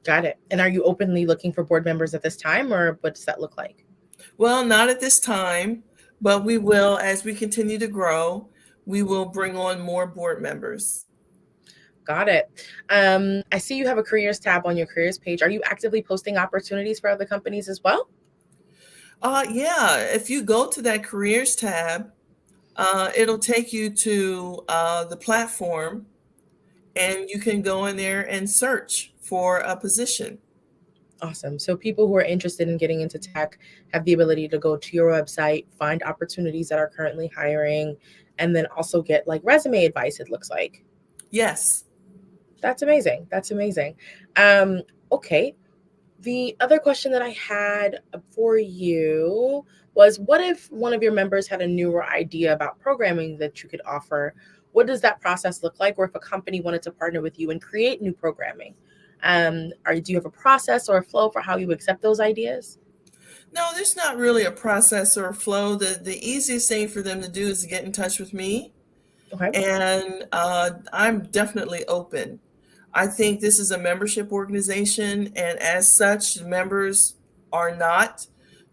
Got it. And are you openly looking for board members at this time, or what does that look like? Well, not at this time, but we will, as we continue to grow, we will bring on more board members. Got it. I see you have a careers tab on your careers page. Are you actively posting opportunities for other companies as well? Yeah, if you go to that careers tab, it'll take you to the platform, and you can go in there and search for a position. Awesome. So people who are interested in getting into tech have the ability to go to your website, find opportunities that are currently hiring, and then also get like resume advice, it looks like. Yes. That's amazing. That's amazing. Okay. The other question that I had for you was, what if one of your members had a newer idea about programming that you could offer? What does that process look like? Or if a company wanted to partner with you and create new programming, do you have a process or a flow for how you accept those ideas? No, there's not really a process or a flow. The easiest thing for them to do is to get in touch with me. Okay. And I'm definitely open. I think this is a membership organization, and as such, members are not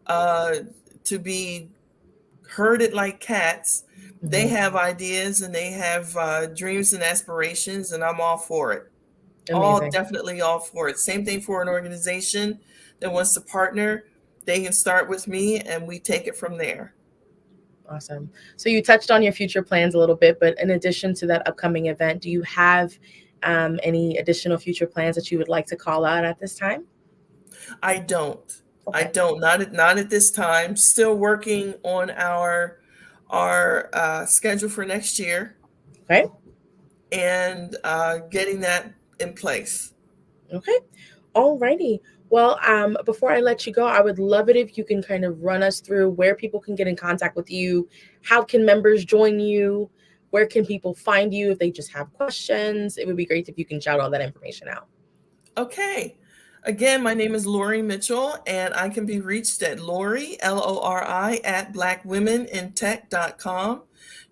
to be herded like cats. They have ideas and they have dreams and aspirations, and I'm all for it. Amazing. Definitely all for it. Same thing for an organization that wants to partner. They can start with me, and we take it from there. Awesome. So you touched on your future plans a little bit, but in addition to that upcoming event, do you have any additional future plans that you would like to call out at this time? I don't. Okay. I don't. Not at this time. Still working on our schedule for next year. Okay. And getting that in place. Okay. Alrighty. Well, before I let you go, I would love it if you can kind of run us through where people can get in contact with you. How can members join you? Where can people find you if they just have questions? It would be great if you can shout all that information out. Okay. Again, my name is Lori Mitchell, and I can be reached at Lori, Lori, at blackwomenintech.com.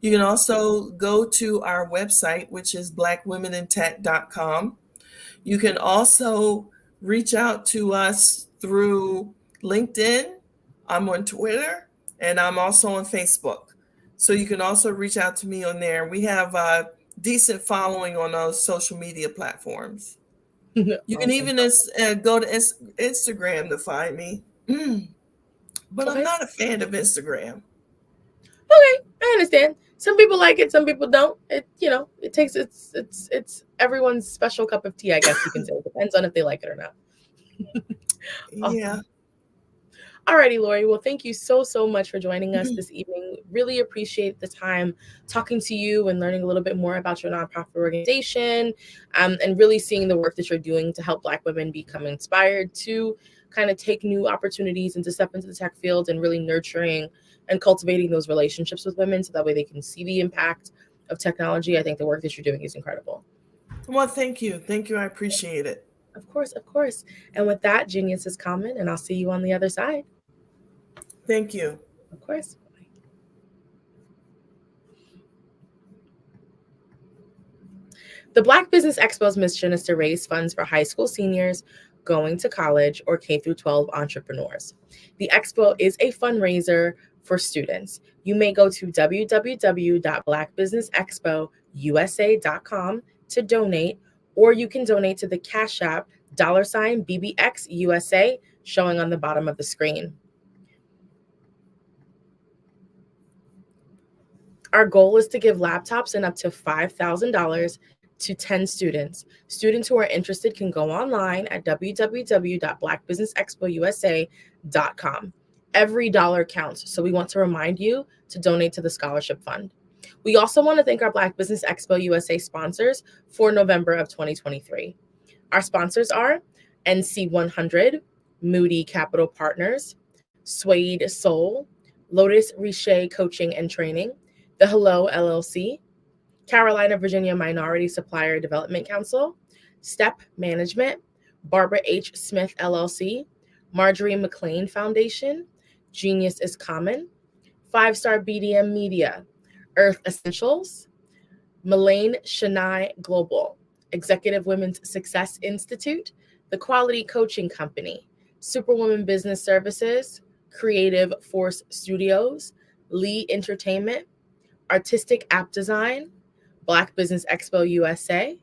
You can also go to our website, which is blackwomenintech.com. You can also reach out to us through LinkedIn. I'm on Twitter, and I'm also on Facebook. So you can also reach out to me on there. We have a decent following on those social media platforms. You can even go to Instagram to find me. But Okay. I'm not a fan of Instagram. Okay, I understand. Some people like it, some people don't. It takes it's everyone's special cup of tea, I guess you can say. It depends on if they like it or not. Awesome. Yeah. Alrighty, Lori. Well, thank you so much for joining us this evening. Really appreciate the time talking to you and learning a little bit more about your nonprofit organization, and really seeing the work that you're doing to help Black women become inspired to kind of take new opportunities and to step into the tech field, and really nurturing and cultivating those relationships with women so that way they can see the impact of technology. I think the work that you're doing is incredible. Well, thank you. Thank you. I appreciate it. Of course, of course. And with that, genius is common, and I'll see you on the other side. Thank you. Of course. The Black Business Expo's mission is to raise funds for high school seniors going to college or K-12 entrepreneurs. The expo is a fundraiser for students. You may go to www.blackbusinessexpousa.com to donate, or you can donate to the Cash App $BBXUSA showing on the bottom of the screen. Our goal is to give laptops and up to $5,000 to 10 students. Students who are interested can go online at www.blackbusinessexpousa.com. Every dollar counts, so we want to remind you to donate to the scholarship fund. We also want to thank our Black Business Expo USA sponsors for November of 2023. Our sponsors are NC100, Moody Capital Partners, Suede Soul, Lotus Riche Coaching and Training, The Hello LLC, Carolina, Virginia Minority Supplier Development Council, STEP Management, Barbara H. Smith LLC, Marjorie McLean Foundation, Genius is Common, 5-Star BDM Media, Earth Essentials, Melaine Shania Global, Executive Women's Success Institute, The Quality Coaching Company, Superwoman Business Services, Creative Force Studios, Lee Entertainment, Artistic App Design, Black Business Expo USA.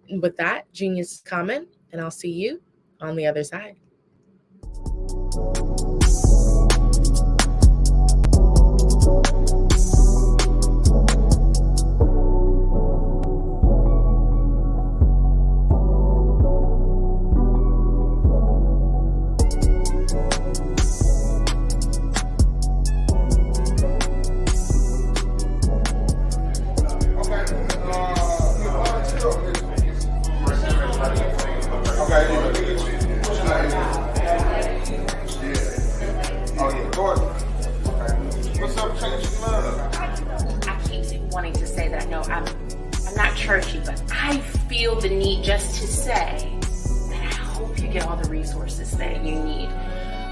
And with that, Genius is Common, and I'll see you on the other side.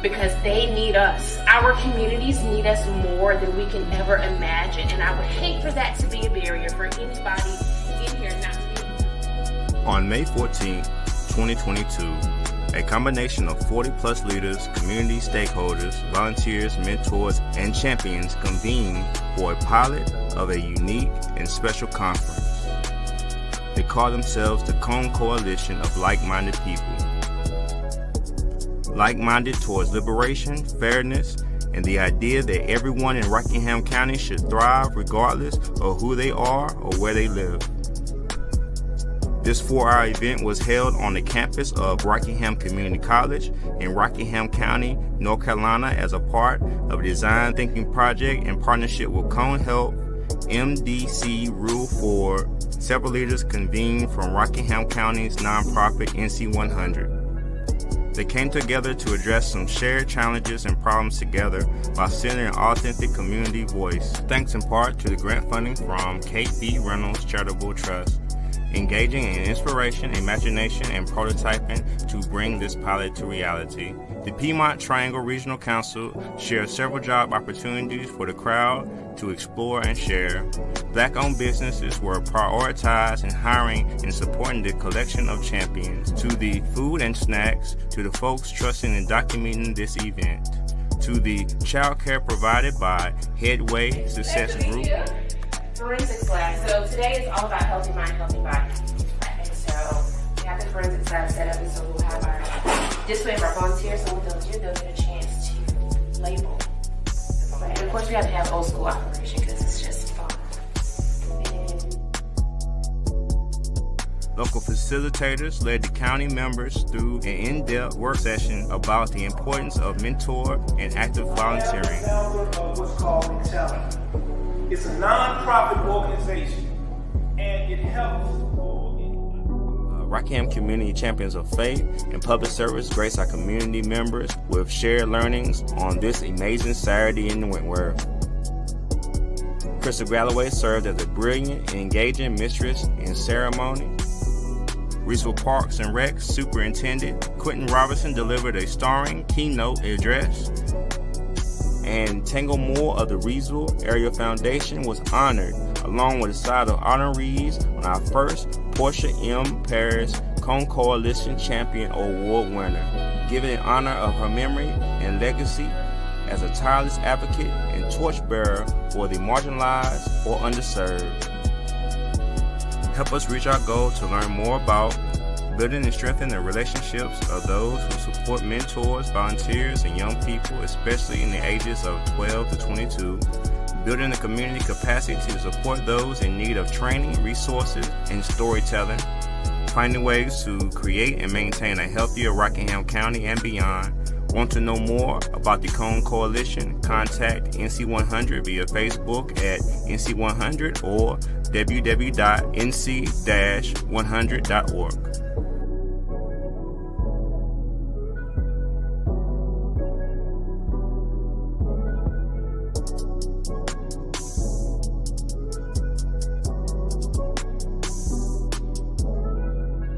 Because they need us. Our communities need us more than we can ever imagine. And I would hate for that to be a barrier for anybody in here not to be. On May 14, 2022, a combination of 40-plus leaders, community stakeholders, volunteers, mentors, and champions convened for a pilot of a unique and special conference. They call themselves the Cone Coalition of Like-Minded People. Like-minded towards liberation, fairness, and the idea that everyone in Rockingham County should thrive regardless of who they are or where they live. This 4-hour event was held on the campus of Rockingham Community College in Rockingham County, North Carolina, as a part of a design thinking project in partnership with Cone Health, MDC Rule 4. Several leaders convened from Rockingham County's nonprofit NC100. They came together to address some shared challenges and problems together while centering an authentic community voice, thanks in part to the grant funding from Kate B. Reynolds Charitable Trust, engaging in inspiration, imagination, and prototyping to bring this pilot to reality. The Piedmont Triangle Regional Council shared several job opportunities for the crowd to explore and share. Black-owned businesses were prioritized in hiring and supporting the collection of champions. To the food and snacks, to the folks trusting and documenting this event, to the child care provided by Headway Success Group. Forensics lab. So today is all about healthy mind, healthy body. And so we have the forensics lab set up, and so we'll have our display of our volunteers. So what they'll do, they'll get a chance to label. And of course, we have to have old school operation because it's just fun. Local facilitators led the county members through an in-depth work session about the importance of mentor and active volunteering. What's called Intelling. It's a non-profit organization, and it helps. Rockingham Community Champions of Faith and Public Service grace our community members with shared learnings on this amazing Saturday in Wentworth. Crystal Galloway served as a brilliant and engaging mistress in ceremony. Reesville Parks and Rec Superintendent Quentin Robinson delivered a starring keynote address. And Tangle Moore of the Reesville Area Foundation was honored, along with a side of honorees on our first Portia M. Paris Cone Coalition Champion Award winner, given in honor of her memory and legacy as a tireless advocate and torchbearer for the marginalized or underserved. Help us reach our goal to learn more about building and strengthening the relationships of those who support mentors, volunteers, and young people, especially in the ages of 12 to 22, building the community capacity to support those in need of training, resources, and storytelling, finding ways to create and maintain a healthier Rockingham County and beyond. Want to know more about the Cone Coalition? Contact NC100 via Facebook at NC100 or www.nc-100.org.